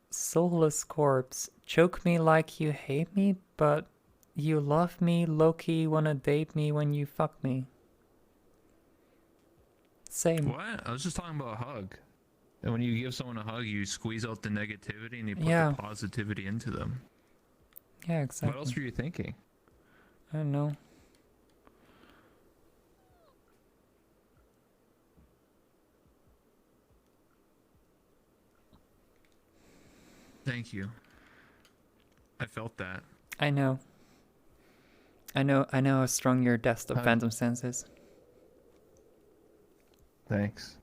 Soulless corpse. Choke me like you hate me, but you love me. Low-key wanna date me when you fuck me. Same. What? I was just talking about a hug. And when you give someone a hug, you squeeze out the negativity and you put Yeah. the positivity into them. Yeah, exactly. What else were you thinking? I don't know. Thank you. I felt that. I know. I know how strong your depth of Hug. phantom sense is. Thanks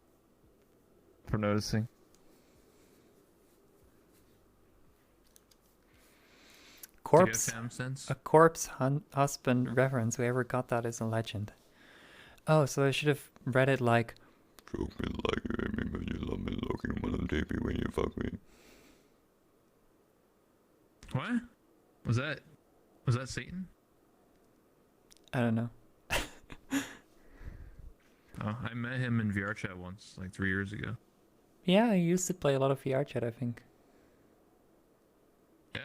for noticing. Corpse. Do you have fam sense? A corpse husband reference. Whoever got that is a legend. Oh, so I should have read it like, Choke me like you hate me, but you love me. Looking wanna date me when you fuck me. What? Was that Satan? I don't know. Oh, I met him in VR chat once, like 3 years ago. Yeah, I used to play a lot of VR chat, I think. Yeah,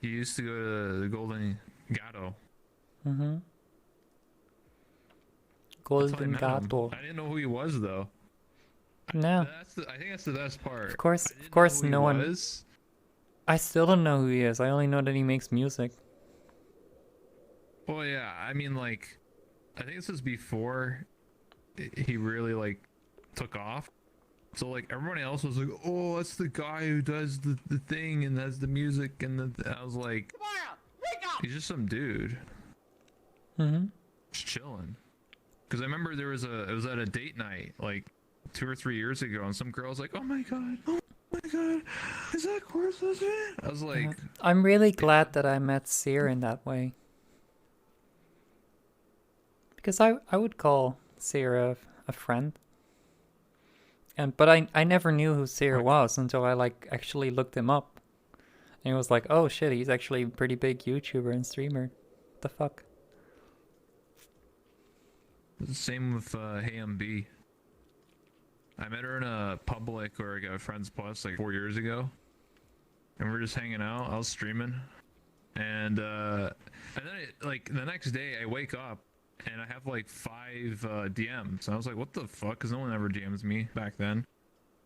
he used to go to the Golden Gato. Mm-hmm. That's how I Golden met him. Gato. I didn't know who he was though. No. I think that's the best part. Of course- I didn't of course know who no he one- was. I still don't know who he is. I only know that he makes music. Well, yeah, I mean, like, I think this was before he really like took off. So like everybody else was like, "Oh, that's the guy who does the thing and does the music," and I was like, "He's just some dude, Mm-hmm. just chilling." Because I remember it was at a date night like 2 or 3 years ago, and some girl was like, "Oh my god, is that Corpse Lizard?" I was like, I'm really glad that I met Seer in that way. Because I would call Seer a friend. But I never knew who Seer was until I like actually looked him up. And it was like, oh shit, he's actually a pretty big YouTuber and streamer. What the fuck? Same with Hey MB. I met her in a public or like a Friends Plus like 4 years ago, and we were just hanging out. I was streaming, and then like the next day I wake up and I have like 5 DMs. I was like, what the fuck? Because no one ever DMs me back then.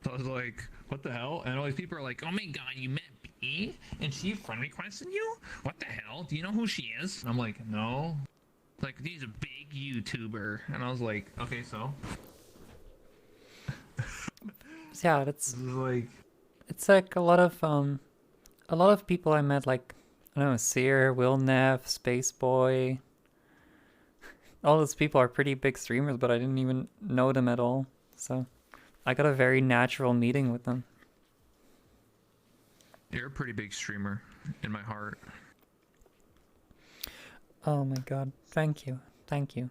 So I was like, what the hell? And all these people are like, oh my god, you met B? And she friend requested you? What the hell? Do you know who she is? I'm like, no. Like, he's a big YouTuber. And I was like, okay, so? Yeah, that's Like, it's like a lot of people I met, like I don't know, Seer, Will Neff, Space Boy. All those people are pretty big streamers, but I didn't even know them at all. So I got a very natural meeting with them. you're a pretty big streamer in my heart. Oh my god, thank you. Thank you.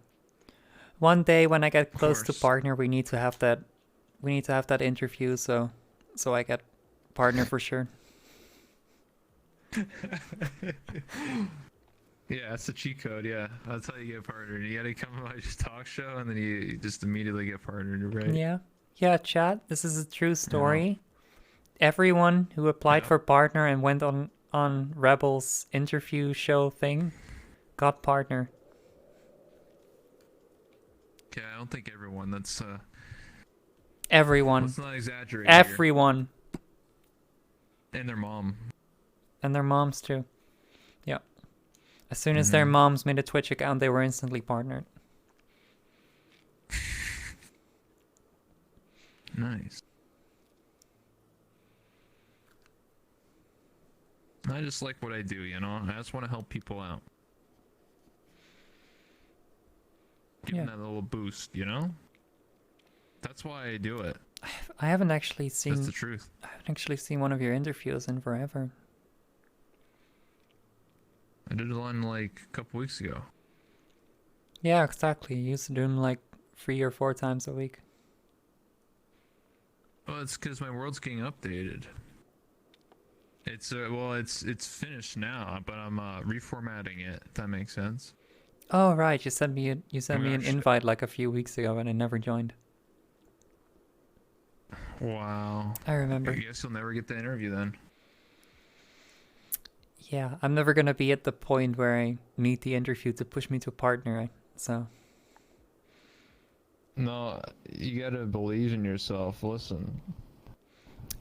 One day when I get close to course. partner, we need to have that interview so I get partner for sure. Yeah, that's the cheat code, yeah. That's how you get partnered. You gotta come on my talk show and then you just immediately get partnered, right? Yeah. Yeah, chat, this is a true story. Everyone who applied Yeah. for partner and went on Rebel's interview show thing got partner. Yeah, I don't think everyone. That's Everyone. let's not exaggerate. Here. Everyone. And their mom. And their moms too. Yeah. As soon as their moms made a Twitch account, they were instantly partnered. Nice. I just like what I do, you know? I just want to help people out. Give them Yeah. that little boost, you know? That's why I do it. I haven't actually seen. That's the truth. I haven't actually seen one of your interviews in forever. I did one like a couple weeks ago. Yeah, exactly. You used to do them like 3 or 4 times a week. Well, it's because my world's getting updated. It's well, it's finished now, but I'm reformatting it. If that makes sense. Oh right, you sent me an gosh. invite like a few weeks ago, and I never joined. Wow. I remember. I guess you'll never get the interview then. Yeah, I'm never gonna be at the point where I need the interview to push me to a partner. So No, you gotta believe in yourself. Listen.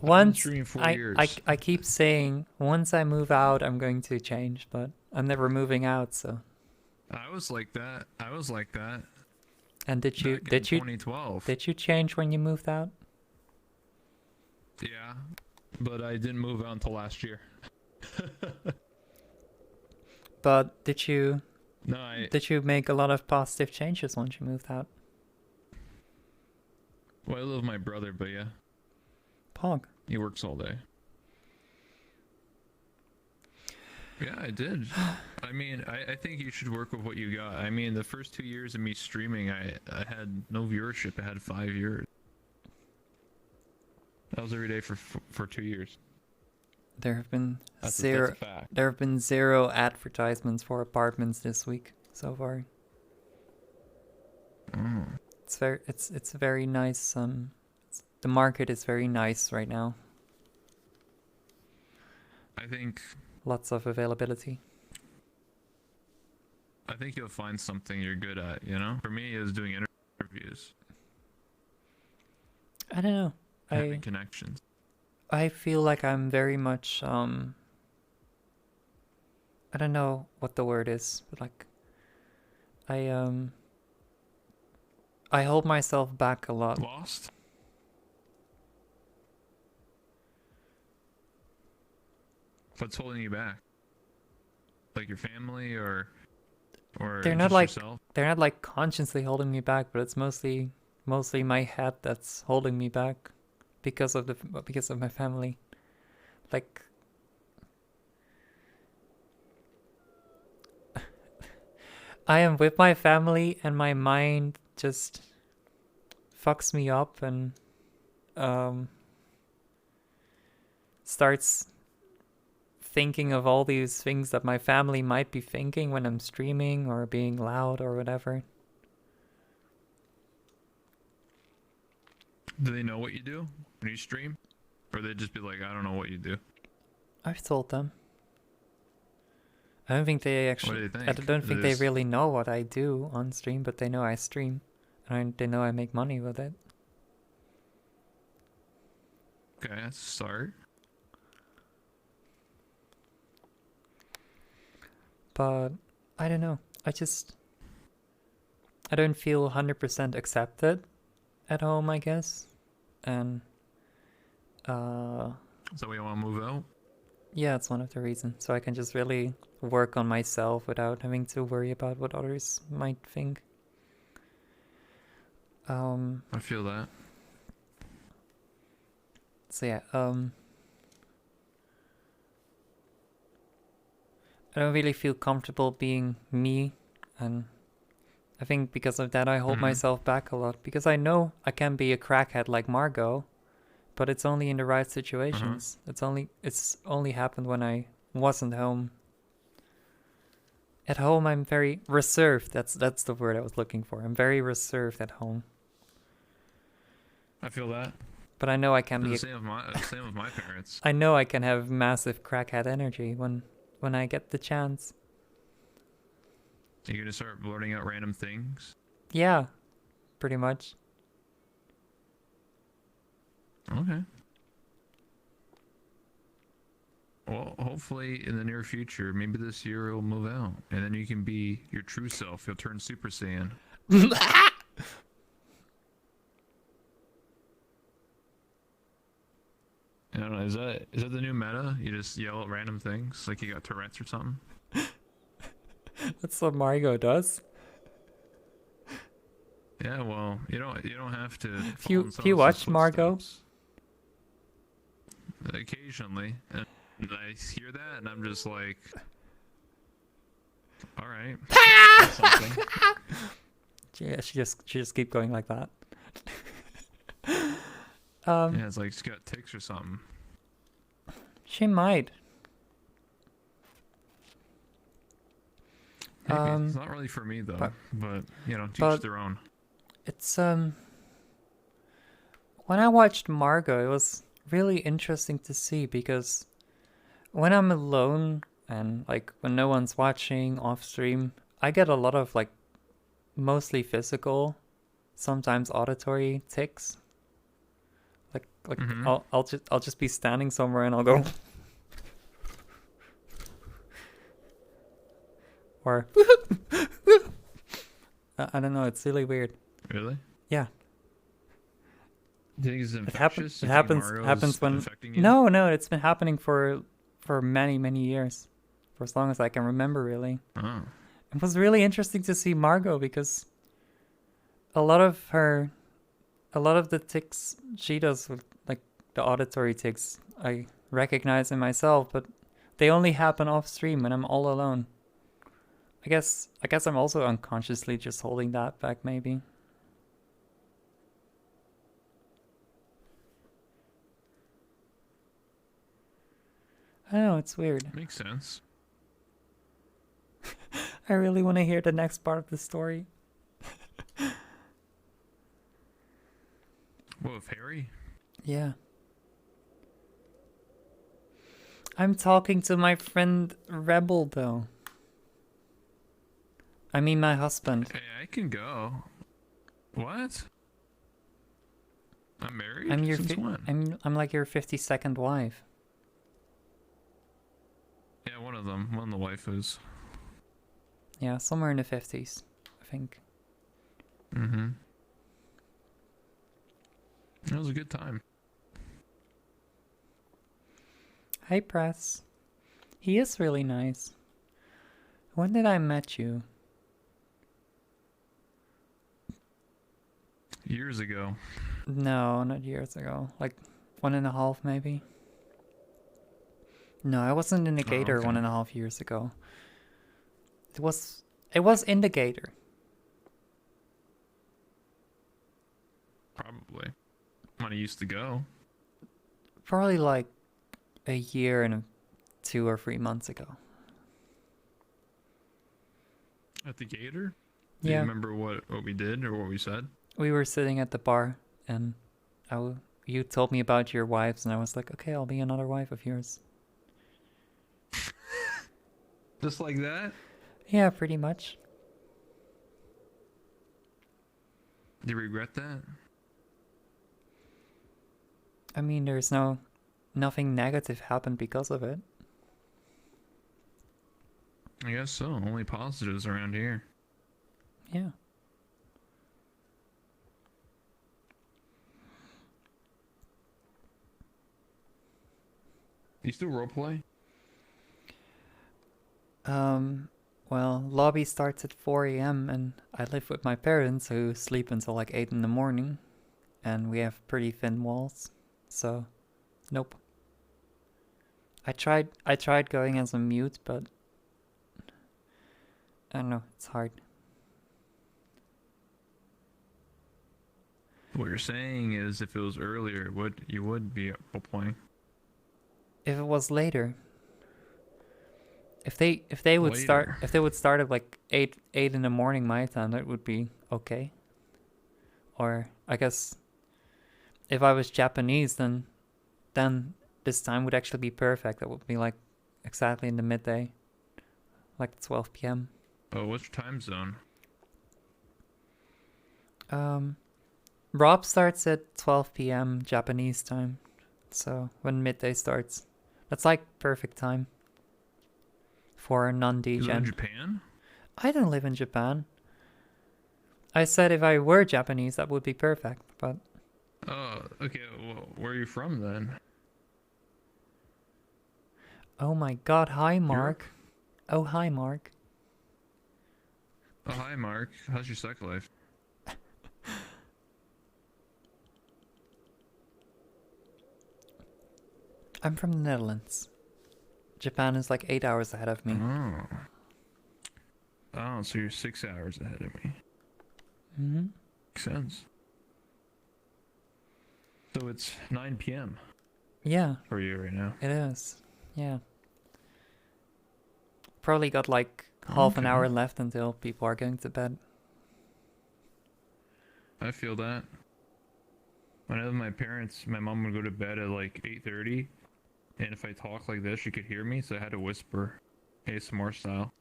once streaming 4 I years. keep saying once I move out, I'm going to change, but I'm never moving out. So. I was like that. And Back in 2012. did you change when you moved out? Yeah, but I didn't move out until last year. But did you No, make a lot of positive changes once you moved out? Well, I live with my brother, but yeah, Pog. he works all day. Yeah, I did. I mean, I think you should work with what you got. I mean, the first 2 years of me streaming, I had no viewership. I had 5 years. That was every day for 2 years. There have been That's zero. a fact. There have been 0 advertisements for apartments this week so far. Mm. It's very nice. The market is very nice right now. I think Lots of availability. you'll find something you're good at. You know, for me, it was doing interviews, I don't know. having connections. I feel like I'm very much I don't know what the word is, but like I hold myself back a lot. Lost. What's holding you back? Like your family or They're not just like yourself? they're not like consciously holding me back, but it's mostly my head that's holding me back because of my family. Like I am with my family and my mind just fucks me up and starts thinking of all these things that my family might be thinking when I'm streaming or being loud or whatever. Do they know what you do when you stream? Or they just be like, I don't know what you do? I've told them. I don't think they actually. What do they I think? don't think they This- really know what I do on stream, but they know I stream, and they know I make money with it. Okay, that's a start. But I don't know. I don't feel 100% accepted at home, I guess, and Is that why you want to move out? yeah, it's one of the reasons. So I can just really work on myself without having to worry about what others might think. I feel that. So yeah, I don't really feel comfortable being me, and I think because of that I hold myself back a lot, because I know I can be a crackhead like Margot, but it's only in the right situations. It's only happened when I wasn't home. At home I'm very reserved. That's the word I was looking for. I'm very reserved at home. I feel that. But I know I can be The same with my parents. I know I can have massive crackhead energy when I get the chance. You're gonna start blurting out random things. Yeah, pretty much. Okay. Well, hopefully in the near future, maybe this year it'll move out, and then you can be your true self. You'll turn Super Saiyan. I don't know. Is that the new meta? You just yell at random things like you got Tourette's or something? That's what Margot does. Yeah. Well, you don't have to. If you watch Margot, occasionally, and I hear that, and I'm just like, all right. That's something. yeah, she just keep going like that. Yeah, it's like she's got tics or something. She might. Maybe. It's not really for me though, but you know, teach their own. It's when I watched Margot, it was really interesting to see because when I'm alone and like when no one's watching off stream, I get a lot of like mostly physical, sometimes auditory tics. Like I'll just be standing somewhere and I'll go or I don't know, it's really weird. Really? Yeah. Do you think it's It infectious? happens when affecting you? no, it's been happening for many years. For as long as I can remember, really. Oh. It was really interesting to see Margot because a lot of the tics she does with like the auditory tics I recognize in myself, but they only happen off stream when I'm all alone. I guess I'm also unconsciously just holding that back maybe. I don't know, it's weird. Makes sense. I really want to hear the next part of the story. What, with Harry? Yeah. I'm talking to my friend Rebel though. I mean my husband. Hey, I can go. What? I'm married? I'm your Since when? I'm like your 52nd wife. Yeah, one of them. One of the waifus. Yeah, somewhere in the 50s, I think. Mm-hmm. It was a good time. Hi, Press. He is really nice. When did I met you? Years ago. No, not years ago. Like 1.5 maybe. No, I wasn't in the Gator okay. 1.5 years ago. It was in the Gator. Probably. When I used to go. Probably like a year and 2 or 3 months ago. At the Gator? Do Yeah. you remember what we did or what we said? We were sitting at the bar and you told me about your wives and I was like, okay, I'll be another wife of yours. Just like that? Yeah, pretty much. Do you regret that? I mean, there's nothing negative happened because of it. I guess so. Only positives around here. Yeah. You still roleplay? Well, lobby starts at 4 a.m. and I live with my parents who sleep until like 8 in the morning. And we have pretty thin walls. So, nope. I tried going as a mute, but I don't know, it's hard. What you're saying is if it was earlier, you would be roleplaying. If it was later. If they would start at like 8 in the morning my time, that would be okay. Or I guess if I was Japanese, then this time would actually be perfect. That would be like exactly in the midday, like 12 p.m. Oh, what's your time zone? Rob starts at 12 p.m. Japanese time, so when midday starts. That's like perfect time for a You live in non-degen. Japan? I don't live in Japan. I said if I were Japanese, that would be perfect, but Oh, okay. Well, where are you from then? oh my god, hi Mark. Oh, hi Mark. Oh, hi, Mark. How's your sex life? I'm from the Netherlands. Japan is like 8 hours ahead of me. Oh. Oh, so you're 6 hours ahead of me. Hmm. Makes sense. So it's 9 p.m. Yeah, for you right now. it is. Yeah. Probably got like half an Okay. hour left until people are going to bed. I feel that. Whenever my mom would go to bed at like 8:30, and if I talk like this, she could hear me, so I had to whisper, ASMR style.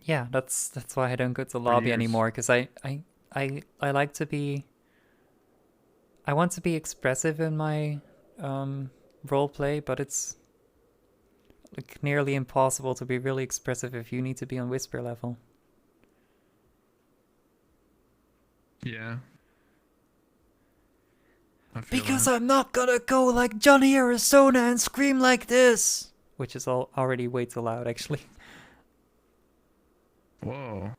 Yeah, that's why I don't go to the lobby years. anymore, because I like to be. I want to be expressive in my role play, but it's like nearly impossible to be really expressive if you need to be on whisper level. Yeah. I feel Because that. I'm not gonna go like Johnny Arizona and scream like this. Which is already way too loud, actually. Whoa.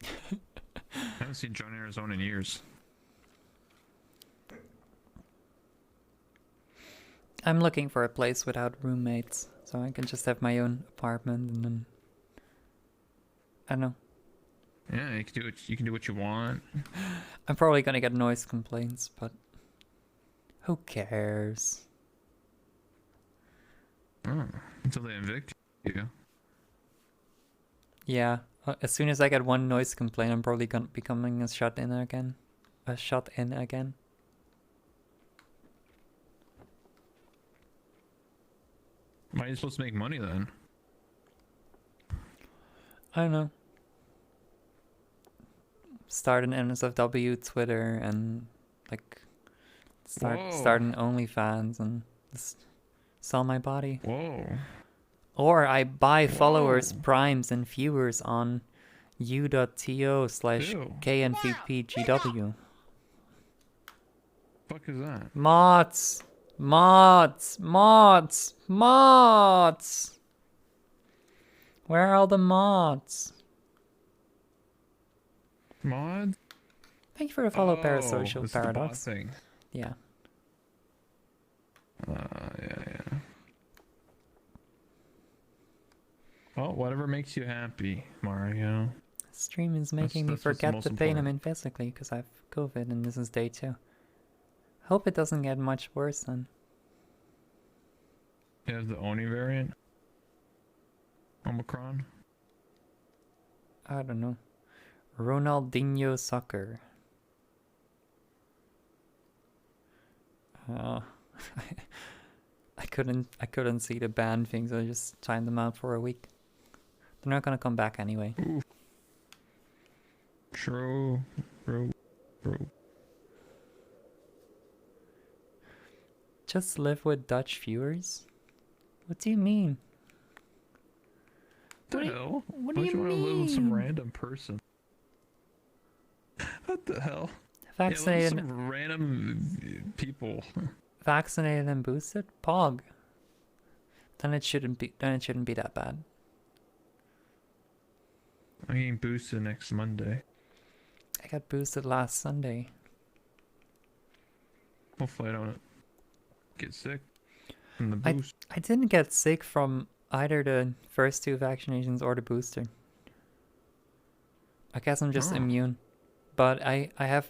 I haven't seen John Arizona in years. I'm looking for a place without roommates, so I can just have my own apartment and then I don't know. Yeah, you can do what you want. I'm probably gonna get noise complaints, but who cares? Oh, until they evict you. Yeah, as soon as I get one noise complaint, I'm probably gonna becoming a shut in again. A shut in again. Why are you supposed to make money then? I don't know. Start an NSFW Twitter and like Whoa. start an OnlyFans and just sell my body. Whoa. Or I buy followers, Whoa. primes, and viewers on u.to/knvpgw. Fuck is that? Mods! Mods! Mods! Mods! Where are all the mods? Mod? Thank you for the follow, Oh, Parasocial this is the bot Paradox. thing. Yeah. Yeah. Well, whatever makes you happy, Mario. Stream is making me that's what's forget most the pain I'm important. in physically because I have COVID and this is day 2. Hope it doesn't get much worse then. You have the Oni variant? Omicron? I don't know. Ronaldinho Soccer. I couldn't see the band thing, so I just timed them out for a week. They're not gonna come back anyway. True. Just live with Dutch viewers? What do you mean? What the hell? What Why do you want to live with some mean? random person? What the hell? Vaccinated, Yeah, some random people. vaccinated and boosted? Pog. Then it shouldn't be that bad. I'm getting boosted next Monday. I got boosted last Sunday. Hopefully I don't get sick from the I boost. didn't get sick from either the first 2 vaccinations or the booster. I guess I'm just Oh. immune. But I Was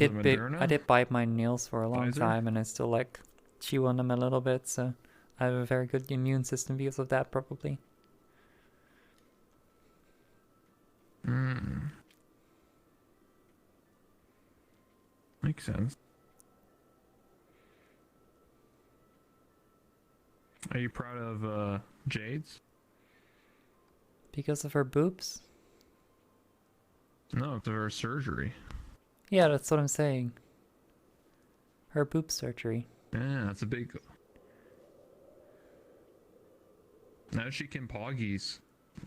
it Moderna? I did bite my nails for a long Pfizer? time and I still like chew on them a little bit, so I have a very good immune system because of that probably. Makes sense. Are you proud of Jade's? Because of her boobs? No, it's her surgery. Yeah, that's what I'm saying. Her boob surgery. Yeah, that's a big. Now she can poggies,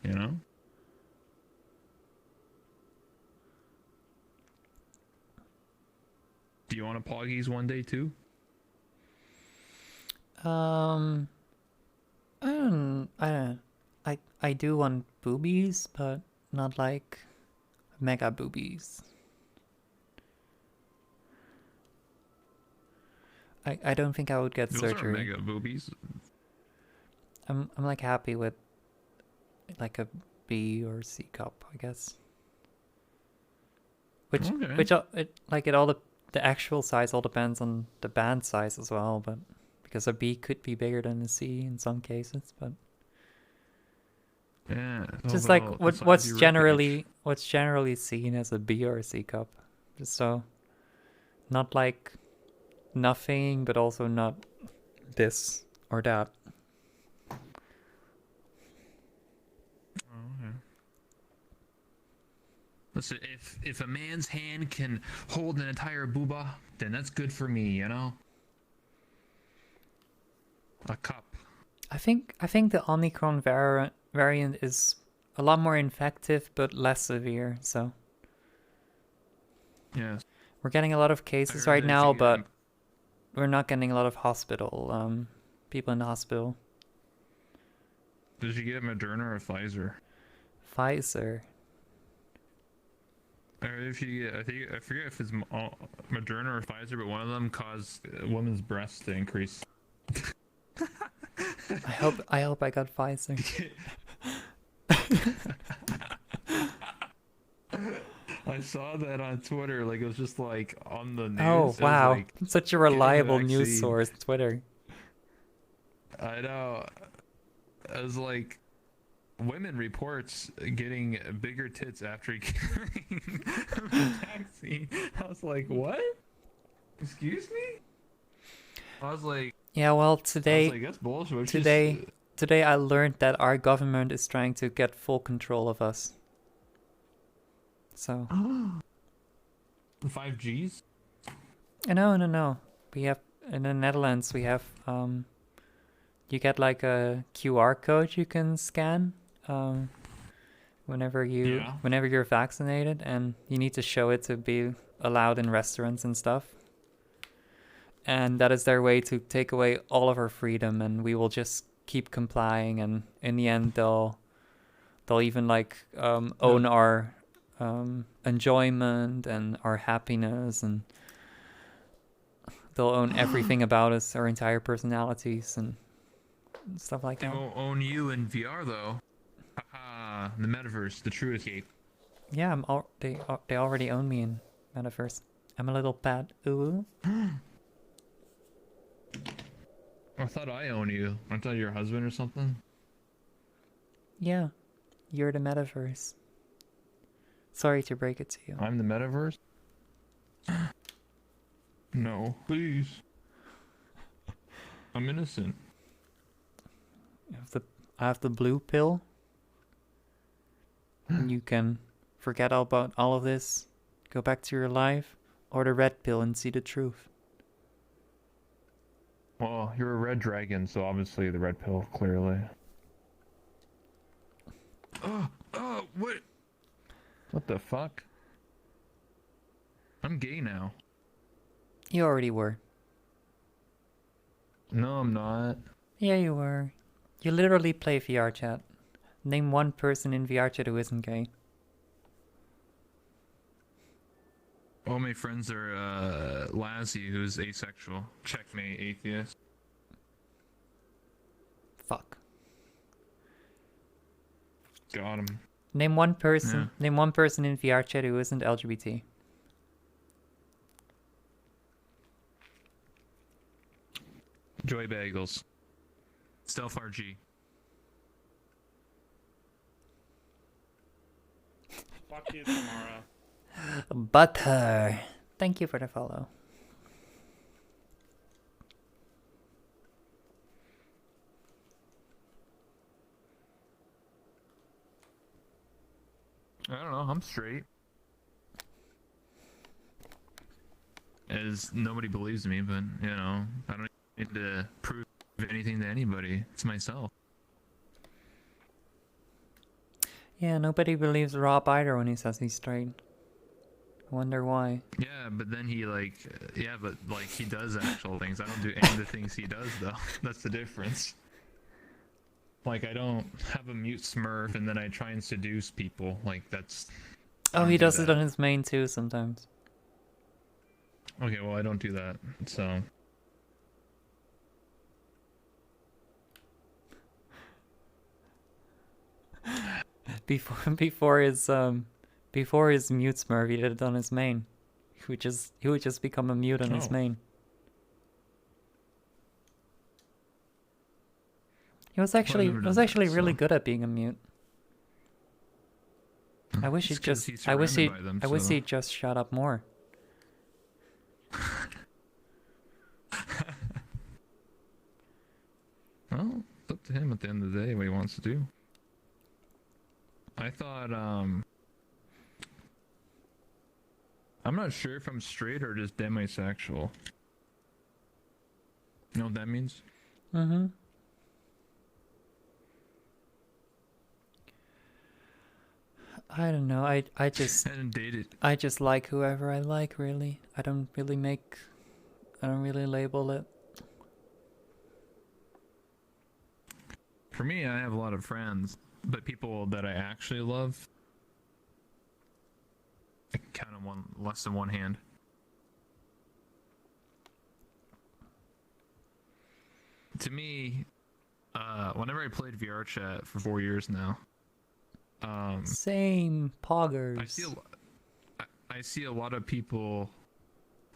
you know? Do you want to poggies one day too? I don't. I do want boobies, but not like mega boobies. I don't think I would get Those surgery. aren't mega boobies. I'm like happy with like a B or C cup, I guess. Which Okay. it all the actual size all depends on the band size as well, but because a B could be bigger than a C in some cases, but Yeah. just like although the size what's of your generally seen as a B or a C cup. Just so not like nothing, but also not this or that. Listen, if a man's hand can hold an entire booba, then that's good for me, you know? A cup. I think the Omicron variant is a lot more infective but less severe. So Yes. we're getting a lot of I cases heard right that now, you get but we're not getting a lot of hospital people in the hospital. Did you get Moderna or Pfizer? Pfizer. Or if you get, I forget if it's Moderna or Pfizer, but one of them caused a woman's breasts to increase. I hope I got Pfizer. I saw that on Twitter, like it was just like on the news. Oh It was wow, like, such a reliable news vaccine. source, Twitter. I know. I was like, women reports getting bigger tits after getting the vaccine. I was like, what? Excuse me? I was like, Yeah, well I today was like, that's bullshit. It's today I learned that our government is trying to get full control of us. So. The 5Gs? No. We have in the Netherlands. We have you get like a QR code you can scan whenever you're vaccinated, and you need to show it to be allowed in restaurants and stuff. And that is their way to take away all of our freedom, and we will just keep complying. And in the end, they'll even like own our enjoyment and our happiness, and they'll own everything about us, our entire personalities and stuff like They that. won't own you in VR though. Haha, the metaverse, the true escape. Yeah, they already own me in Metaverse. I'm a little pet. Ooh. I thought I own you. Aren't I your husband or something? Yeah, you're the Metaverse. Sorry to break it to you. I'm the metaverse? No, please. I'm innocent. I have the blue pill. And you can forget all about all of this, go back to your life, or the red pill and see the truth. Well, you're a red dragon, so obviously the red pill, clearly. Oh, what? What the fuck? I'm gay now. You already were. No, I'm not. Yeah, you were. You literally play VR chat. Name one person in VR chat who isn't gay. All my friends are Lassie, who's asexual. Checkmate, atheist. Fuck. Got him. Name one person. Yeah. Name one person in VR chat who isn't LGBT. Joy Bagels. Stealth RG. Fuck you, Tamara. Butter. Thank you for the follow. I don't know, I'm straight. As nobody believes me, but, you know, I don't need to prove anything to anybody. It's myself. Yeah, nobody believes Rob either when he says he's straight. I wonder why. Yeah, but then he he does actual things. I don't do any of the things he does though. That's the difference. Like, I don't have a mute smurf and then I try and seduce people. Like, that's... I Oh, don't he do does it that. on his main too sometimes. Okay, well, I don't do that, so... Before his mute smurf, he did it on his main. He would just become a mute on his Oh. main. He was actually never done that, really so- good at being a mute. I wish It's he'd 'cause just he's I wish surrounded by them, I wish so- he'd just shut up more. Well, it's up to him at the end of the day what he wants to do. I thought, I'm not sure if I'm straight or just demisexual. You know what that means? Mm-hmm. I don't know. I just I hadn't dated. I just like whoever I like, really. I don't really label it. For me, I have a lot of friends, but people that I actually love, I can count on less than one hand. To me, whenever I played VR chat for 4 years now, Same poggers. I see a lot of people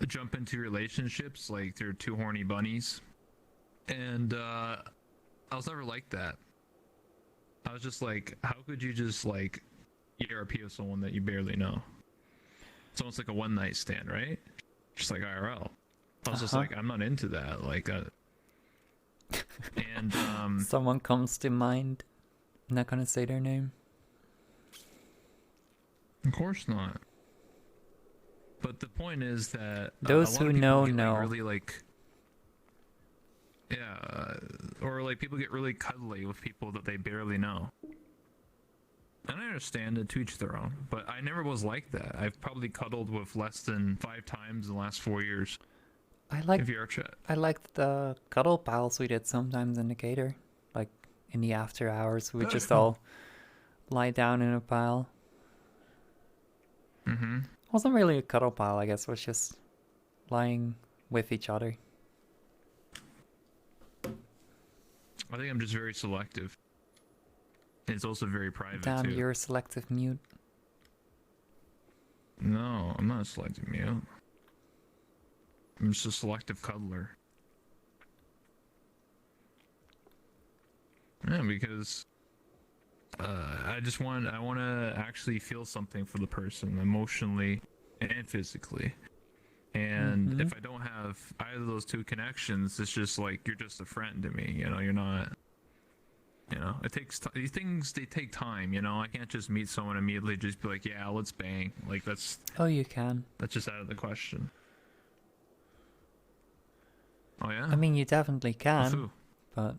jump into relationships like they're two horny bunnies, and I was never like that. I was just like, how could you just like ERP with someone that you barely know? It's almost like a one night stand, right? Just like IRL. I was just like, I'm not into that. Like, and Someone comes to mind. I'm not gonna say their name. of course not. But the point is that Those a lot who of people know, get, like, know. really like, yeah, or like people get really cuddly with people that they barely know. And I understand it, to each their own, but I never was like that. I've probably cuddled with less than 5 times in the last 4 years I in like VR chat. the cuddle pals we did sometimes in the cater, like in the after hours. We just all lie down in a pile. Mm-hmm. Wasn't really a cuddle pile, I guess. It was just lying with each other. I think I'm just very selective. And it's also very private Damn, too. you're a selective mute. No, I'm not a selective mute. I'm just a selective cuddler. Yeah, because I want to actually feel something for the person emotionally and physically. And if I don't have either of those two connections, it's just like you're just a friend to me. You know, you're not. You know, it takes these things. They take time. You know, I can't just meet someone immediately. Just be like, yeah, let's bang. Like that's Oh, you can. just out of the question. Oh yeah. I mean, you definitely With can, who? but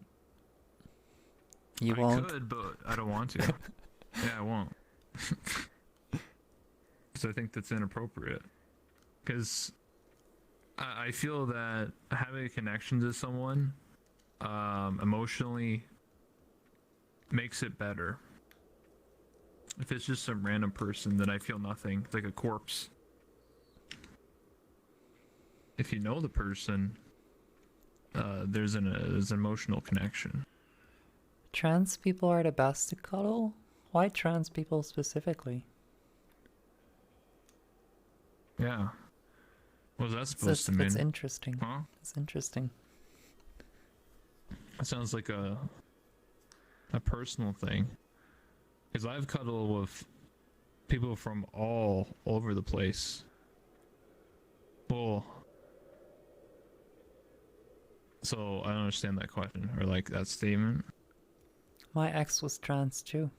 you I won't. could, but I don't want to. Yeah, I won't. So I think that's inappropriate. Because I feel that having a connection to someone emotionally makes it better. If it's just some random person, then I feel nothing. It's like a corpse. If you know the person, there's an emotional connection. Trans people are the best to cuddle? Why trans people specifically? Yeah. What was that supposed to mean? That's interesting. Huh? It's interesting. That sounds like a personal thing. Because I've cuddled with people from all over the place. Well, so I don't understand that question or like that statement. My ex was trans too.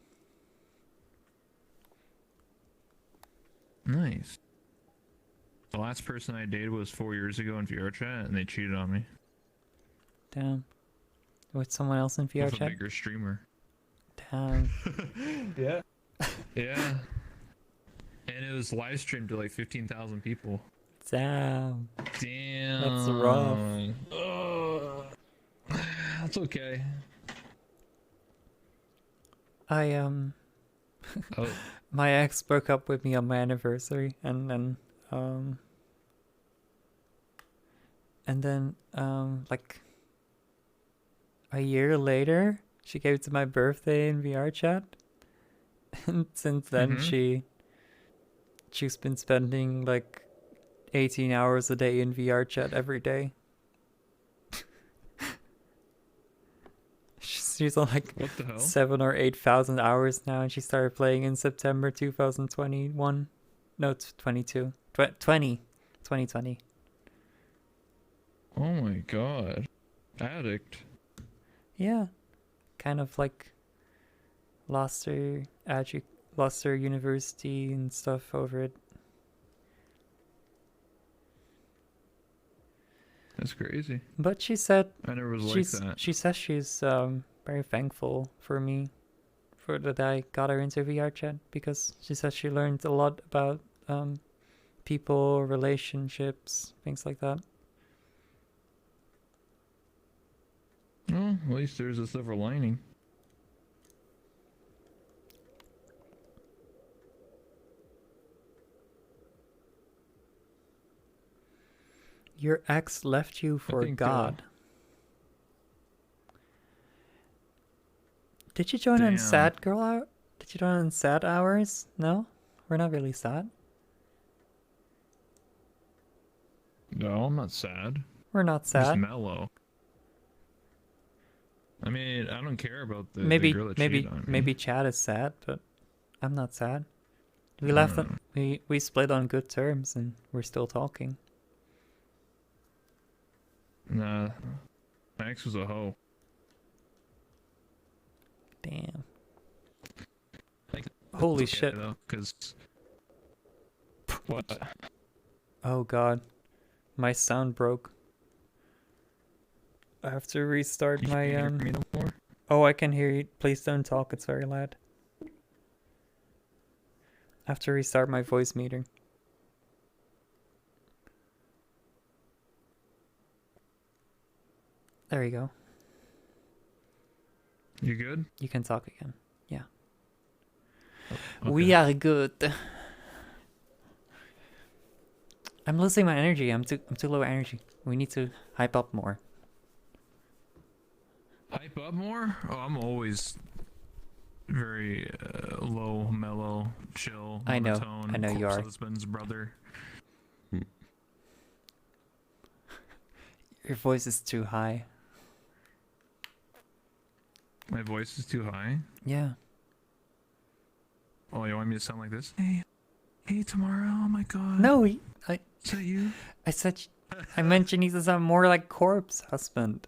Nice. The last person I dated was 4 years ago in VR chat, and they cheated on me. Damn. With someone else in VR With a chat? bigger streamer. Damn. Yeah. Yeah. And it was live streamed to like 15,000 people. Damn. Damn. That's rough. That's okay. I Oh, my ex broke up with me on my anniversary, and then like a year later she came to my birthday in VR chat, and since then she's been spending like 18 hours a day in VR chat every day. She's on like what the hell? 7 or 8,000 hours now, and she started playing in September 2021. No, it's 22. 2020. Oh my god. Addict. Yeah. Kind of like lost her university and stuff over it. That's crazy. But she said I never was like that. she says she's very thankful for me for that I got her into VR chat, because she says she learned a lot about people, relationships, things like that. Well, at least there's a silver lining. Your ex left you for think, God. Did you join on Damn. sad girl hour? Did you join on sad hours? No? We're not really sad. No, I'm not sad. We're not Just sad. mellow. I mean, I don't care about the girl that maybe cheated on me. maybe Chad is sad, but I'm not sad. We left on, we split on good terms, and we're still talking. Nah, my ex was a hoe. Damn. Like, Holy it's shit. okay, though, 'cause what? Oh god. My sound broke. I have to restart You my can't hear me no more? Oh, I can hear you. Please don't talk, it's very loud. I have to restart my voice meter. There you go. You good? You can talk again. Yeah. Okay. We are good. I'm losing my energy. I'm too low energy. We need to hype up more. Hype up more? Oh, I'm always very low, mellow, chill, I know. monotone, I know you corpse are. husband's brother. Your voice is too high. My voice is too high. Yeah. Oh, you want me to sound like this? Hey, tomorrow. Oh my god. No, Is that you? I said I mentioned he needs to sound more like corpse husband.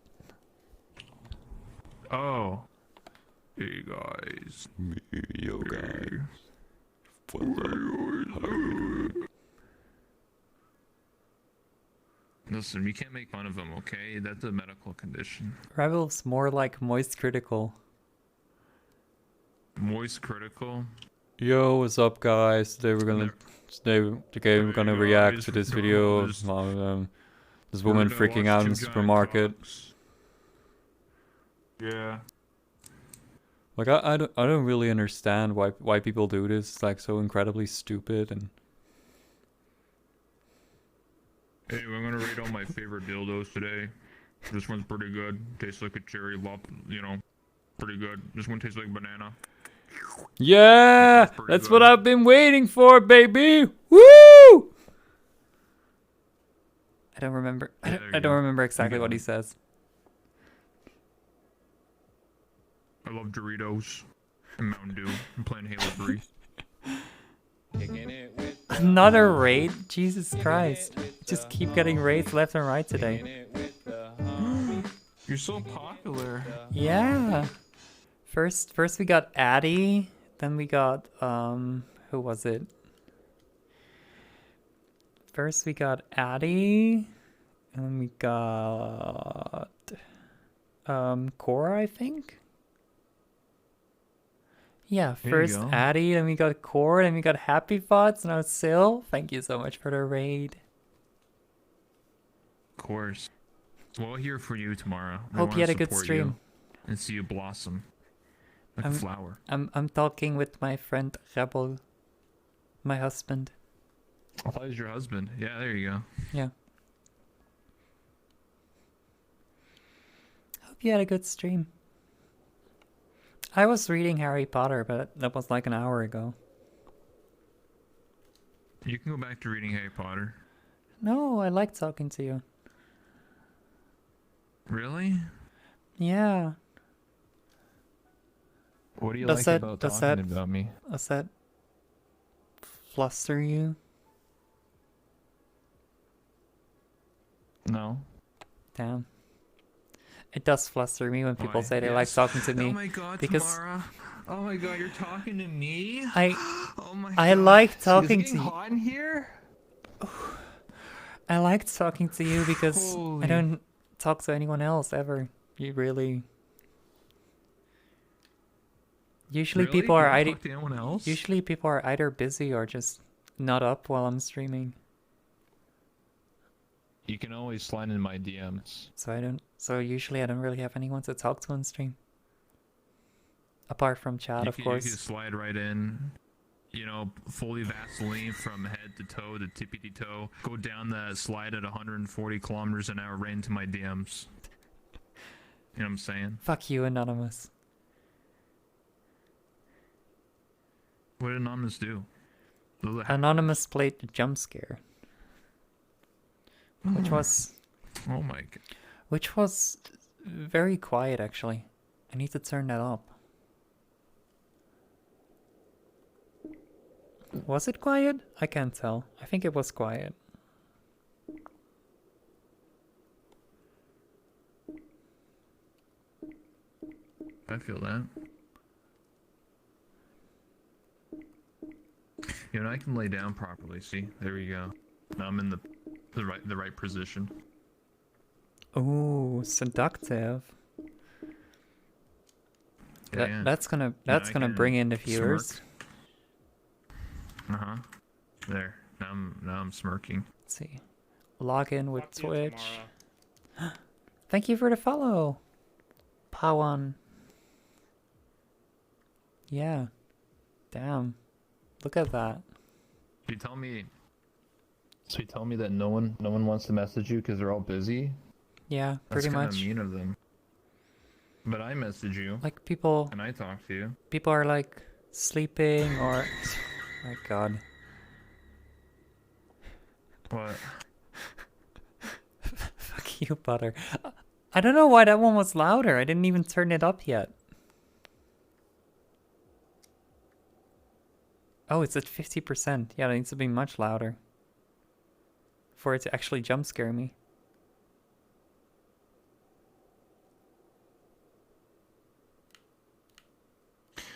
Oh. Hey guys. Yo, guys. Listen, we can't make fun of him, okay? That's a medical condition. Rebel's more like moist critical. Moist critical. Yo, what's up, guys? Today we're gonna react to this video of this woman freaking out in the supermarket. Yeah. Like I don't really understand why people do this. It's like so incredibly stupid. And Hey, I'm gonna rate all my favorite dildos today. This one's pretty good. Tastes like a cherry lop, pretty good. This one tastes like banana. yeah, That's pretty that's good. what I've been waiting for, baby. Woo! I don't remember. Yeah, there you I don't go. remember exactly You what got he it. says. I love Doritos and Mountain Dew. I'm playing Halo 3. Kicking it with Another raid? Jesus Christ. Just keep getting raids left and right today. kicking it with the homies. You're so popular. Yeah. First we got Addy, then we got who was it? First we got Addy, and then we got Cora, I think. Yeah, There you first go. Addy, then we got Cora, then we got Happy Thoughts, now Sil. Thank you so much for the raid. Of course. We'll here for you tomorrow. We Hope you wanna had a good support stream. you and see you blossom like a flower. I'm talking with my friend Rebel, my husband. I thought he was your husband. Yeah, there you go. Yeah. Hope you had a good stream. I was reading Harry Potter, but that was like an hour ago. You can go back to reading Harry Potter. No, I like talking to you. Really? Yeah. What do you Does like that- about does talking that- about me? Does that fluster you? No. Damn. It does fluster me when people Why? say they like Yes. talking to me. Oh my god, because Tamara. Oh my god, you're talking to me? I Oh my I god. like Is it talking getting to you. hot in here? I like talking to you because I Holy- don't talk to anyone else ever. You really. Usually Really? people You are don't either talk to anyone else? usually people are either busy or just not up while I'm streaming. You can always slide in my DMs. So usually I don't really have anyone to talk to on stream. Apart from chat, You of can course. slide right in. You know, fully Vaseline from head to toe to tippy to toe. Go down that slide at 140 kilometers an hour right into my DMs. You know what I'm saying? Fuck you, Anonymous. What did Anonymous do? Those are Anonymous played the jump scare. Which was Oh my god. which was very quiet actually. I need to turn that up. Was it quiet? I can't tell. I think it was quiet. I feel that. You know, I can lay down properly. See, there we go. Now I'm in the right position. Ooh, seductive. Yeah. That's gonna Now I gonna bring can in the viewers. smirk. Uh-huh. There. Now I'm smirking. Let's see. Log in with Talk to you Twitch. tomorrow. Thank you for the follow. Pawan. Yeah. Damn. Look at that. You tell me. So you tell me that no one wants to message you because they're all busy. Yeah, That's pretty kind much. of mean of them. But I message you Like people and I talk to you. are like sleeping or my god. What? Fuck you, Butter. I don't know why that one was louder. I didn't even turn it up yet. Oh, it's at 50%. Yeah, it needs to be much louder for it to actually jump scare me.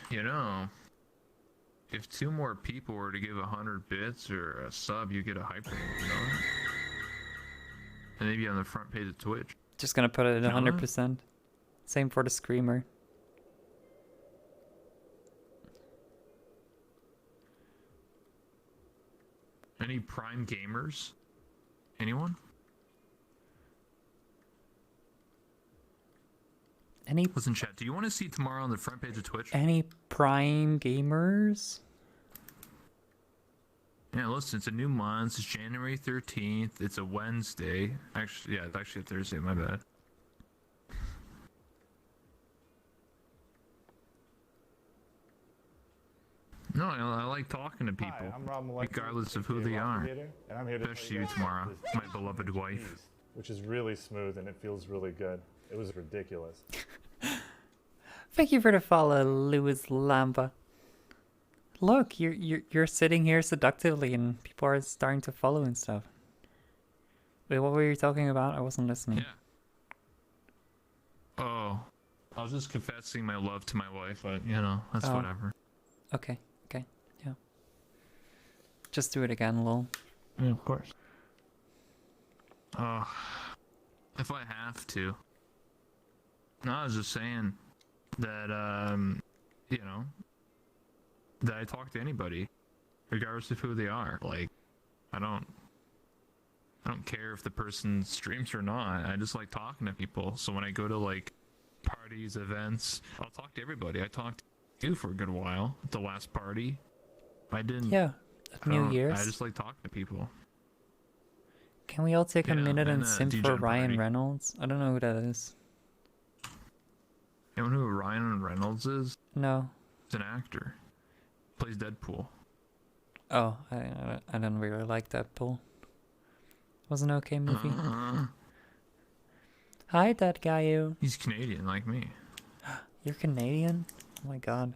You know, if 2 more people were to give 100 bits or a sub, you get a hyperlink, you know? And maybe on the front page of Twitch. Just gonna put it at Know that? 100%. Same for the screamer. Any Prime gamers? Anyone? Any Listen, chat, do you want to see tomorrow on the front page of Twitch? Prime gamers? Yeah, listen, it's a new month. It's January 13th. It's a Wednesday. Actually, yeah, it's actually a Thursday. My bad. No, I like talking to people, Hi, I'm Rob Molecular, regardless of who aka they are. Rockinator, and I'm here to Especially tell you guys tomorrow, about this my beloved wife. cheese, which is really smooth and it feels really good. It was ridiculous. Thank you for the follow, Louis Lamba. Look, you're sitting here seductively and people are starting to follow and stuff. Wait, what were you talking about? I wasn't listening. Yeah. Oh, I was just confessing my love to my wife, but you know, that's Oh. whatever. Okay, yeah. Just do it again, lol. Yeah, of course. Oh, if I have to. No, I was just saying that you know, that I talk to anybody, regardless of who they are. Like, I don't care if the person streams or not. I just like talking to people. So when I go to like parties, events, I'll talk to everybody. I talked to you for a good while at the last party. I didn't. Yeah, at New I Year's. just like talking to people. Can we all take a Yeah, minute and and simp for D-Gen Ryan party. Reynolds? I don't know who that is. You know who Ryan Reynolds is? No. He's an actor. Plays Deadpool. Oh, I don't really like Deadpool. Was an okay movie. Hi, that guy. You. He's Canadian, like me. You're Canadian? Oh my god.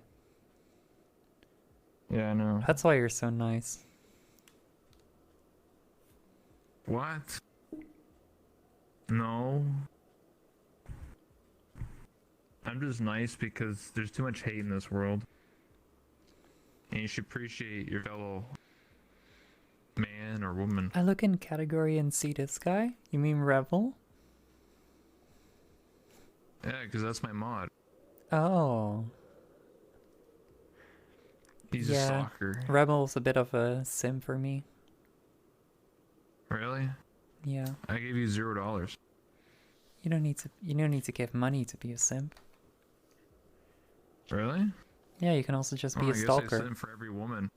Yeah, I know. That's why you're so nice. What? No. I'm just nice because there's too much hate in this world. And you should appreciate your fellow man or woman. I look in category and see this guy? You mean Rebel? Yeah, because that's my mod. Oh. He's a Yeah. stalker. Rebel's a bit of a sim for me. Really? Yeah. I gave you $0. You don't need to give money to be a simp. Really? Yeah, you can also just be I a guess I stalker. sent for every woman.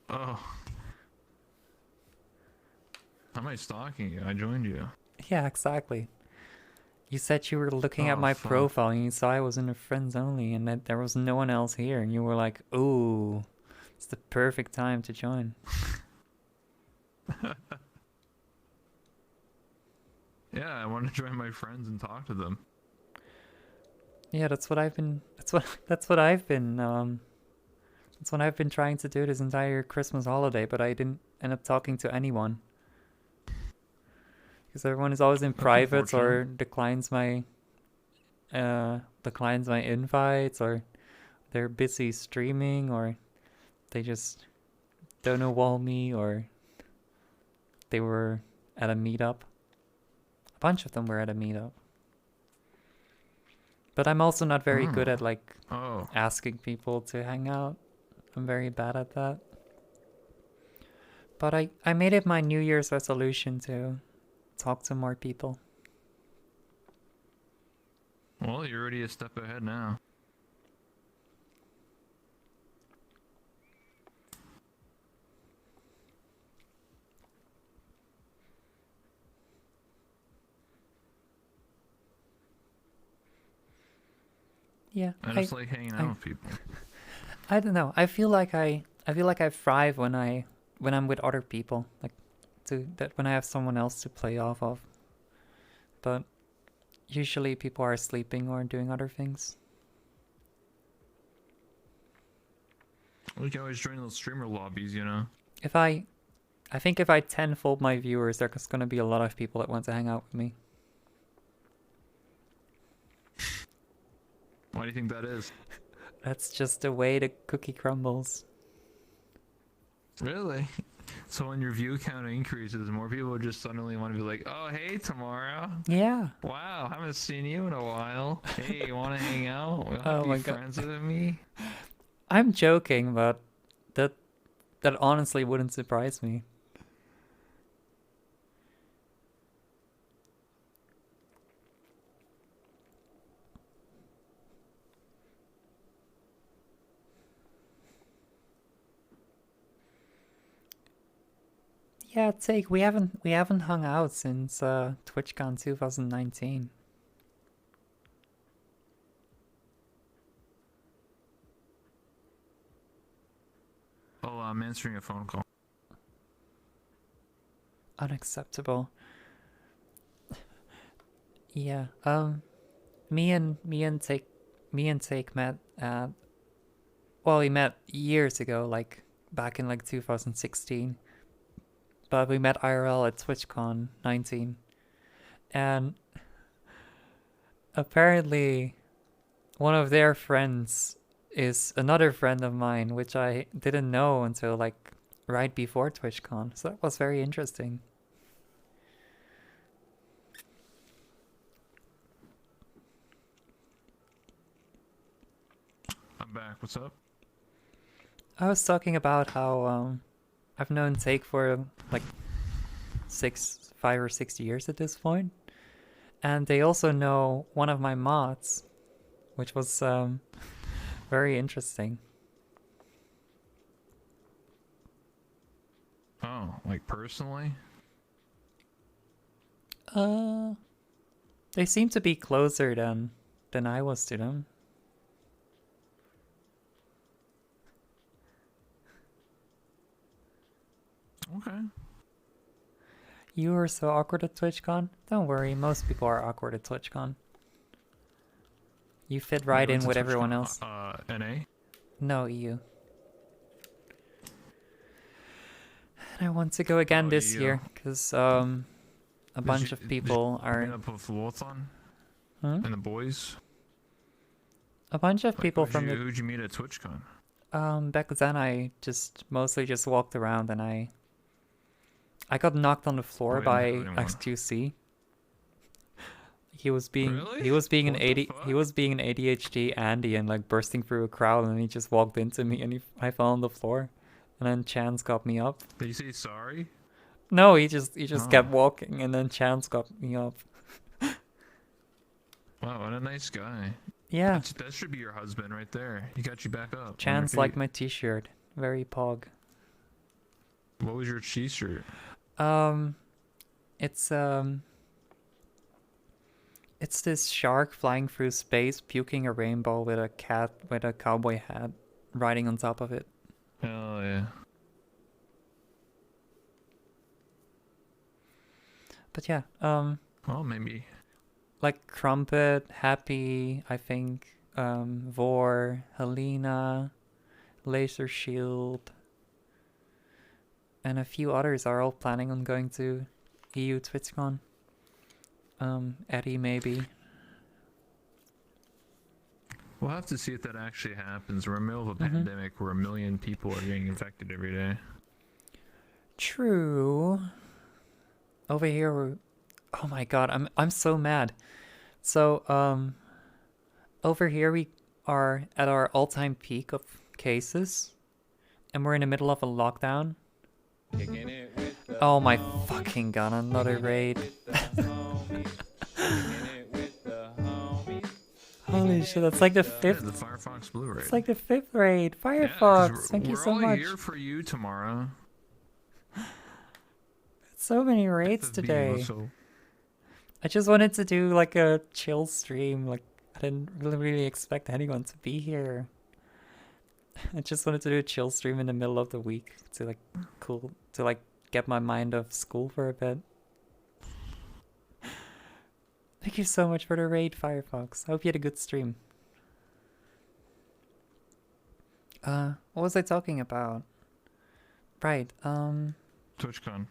Oh. How am I stalking you? I joined you. Yeah, exactly. You said you were looking at Oh, my fuck. profile and you saw I was in a friends only and that there was no one else here and you were like, ooh, it's the perfect time to join. Yeah, I want to join my friends and talk to them. Yeah, that's what I've been that's what I've been trying to do this entire Christmas holiday, but I didn't end up talking to anyone. Because everyone is always in private or declines my invites, or they're busy streaming, or they just don't know wall me, or they were at a meetup. A bunch of them were at a meetup. But I'm also not very good at like Oh. asking people to hang out. I'm very bad at that. But I made it my New Year's resolution to talk to more people. Well, you're already a step ahead now. Yeah. I just like hanging out with people. I don't know. I feel like I thrive when I'm with other people, like when I have someone else to play off of. But usually people are sleeping or doing other things. We can always join those streamer lobbies, you know? I think if I tenfold my viewers, there's gonna be a lot of people that want to hang out with me. Why do you think that is? That's just the way the cookie crumbles. Really? So when your view count increases, more people just suddenly want to be like, oh, hey, Tamara. Yeah. Wow, haven't seen you in a while. Hey, you want to hang out? Oh my Be God. friends with me? I'm joking, but that honestly wouldn't surprise me. Yeah, take we haven't hung out since TwitchCon 2019. Oh, I'm answering a phone call. Unacceptable. Yeah. Me and Take met at, well, we met years ago, like back in like 2016. But we met IRL at TwitchCon 19. And apparently one of their friends is another friend of mine, which I didn't know until like right before TwitchCon. So that was very interesting. I'm back. What's up? I was talking about how I've known Take for like 5 or 6 years at this point, and they also know one of my mods, which was very interesting. Oh, like personally? They seem to be closer than I was to them. Okay. You were so awkward at TwitchCon? Don't worry, most people are awkward at TwitchCon. You fit right in with everyone else. NA? No, EU. And I want to go again this EU. year, because a bunch of people Meet are... up with Wolthon Hmm? and the boys? A bunch of people who'd from you, the... Who'd you meet at TwitchCon? Back then I mostly just walked around and I got knocked on the floor you by didn't have anyone. XQC. He was being Really? he was being an What the 80 fuck? he was being an ADHD Andy and like bursting through a crowd, and he just walked into me and I fell on the floor, and then Chance got me up. Did you say sorry? No, he just kept Oh. walking, and then Chance got me up. Wow, what a nice guy. Yeah, That should be your husband right there. He got you back up. on your Chance liked feet. my t-shirt. Very pog. What was your t-shirt? It's this shark flying through space, puking a rainbow with a cat with a cowboy hat riding on top of it. Hell yeah. But yeah, Well, maybe. like Crumpet, Happy, I think, Vor, Helena, Laser Shield, and a few others are all planning on going to EU TwitchCon. Eddie maybe. We'll have to see if that actually happens. We're in the middle of a Mhm. pandemic where 1 million people are getting infected every day. True. Over here we're... Oh my god, I'm so mad. So, over here we are at our all-time peak of cases, and we're in the middle of a lockdown. Kicking it with the Oh my homies, fucking god, another raid. with the homies, kicking it with the homies. Holy shit, that's like the Yeah, fifth... the Firefox Blue raid. It's like the 5th raid. Yeah, 'cause Firefox, thank you we're so all much. here for you tomorrow. So many raids FFB, today. so- I just wanted to do like a chill stream. Like, I didn't really expect anyone to be here. I just wanted to do a chill stream in the middle of the week to like get my mind off school for a bit. Thank you so much for the raid, Firefox. I hope you had a good stream. What was I talking about? Right, TwitchCon.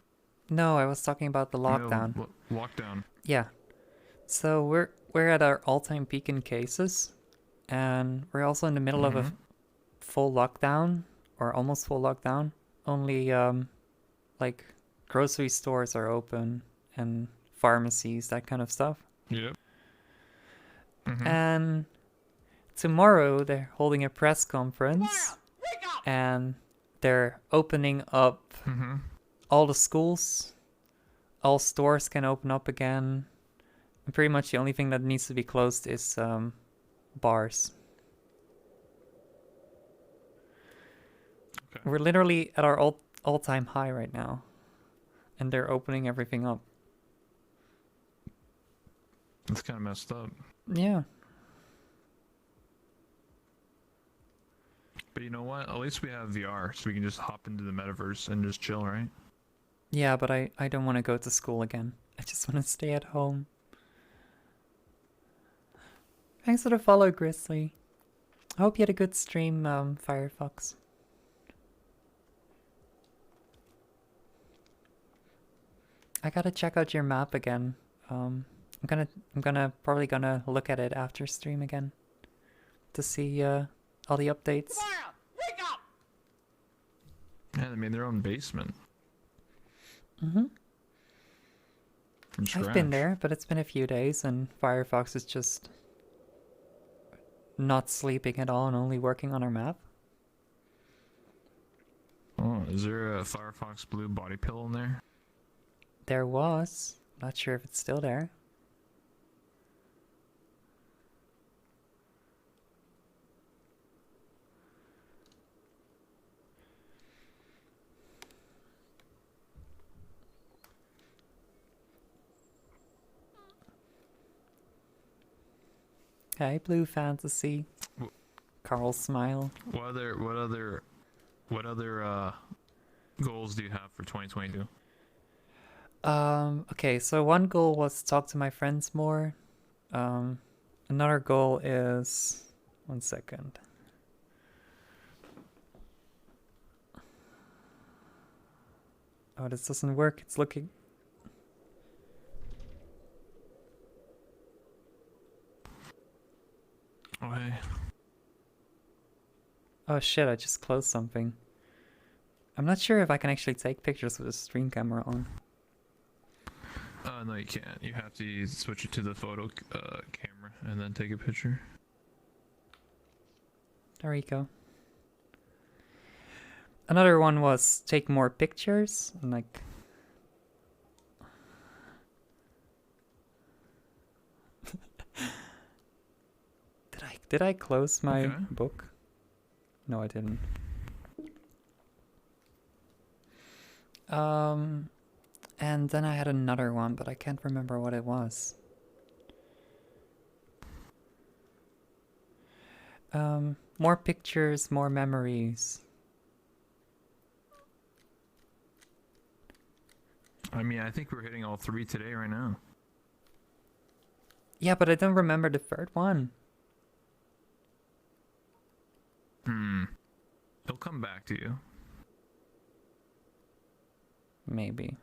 no, I was talking about the lockdown. No, lockdown. Yeah. So we're at our all-time peak in cases, and we're also in the middle of a Mhm. full lockdown, or almost full lockdown. Only like grocery stores are open and pharmacies, that kind of stuff. Yep. Mhm. And tomorrow they're holding a press conference, and they're opening up Mhm. all the schools. All stores can open up again. And pretty much the only thing that needs to be closed is bars. Okay. We're literally at our all-time high right now, and they're opening everything up. It's kind of messed up. Yeah. But you know what? At least we have VR, so we can just hop into the metaverse and just chill, right? Yeah, but I don't want to go to school again. I just want to stay at home. Thanks for the follow, Grizzly. I hope you had a good stream, Firefox. I gotta check out your map again. I'm probably gonna look at it after stream again to see all the updates. Yeah, they made their own basement Mm-hmm. from scratch. I've been there, but it's been a few days, and Firefox is just not sleeping at all and only working on our map. Oh, is there a Firefox Blue body pillow in there? There was. Not sure if it's still there. Hey, Blue Fantasy. Carl smile. What other goals do you have for 2022? Okay, so one goal was talk to my friends more. Another goal is 1 second. Oh, this doesn't work. It's looking. Okay. Oh shit, I just closed something. I'm not sure if I can actually take pictures with a stream camera on. No, you can't. You have to switch it to the photo camera and then take a picture. There we go. Another one was take more pictures and like Did I close my book? No, I didn't. And then I had another one, but I can't remember what it was. More pictures, more memories. I mean, I think we're hitting all three today right now. Yeah, but I don't remember the third one. It'll come back to you. Maybe.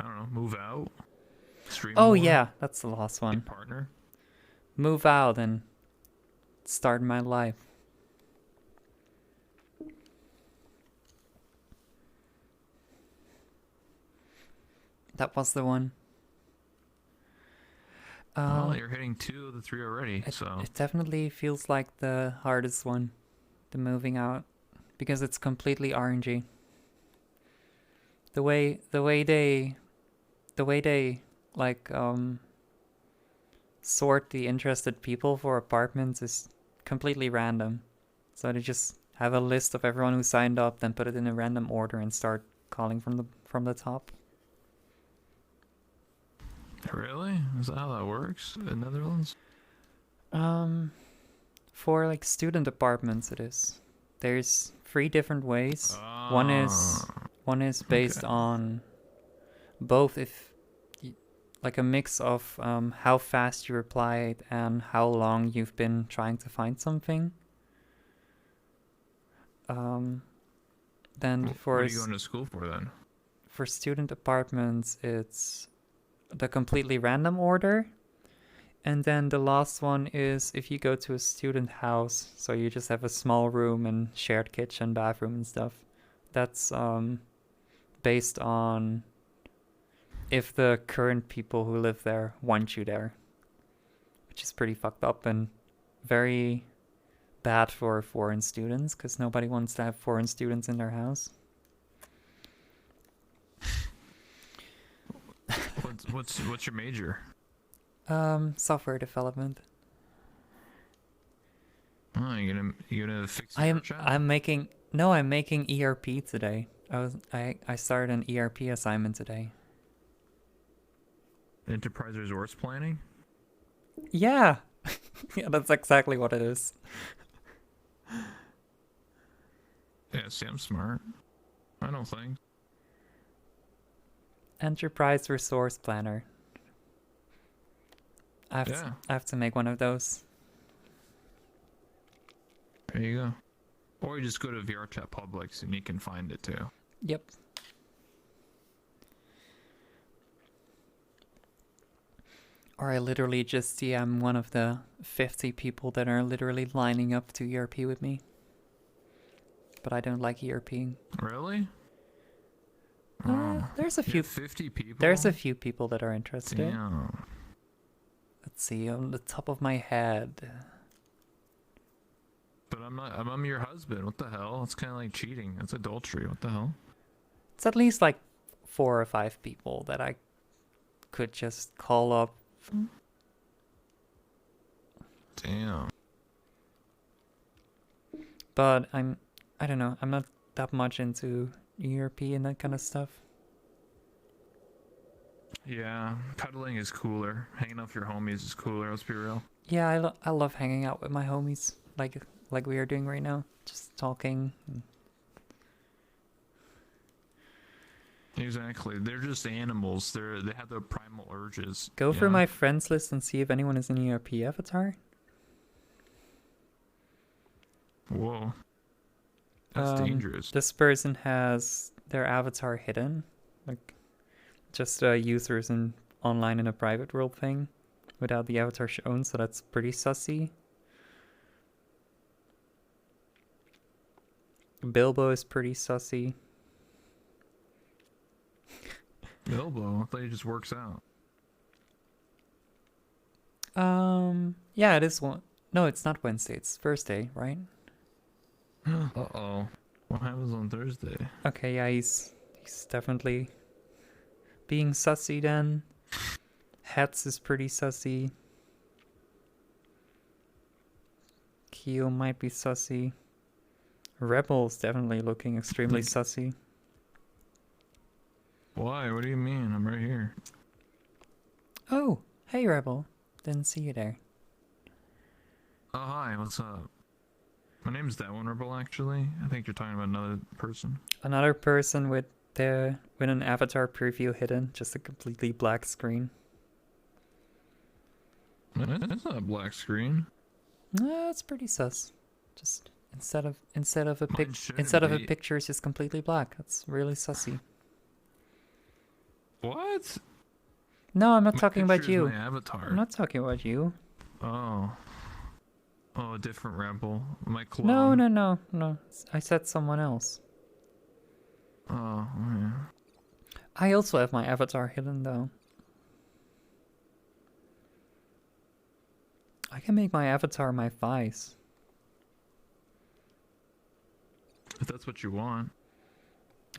I don't know. Move out. Stream Oh more, yeah, that's the last be one. partner. Move out and start my life. That was the one. Well, you're hitting 2 of the 3 already, so It definitely feels like the hardest one, the moving out, because it's completely RNG. The way they like sort the interested people for apartments is completely random. So they just have a list of everyone who signed up, then put it in a random order and start calling from the top. Really? Is that how that works in Netherlands? For like student apartments, it is. There's 3 different ways. One is based on both like a mix of how fast you replied and how long you've been trying to find something. Then What for are you going to school for then? for student apartments, it's the completely random order. And then the last one is if you go to a student house, so you just have a small room and shared kitchen, bathroom and stuff. That's based on if the current people who live there want you there, which is pretty fucked up and very bad for foreign students because nobody wants to have foreign students in their house. What's your major? Software development. Oh, you gonna fix I'm chat? making ERP today. I started an ERP assignment today. Enterprise resource planning? Yeah. Yeah, that's exactly what it is. Yeah, see, I'm smart. I know things. Enterprise resource planner. I have to make one of those. There you go. Or you just go to VRChat Publics and you can find it too. Yep. Or I literally just DM one of the 50 people that are literally lining up to ERP with me. But I don't like ERPing. Really? There's a You few. have 50 people. There's a few people that are interested. Damn. Let's see, on the top of my head. But I'm not. I'm your husband. What the hell? It's kind of like cheating. It's adultery. What the hell? It's at least like 4 or 5 people that I could just call up. Damn. But I don't know, I'm not that much into ERP and that kind of stuff. Yeah, cuddling is cooler. Hanging out with your homies is cooler. Let's be real. Yeah, I love hanging out with my homies, like we are doing right now, just talking. Exactly. They're just animals. They have their primal urges. Go you through know? my friends list and see if anyone is an ERP avatar. Whoa. That's dangerous. This person has their avatar hidden, like just users in online in a private world thing, without the avatar shown. So that's pretty sussy. Bilbo is pretty sussy. Bilbo. I thought he just works out. Yeah, it is one. No, it's not Wednesday. It's Thursday, right? Uh-oh. What happens on Thursday? Okay, yeah, he's definitely being sussy then. Hats is pretty sussy. Kyo might be sussy. Rebel's definitely looking extremely sussy. Why? What do you mean? I'm right here. Oh, hey Rebel. Didn't see you there. Oh, hi. What's up? My name's that one, Rebel, actually. I think you're talking about another person. Another person with an avatar preview hidden, just a completely black screen. It's not a black screen. No, it's pretty sus. Just instead of a Mine shouldn't instead of a be. picture, it's just completely black. That's really sussy. What? No, I'm not My talking about picture is you. my avatar. I'm not talking about you. Oh. Oh, a different Rebel. My clone. No. I said someone else. Oh, yeah. I also have my avatar hidden though. I can make my avatar my thighs. If that's what you want.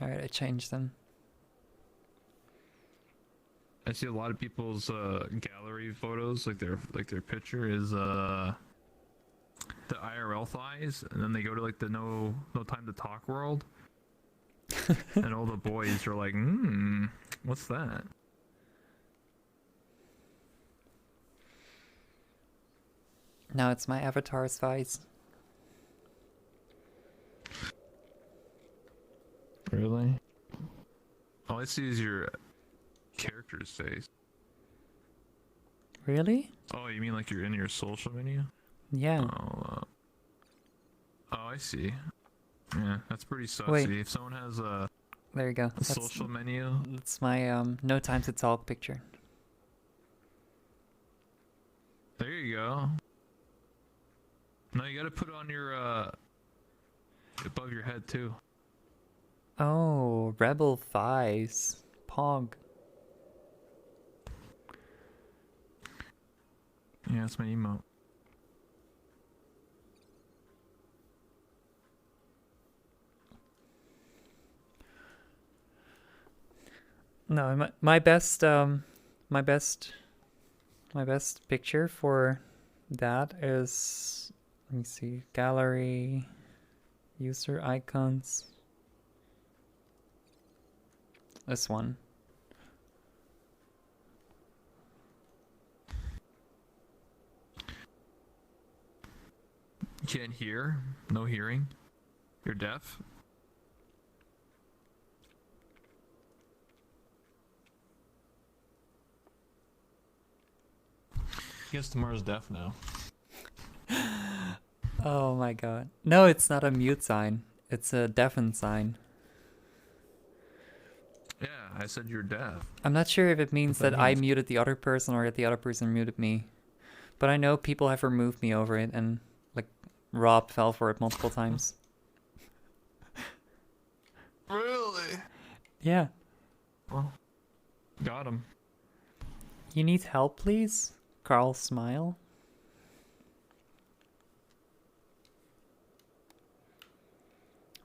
Alright, I changed them. I see a lot of people's gallery photos, like their picture is the IRL thighs, and then they go to like the no time to talk world, and all the boys are like, what's that? Now it's my avatar's thighs. Really? All I see is your character's face. Really? Oh, you mean like you're in your social menu? Yeah. Oh, I see. Yeah, that's pretty sussy. Wait. If someone has a There you go. social menu, That's my no time to talk picture. there you go. No, you gotta put it on your above your head too. Oh, rebel thighs. Pog. Yeah, that's my emote. No, my best picture for that is, let me see, gallery, user icons. This one. You can't hear? No hearing? You're deaf? I guess tomorrow's deaf now. Oh my god. No, it's not a mute sign. It's a deafen sign. Yeah, I said you're deaf. I'm not sure if it means What that that I means. muted the other person or that the other person muted me. But I know people have removed me over it, and like Rob fell for it multiple times. Really? Yeah. Well, got him. You need help, please? Carl smile.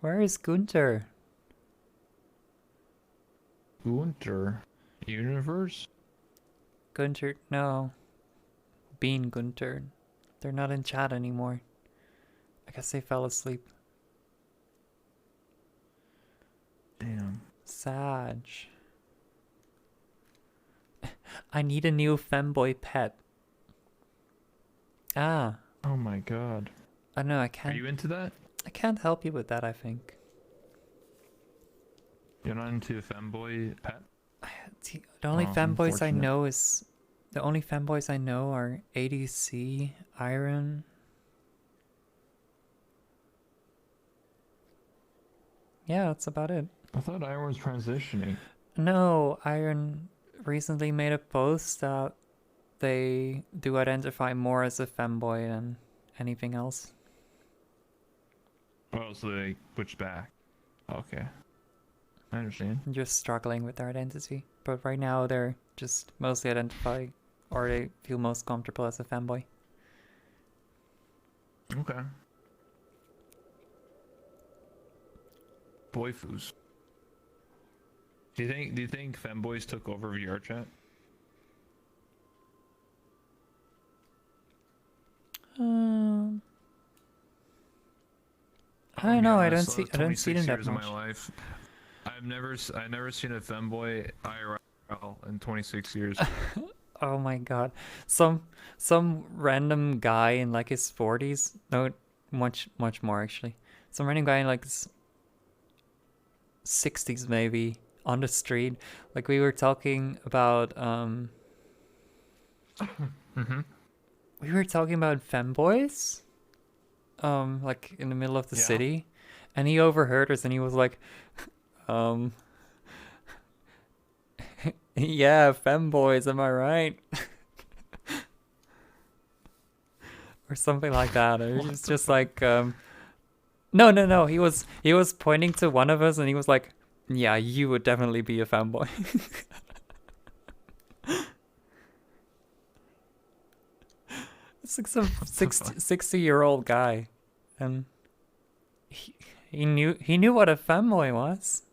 Where is Gunter? Gunter. Universe? Gunter, no. Bean Gunter. They're not in chat anymore. I guess they fell asleep. Damn. Sag. I need a new femboy pet. Ah. Oh my god. I know, I Are can't. you into that? I can't help you with that, I think. You're not into a femboy pet? The only Oh, femboys I unfortunate. know is... The only femboys I know are ADC, Iron. Yeah, that's about it. I thought Iron was transitioning. No, Iron recently made a post that they do identify more as a femboy than anything else. Oh, so they switched back. Okay. I understand. Just struggling with their identity. But right now they're just mostly identify, or they feel most comfortable as a femboy. Okay. Boyfus. Do you think femboys took over VR chat? I don't know. I don't So see. I don't see them 26 that years of much. my life. I've never seen a femboy IRL in 26 years. Oh my god, some random guy in like his 40s. No, much more actually. Some random guy in like his 60s maybe on the street. Like we were talking about we were talking about femboys. Like in the middle of the Yeah. city, and he overheard us, and he was like, yeah, femboys, am I right? Or something like that. It was just like, no. He was pointing to one of us, and he was like, yeah, you would definitely be a femboy. It's like some 60-year-old guy, and he knew what a femboy was.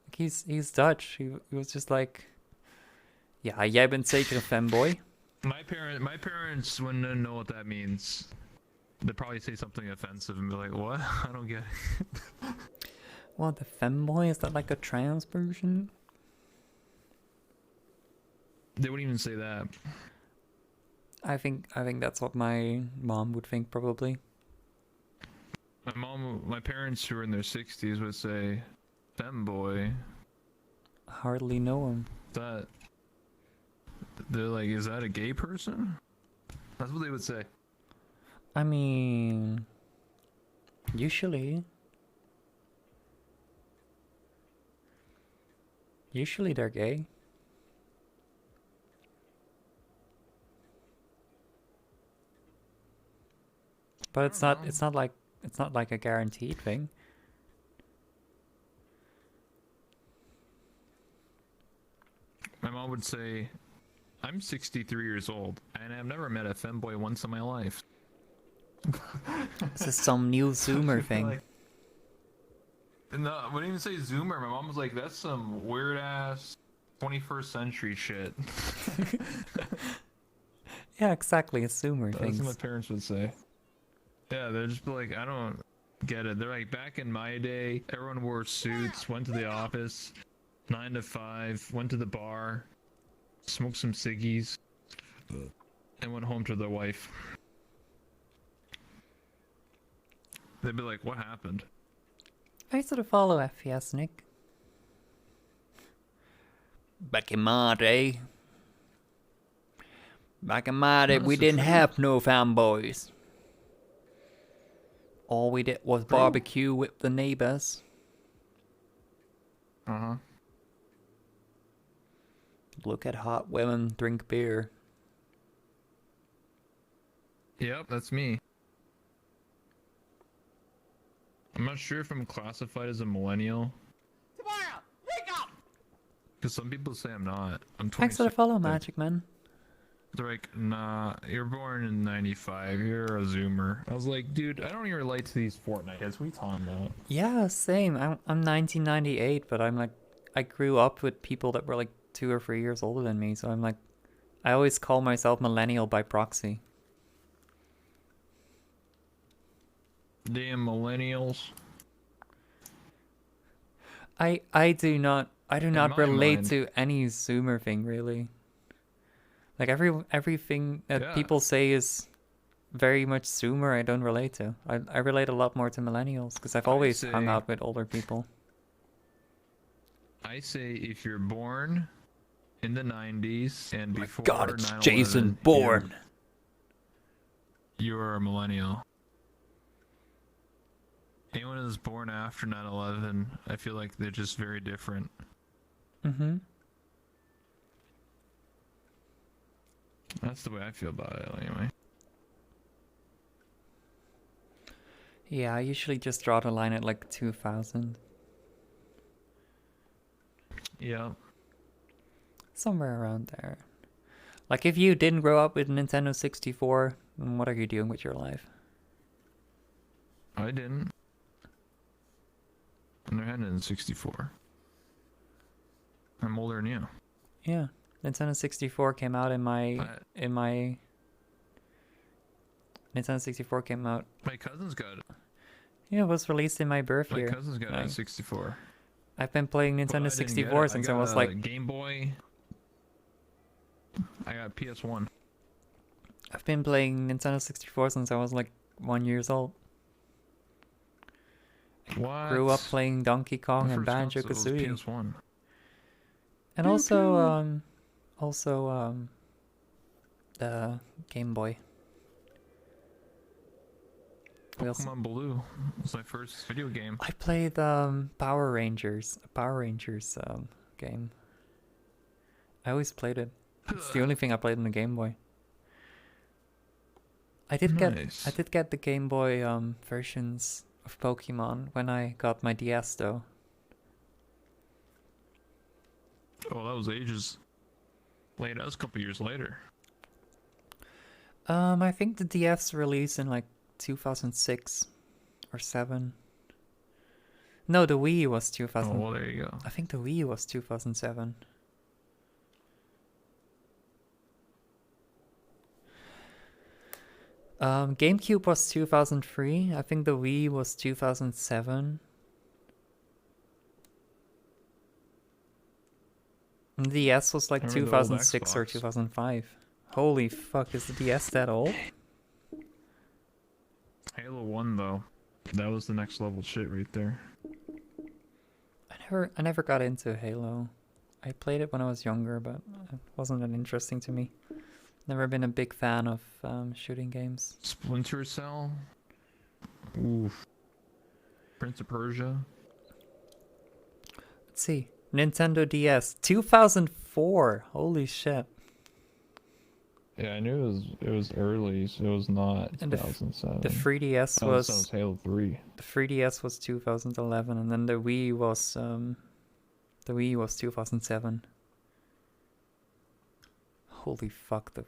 Like he's Dutch. He was just like, ja, jij bent zeker een femboy. My parents wouldn't know what that means. They'd probably say something offensive and be like, "What? I don't get it." What, the femboy? Is that like a trans version? They wouldn't even say that. I think that's what my mom would think probably. My parents who are in their 60s would say, "Femboy." Hardly know him. That they're like, is that a gay person? That's what they would say. I mean, usually they're gay. But it's not like a guaranteed thing. My mom would say, "I'm 63 years old and I've never met a femboy once in my life." This is some new Zoomer thing. Like, no, I wouldn't even say Zoomer. My mom was like, "That's some weird ass 21st century shit." Yeah, exactly. It's Zoomer That's what my things. parents would say. Yeah, they'd just be like, "I don't get it." They're like, back in my day, everyone wore suits, went to the office, 9 to 5, went to the bar, smoked some ciggies, and went home to their wife. They'd be like, "What happened?" Thanks for the follow, FPS Nick. Back in my day. Back in my day, we That's didn't true. have no fanboys. All we did was barbecue with the neighbors. Uh-huh. Look at hot women drink beer. Yep, that's me. I'm not sure if I'm classified as a millennial. Tomorrow, wake up! Because some people say I'm not. I'm 26. Thanks for the follow, Magic Man. They're like, nah, you're born in 95. You're a Zoomer. I was like, dude, I don't even relate to these Fortnite kids. What are you talking about? Yeah, same. I'm 1998, but I'm like, I grew up with people that were like 2 or 3 years older than me, so I'm like, I always call myself millennial by proxy. Damn millennials. I do not my relate mind- to any Zoomer thing really. Like everything that Yeah. people say is very much Zoomer, I don't relate to. I relate a lot more to millennials because I've I always hung say- out with older people. I say if you're born in the 90s and before God, it's 9/11, Jason Bourne. You're a millennial. Anyone who's born after 9/11, I feel like they're just very different. Mm-hmm. That's the way I feel about it, anyway. Yeah, I usually just draw the line at like 2000. Yeah. Somewhere around there. Like if you didn't grow up with Nintendo 64, then what are you doing with your life? I didn't. I never had it in 64. I'm older than you. Yeah, Nintendo 64 came out in my Nintendo 64 came out. My cousin's got it. Yeah, it was released in my birth My year. cousin's got Like, a 64. I've been playing But I Nintendo didn't get 64 it. since I I got was a like Game Boy. I got PS1. I've been playing Nintendo 64 since I was like 1 year old. What? Grew up playing Donkey My Kong and first console was Banjo-Kazooie. PS1. And also the Game Boy. We also- Pokemon Blue was my first video game. I played Power Rangers, a Power Rangers game. I always played it. It's the only thing I played on the Game Boy. I did Nice. get the Game Boy versions of Pokemon when I got my DS though. Oh, that was ages later. That was a couple years later. I think the DS released in like 2006 or 7. No, the Wii was 2000. Oh, well, there you go. I think the Wii was 2007. GameCube was 2003. I think the Wii was 2007. And the DS was like I remember the old 2006 or Xbox. 2005. Holy fuck, is the DS that old? Halo 1, though. That was the next level shit right there. I never got into Halo. I played it when I was younger, but it wasn't that interesting to me. Never been a big fan of shooting games. Splinter Cell. Oof. Prince of Persia. Let's see. Nintendo DS 2004. Holy shit. Yeah, I knew it was early, so it was not And the 2007. The 3DS that was was Halo 3. the 3DS was 2011, and then the Wii was 2007. Holy fuck!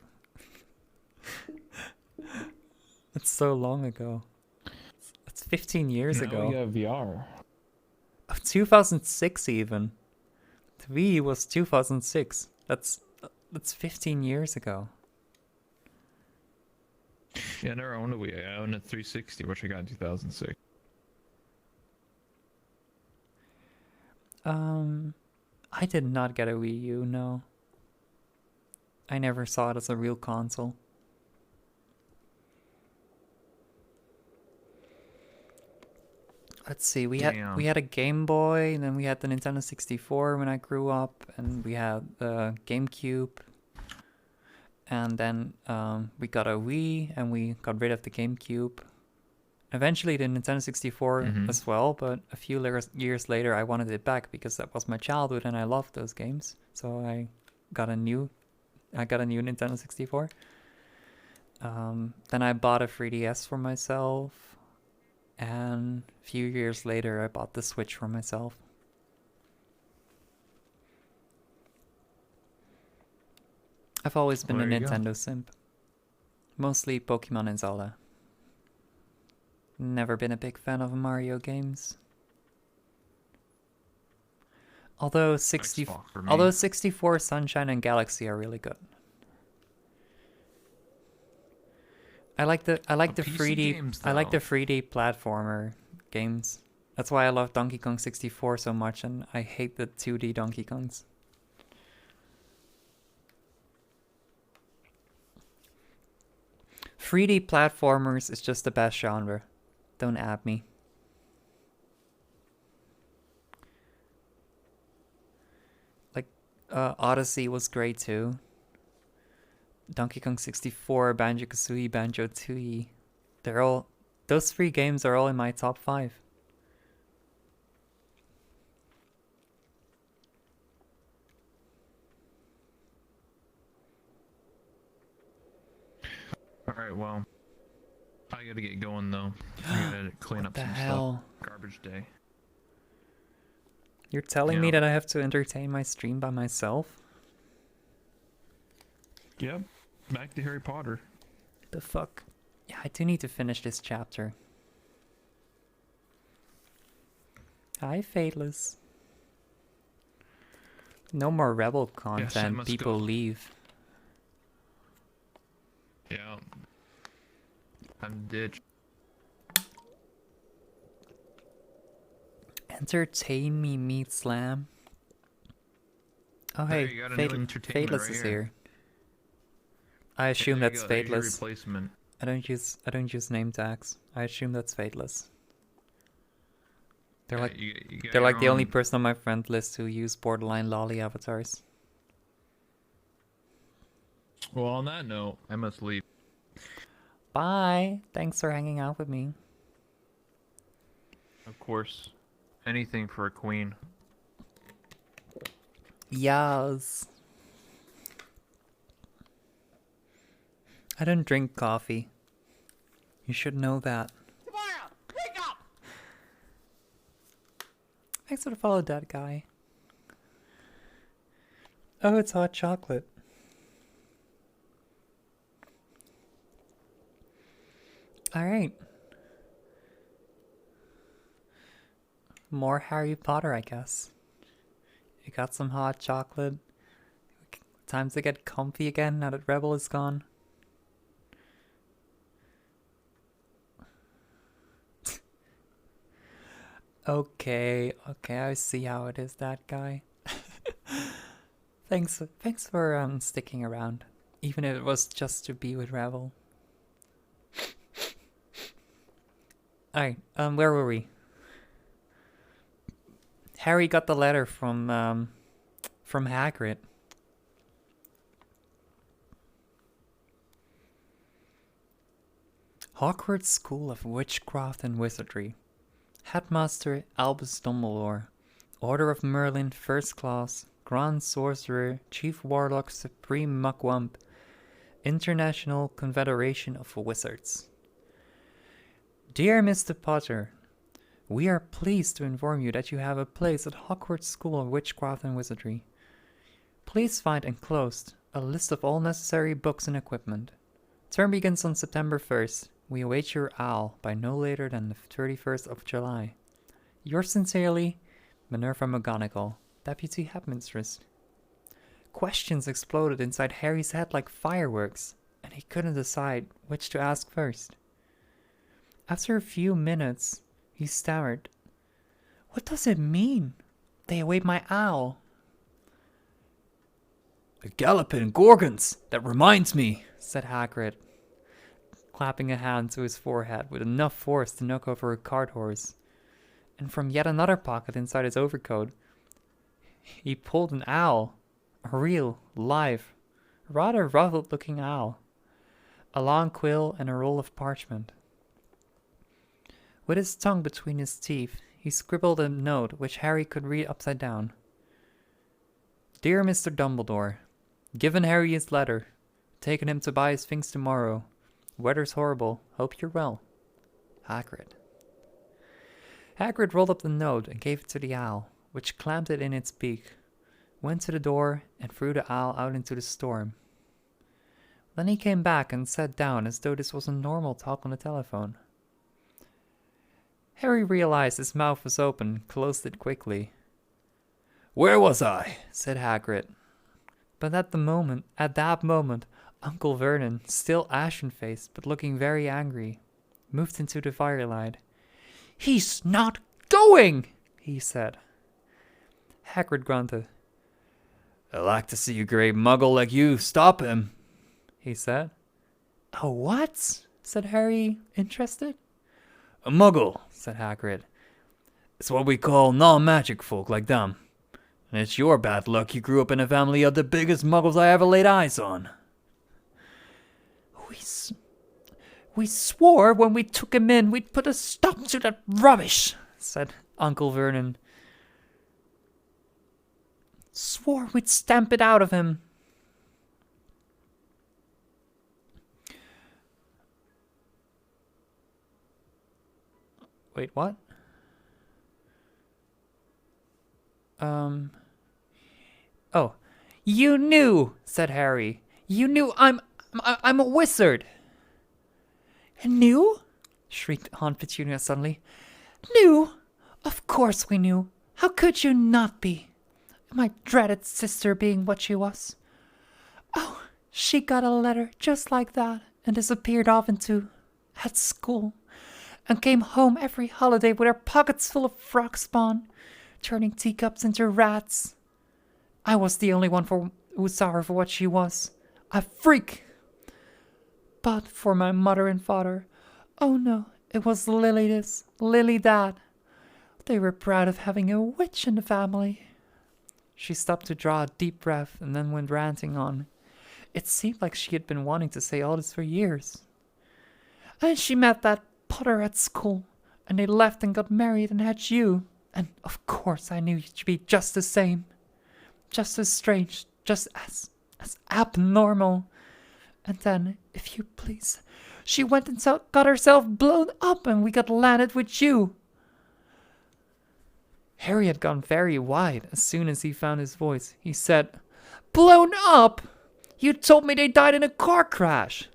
It's so long ago. It's 15 years now ago. we got VR. 2006 even. The Wii was 2006. That's 15 years ago. Yeah, I never owned a Wii. I owned a 360, which I got in 2006. I did not get a Wii U, no. I never saw it as a real console. Let's see, we Damn. had a Game Boy, and then we had the Nintendo 64 when I grew up, and we had the GameCube. And then we got a Wii, and we got rid of the GameCube. Eventually the Nintendo 64 as well, but a few years later I wanted it back because that was my childhood and I loved those games. So I got a new Nintendo 64. Then I bought a 3DS for myself, and a few years later I bought the Switch for myself. I've always been a There you go. Nintendo simp. Mostly Pokemon and Zelda. Never been a big fan of Mario games. Although Xbox for me. although 64, Sunshine and Galaxy are really good. I like the PC 3D games, I like the though. 3D platformer games. That's why I love Donkey Kong 64 so much, and I hate the 2D Donkey Kongs. Three D platformers is just the best genre. Don't at me. Like, Odyssey was great too. Donkey Kong 64, Banjo-Kazooie, Banjo-Tooie. Those 3 games are all in my top 5. Alright, well. I gotta get going though. I gotta clean up the some hell? stuff. Garbage day. You're telling me Yeah. that I have to entertain my stream by myself? Yep. Back to Harry Potter. The fuck? Yeah, I do need to finish this chapter. Hi, Fateless. No more Rebel content. must People go. leave. Yeah. I'm ditched. Entertain me, Meat Slam. Oh, There, hey, you got a new entertainment Fateless right is here. here. I assume There you that's go, there's your Fateless. replacement. I don't use name tags. I assume that's Fateless. They're Yeah, like you got they're like the your only own- person on my friend list who use borderline lolly avatars. Well, on that note, I must leave. Bye. Thanks for hanging out with me. Of course. Anything for a queen. Yes. I don't drink coffee. You should know that. Tomorrow, wake up! Thanks for the follow, that guy. Oh, it's hot chocolate. Alright. More Harry Potter, I guess. You got some hot chocolate. Time to get comfy again now that Rebel is gone. Okay, I see how it is, that guy. Thanks for sticking around, even if it was just to be with Rebel. Alright, where were we? Harry got the letter from Hagrid. Hogwarts School of Witchcraft and Wizardry. Headmaster Albus Dumbledore. Order of Merlin, First Class. Grand Sorcerer, Chief Warlock, Supreme Mugwump. International Confederation of Wizards. Dear Mr. Potter, we are pleased to inform you that you have a place at Hogwarts School of Witchcraft and Wizardry. Please find enclosed a list of all necessary books and equipment. Term begins on September 1st. We await your owl by no later than the 31st of July. Yours sincerely, Minerva McGonagall, Deputy Headmistress. Questions exploded inside Harry's head like fireworks, and he couldn't decide which to ask first. After a few minutes, he stammered, "What does it mean? They await my owl." A galloping gorgons! That reminds me! Said Hagrid, clapping a hand to his forehead with enough force to knock over a cart horse. And from yet another pocket inside his overcoat, he pulled an owl. A real, live, rather ruffled-looking owl. A long quill and a roll of parchment. With his tongue between his teeth, he scribbled a note which Harry could read upside down. Dear Mr. Dumbledore, given Harry his letter. Taking him to buy his things tomorrow. Weather's horrible. Hope you're well. Hagrid. Hagrid rolled up the note and gave it to the owl, which clamped it in its beak, went to the door, and threw the owl out into the storm. Then he came back and sat down as though this was a normal talk on the telephone. Harry realized his mouth was open, closed it quickly. Where was I? Said Hagrid. But at that moment, Uncle Vernon, still ashen-faced but looking very angry, moved into the firelight. "He's not going!" he said. Hagrid grunted. "I like to see a great muggle like you stop him," he said. "A what?" said Harry, interested. "A muggle," said Hagrid. "It's what we call non-magic folk like them. And it's your bad luck you grew up in a family of the biggest muggles I ever laid eyes on." We swore when we took him in we'd put a stop to that rubbish," said Uncle Vernon. "Swore we'd stamp it out of him." Wait, what? Oh, you knew, said Harry. You knew I'm a wizard. Knew? Shrieked Aunt Petunia suddenly. Knew? Of course we knew. How could you not be? My dreaded sister being what she was. Oh, she got a letter just like that and disappeared off into at school and came home every holiday with her pockets full of frog spawn, turning teacups into rats. I was the only one who saw her for what she was, a freak. But for my mother and father, oh no, it was Lily this, Lily that. They were proud of having a witch in the family. She stopped to draw a deep breath and then went ranting on. It seemed like she had been wanting to say all this for years. And she met that Potter at school, and they left and got married and had you. And of course I knew you'd be just the same. Just as strange, just as abnormal. And then, if you please, she went and got herself blown up and we got landed with you. Harry had gone very white as soon as he found his voice. He said, Blown up? You told me they died in a car crash.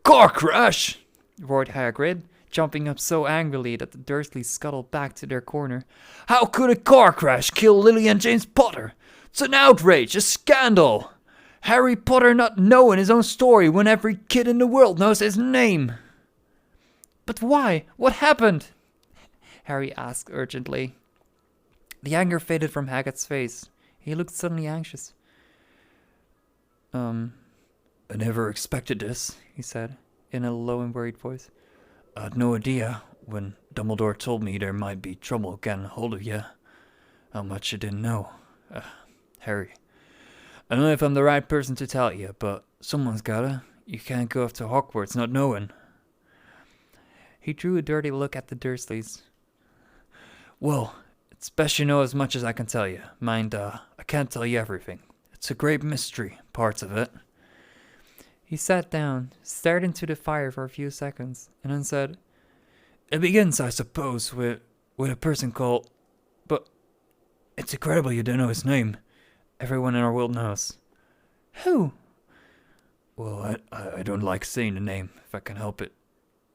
Car crash? Roared Hagrid, jumping up so angrily that the Dursleys scuttled back to their corner. How could a car crash kill Lily and James Potter? It's an outrage, a scandal. Harry Potter not knowing his own story when every kid in the world knows his name. But why? What happened? Harry asked urgently. The anger faded from Hagrid's face. He looked suddenly anxious. I never expected this, he said, in a low and worried voice. I'd no idea when Dumbledore told me there might be trouble getting hold of you. How much I didn't know. Harry, I don't know if I'm the right person to tell you, but someone's gotta. You can't go off to Hogwarts not knowing. He drew a dirty look at the Dursleys. Well, it's best you know as much as I can tell you. Mind, I can't tell you everything. It's a great mystery, parts of it. He sat down, stared into the fire for a few seconds, and then said, It begins, I suppose, with a person called... But it's incredible you don't know his name. Everyone in our world knows. Who? Well, I don't like saying the name, if I can help it.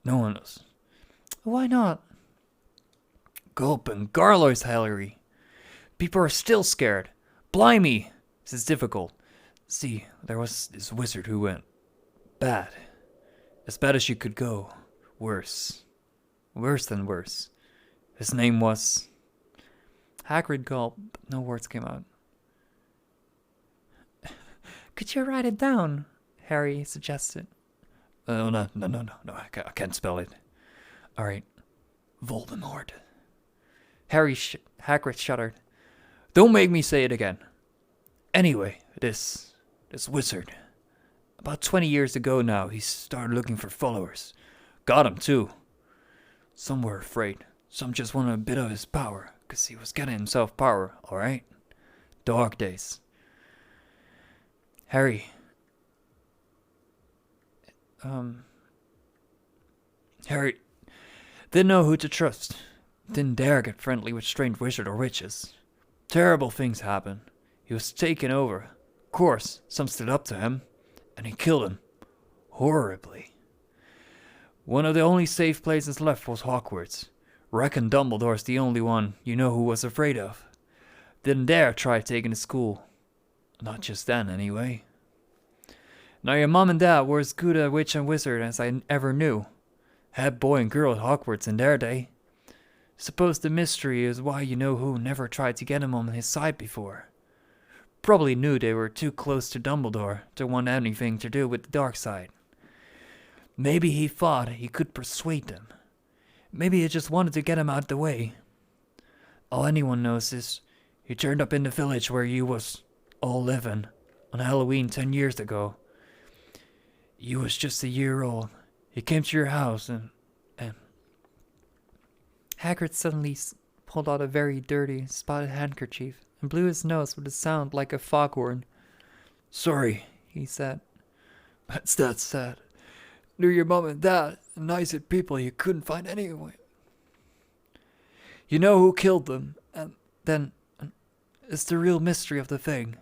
No one knows. Why not? Gulp and Garlo's Harry. People are still scared. Blimey! This is difficult. See, there was this wizard who went bad. As bad as you could go. Worse. Worse than worse. His name was... Hagrid gulped, but no words came out. Could you write it down? Harry suggested. Oh, no, I can't spell it. All right. Voldemort. Hagrid shuddered. Don't make me say it again. Anyway, this wizard. About 20 years ago now, he started looking for followers. Got 'em too. Some were afraid. Some just wanted a bit of his power, 'cause he was getting himself power, all right? Dark days. Harry. Harry didn't know who to trust. Didn't dare get friendly with strange wizards or witches. Terrible things happened. He was taken over. Of course, some stood up to him, and he killed him. Horribly. One of the only safe places left was Hogwarts. Reckon Dumbledore's the only one you know who was afraid of. Didn't dare try taking the school. Not just then, anyway. Now your mom and dad were as good a witch and wizard as I ever knew. Head boy and girl at Hogwarts in their day. Suppose the mystery is why you know who never tried to get him on his side before. Probably knew they were too close to Dumbledore to want anything to do with the dark side. Maybe he thought he could persuade them. Maybe he just wanted to get him out of the way. All anyone knows is he turned up in the village where you was all living on Halloween 10 years ago. You was just a year old. He came to your house and Hagrid suddenly pulled out a very dirty, spotted handkerchief and blew his nose with a sound like a foghorn. Sorry, He said, that's that sad. Knew your mom and dad, nice people you couldn't find anyway. You know who killed them, and then it's the real mystery of the thing.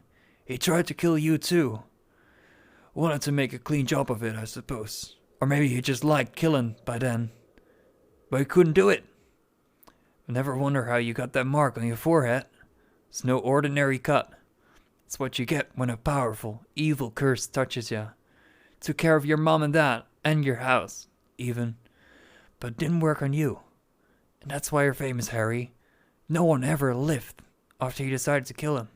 He tried to kill you too. Wanted to make a clean job of it, I suppose. Or maybe he just liked killing by then. But he couldn't do it. I never wonder how you got that mark on your forehead. It's no ordinary cut. It's what you get when a powerful, evil curse touches you. Took care of your mom and dad, and your house, even. But didn't work on you. And that's why you're famous, Harry. No one ever lived after you decided to kill him.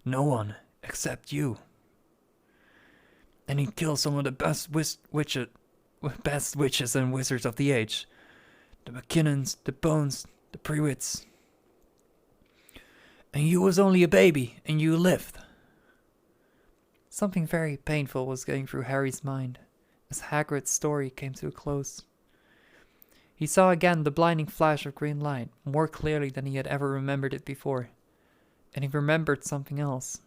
No one except you. And he killed some of the best witches and wizards of the age. The McKinnons, the Bones, the Prewitts. And you was only a baby, and you lived. something very painful was going through Harry's mind as Hagrid's story came to a close. He saw again the blinding flash of green light, more clearly than he had ever remembered it before. And he remembered something else.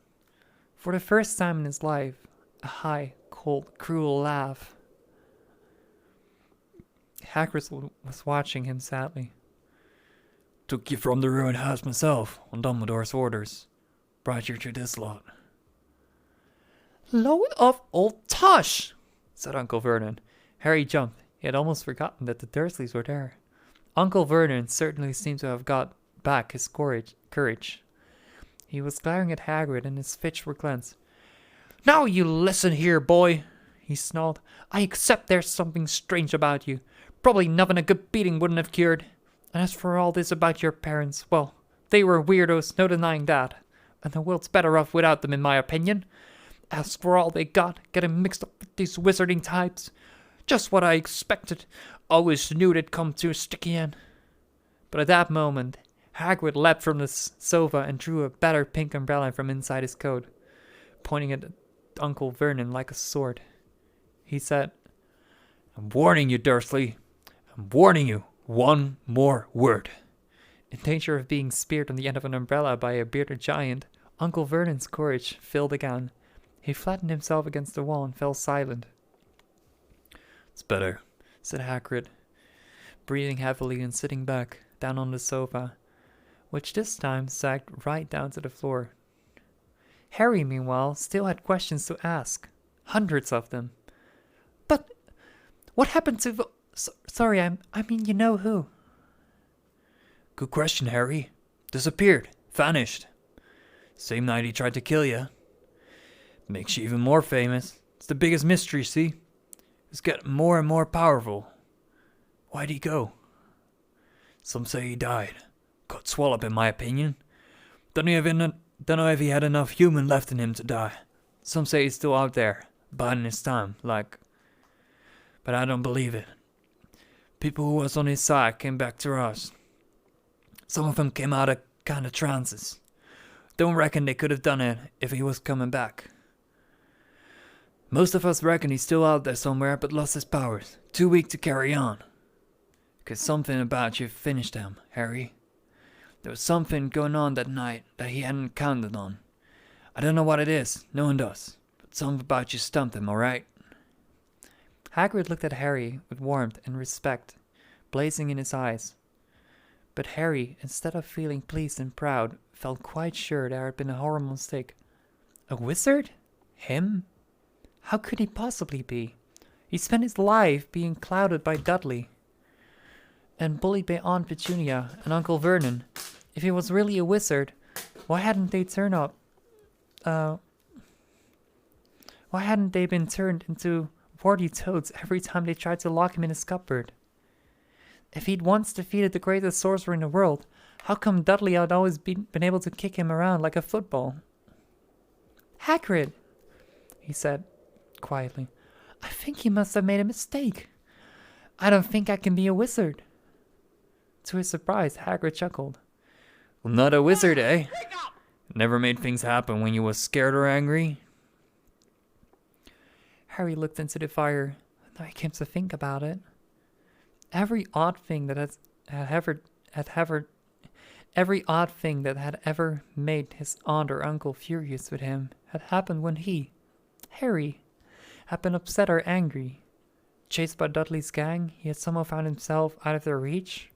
For the first time in his life, a high, cold, cruel laugh. Hagrid was watching him sadly. Took you from the ruined house myself, on Dumbledore's orders. Brought you to this lot. Load of old tosh, said Uncle Vernon. Harry jumped. He had almost forgotten that the Dursleys were there. Uncle Vernon certainly seemed to have got back his courage. He was glaring at Hagrid and his fish were clenched. Now you listen here, boy, he snarled. I accept there's something strange about you. Probably nothing a good beating wouldn't have cured. And as for all this about your parents, well, they were weirdos, no denying that. And the world's better off without them, in my opinion. As for all they got, getting mixed up with these wizarding types, just what I expected. Always knew they'd come to a sticky end. But at that moment, Hagrid leapt from the sofa and drew a battered pink umbrella from inside his coat, pointing at Uncle Vernon like a sword. He said, I'm warning you, Dursley. I'm warning you. One more word. In danger of being speared on the end of an umbrella by a bearded giant, Uncle Vernon's courage failed again. He flattened himself against the wall and fell silent. It's better, said Hagrid, breathing heavily and sitting back, down on the sofa, which this time sagged right down to the floor. Harry, meanwhile, still had questions to ask. Hundreds of them. But what happened to... Sorry, I mean, you know who. Good question, Harry. Disappeared. Vanished. Same night he tried to kill you. Makes you even more famous. It's the biggest mystery, see? It's getting more and more powerful. Why'd he go? Some say he died. Got swallowed, in my opinion. Don't know if he had enough human left in him to die. Some say he's still out there, biding his time, like... But I don't believe it. People who was on his side came back to us. Some of them came out of kind of trances. Don't reckon they could have done it if he was coming back. Most of us reckon he's still out there somewhere but lost his powers. Too weak to carry on. 'Cause something about you finished him, Harry. There was something going on that night that he hadn't counted on. I don't know what it is, no one does. But something about you stumped him, alright? Hagrid looked at Harry with warmth and respect, blazing in his eyes. But Harry, instead of feeling pleased and proud, felt quite sure there had been a horrible mistake. A wizard? Him? How could he possibly be? He spent his life being clouded by Dudley and bullied by Aunt Petunia and Uncle Vernon. If he was really a wizard, why hadn't they why hadn't they been turned into warty toads every time they tried to lock him in his cupboard? If he'd once defeated the greatest sorcerer in the world, how come Dudley had always been able to kick him around like a football? Hagrid, he said quietly, I think he must have made a mistake. I don't think I can be a wizard. To his surprise, Hagrid chuckled. Well, not a wizard, eh? Never made things happen when you was scared or angry? Harry looked into the fire. Now he came to think about it. Every odd thing that had ever made his aunt or uncle furious with him had happened when he, Harry, had been upset or angry. Chased by Dudley's gang, he had somehow found himself out of their reach.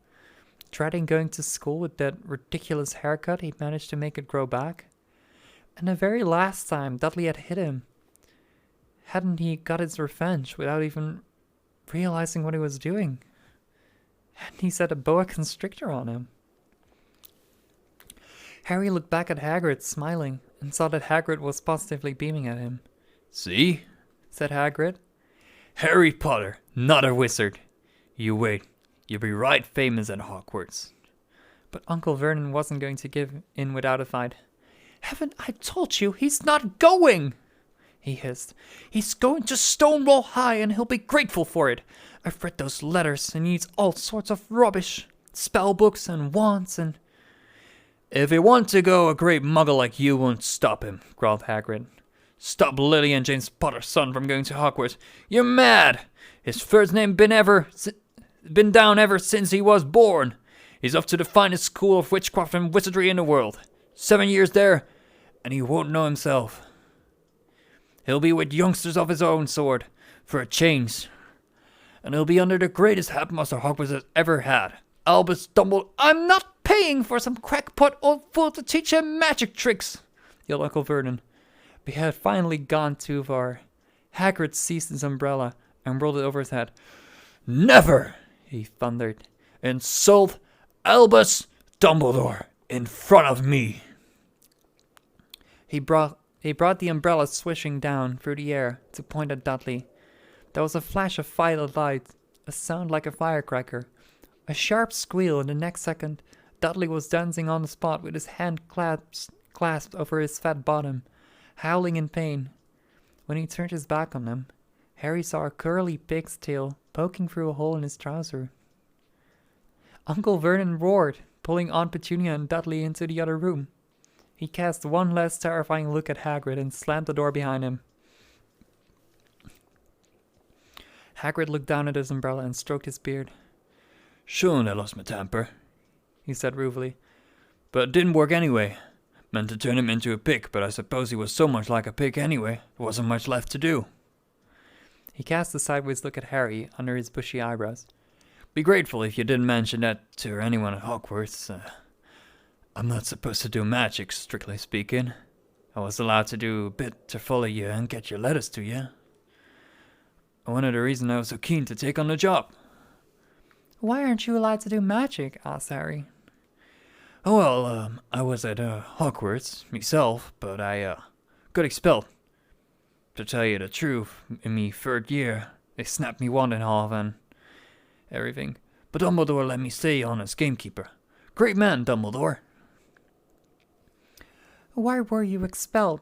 Dreading going to school with that ridiculous haircut, he managed to make it grow back. And the very last time Dudley had hit him, hadn't he got his revenge without even realizing what he was doing? Hadn't he set a boa constrictor on him? Harry looked back at Hagrid, smiling, and saw that Hagrid was positively beaming at him. See? Said Hagrid. Harry Potter, not a wizard. You wait. You'll be right famous at Hogwarts. But Uncle Vernon wasn't going to give in without a fight. Haven't I told you he's not going? He hissed. He's going to Stonewall High and he'll be grateful for it. I've read those letters and he needs all sorts of rubbish. Spell books and wands and... If he wants to go, a great muggle like you won't stop him, growled Hagrid. Stop Lily and James Potter's son from going to Hogwarts. You're mad! His first name been down ever since he was born. He's off to the finest school of witchcraft and wizardry in the world. 7 years there, and he won't know himself. He'll be with youngsters of his own sort, for a change. And he'll be under the greatest headmaster Hogwarts has ever had, Albus Dumbledore. I'm not paying for some crackpot old fool to teach him magic tricks, yelled Uncle Vernon. But he had finally gone too far. Hagrid seized his umbrella and rolled it over his head. Never, he thundered, insult Albus Dumbledore in front of me. He brought the umbrella swishing down through the air to point at Dudley. There was a flash of violet light, a sound like a firecracker, a sharp squeal, and the next second, Dudley was dancing on the spot with his hand clasped over his fat bottom, howling in pain. When he turned his back on them, Harry saw a curly pig's tail poking through a hole in his trouser. Uncle Vernon roared, pulling Aunt Petunia and Dudley into the other room. He cast one last terrifying look at Hagrid and slammed the door behind him. Hagrid looked down at his umbrella and stroked his beard. Shouldn't I lost my temper, he said ruefully. But it didn't work anyway. Meant to turn him into a pig, but I suppose he was so much like a pig anyway, there wasn't much left to do. He cast a sideways look at Harry under his bushy eyebrows. Be grateful if you didn't mention that to anyone at Hogwarts. I'm not supposed to do magic, strictly speaking. I was allowed to do a bit to follow you and get your letters to you. One of the reasons I was so keen to take on the job. Why aren't you allowed to do magic? Asked Harry. Oh, well, I was at Hogwarts myself, but I got expelled. To tell you the truth, in me third year, they snapped me wand in half and everything. But Dumbledore let me stay on as gamekeeper. Great man, Dumbledore. Why were you expelled?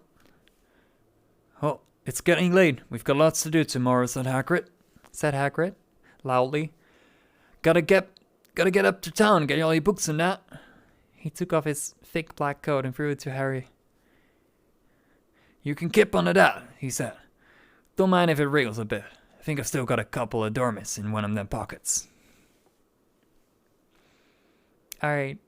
Oh, it's getting late. We've got lots to do tomorrow, said Hagrid, loudly. Gotta get up to town, get all your books and that. He took off his thick black coat and threw it to Harry. You can keep on to that, he said. Don't mind if it wriggles a bit. I think I've still got a couple of dormice in one of them pockets. Alright.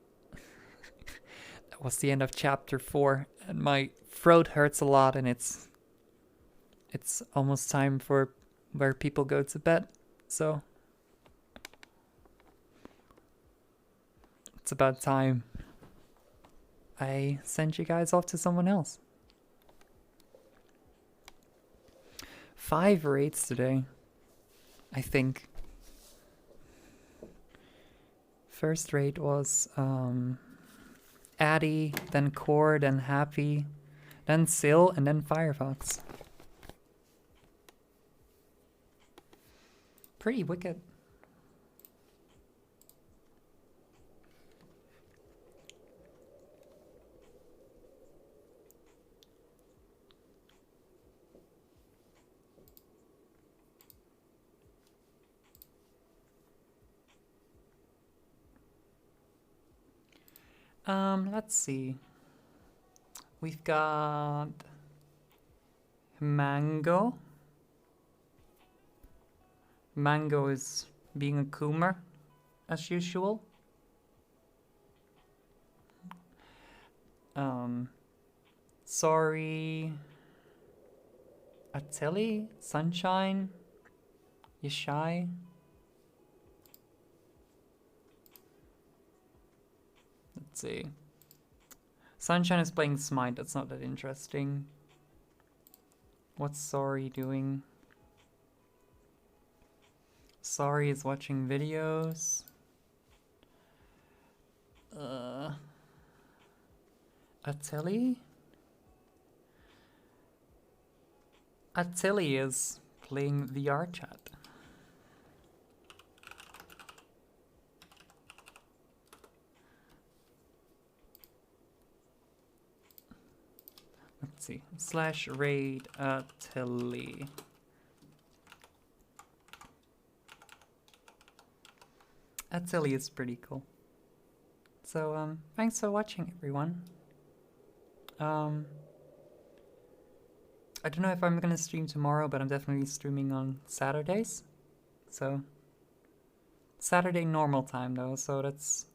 That was the end of chapter 4. And my throat hurts a lot and it's almost time for where people go to bed. So it's about time I send you guys off to someone else. 5 rates today. I think. First rate was Addy, then Core, then Happy, then Sil, and then Firefox. Pretty wicked. Let's see. We've got Mango. Mango is being a coomer, as usual. Sorry. Ateli, Sunshine, Yashai. Let's see. Sunshine is playing Smite, that's not that interesting. What's Sorry doing? Sorry is watching videos. Ateli? Ateli is playing VR chat. Let's see. / raid Ateli. Ateli is pretty cool. So, thanks for watching, everyone. I don't know if I'm gonna stream tomorrow, but I'm definitely streaming on Saturdays. So, Saturday normal time though, so that's,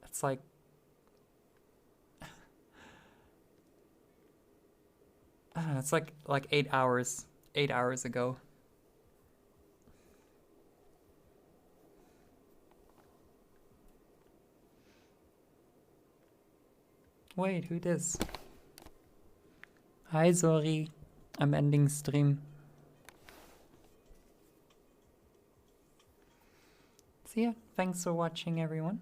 it's like, I don't know, it's like 8 hours ago. Wait, who this? Hi, sorry. I'm ending stream. So yeah, thanks for watching, everyone.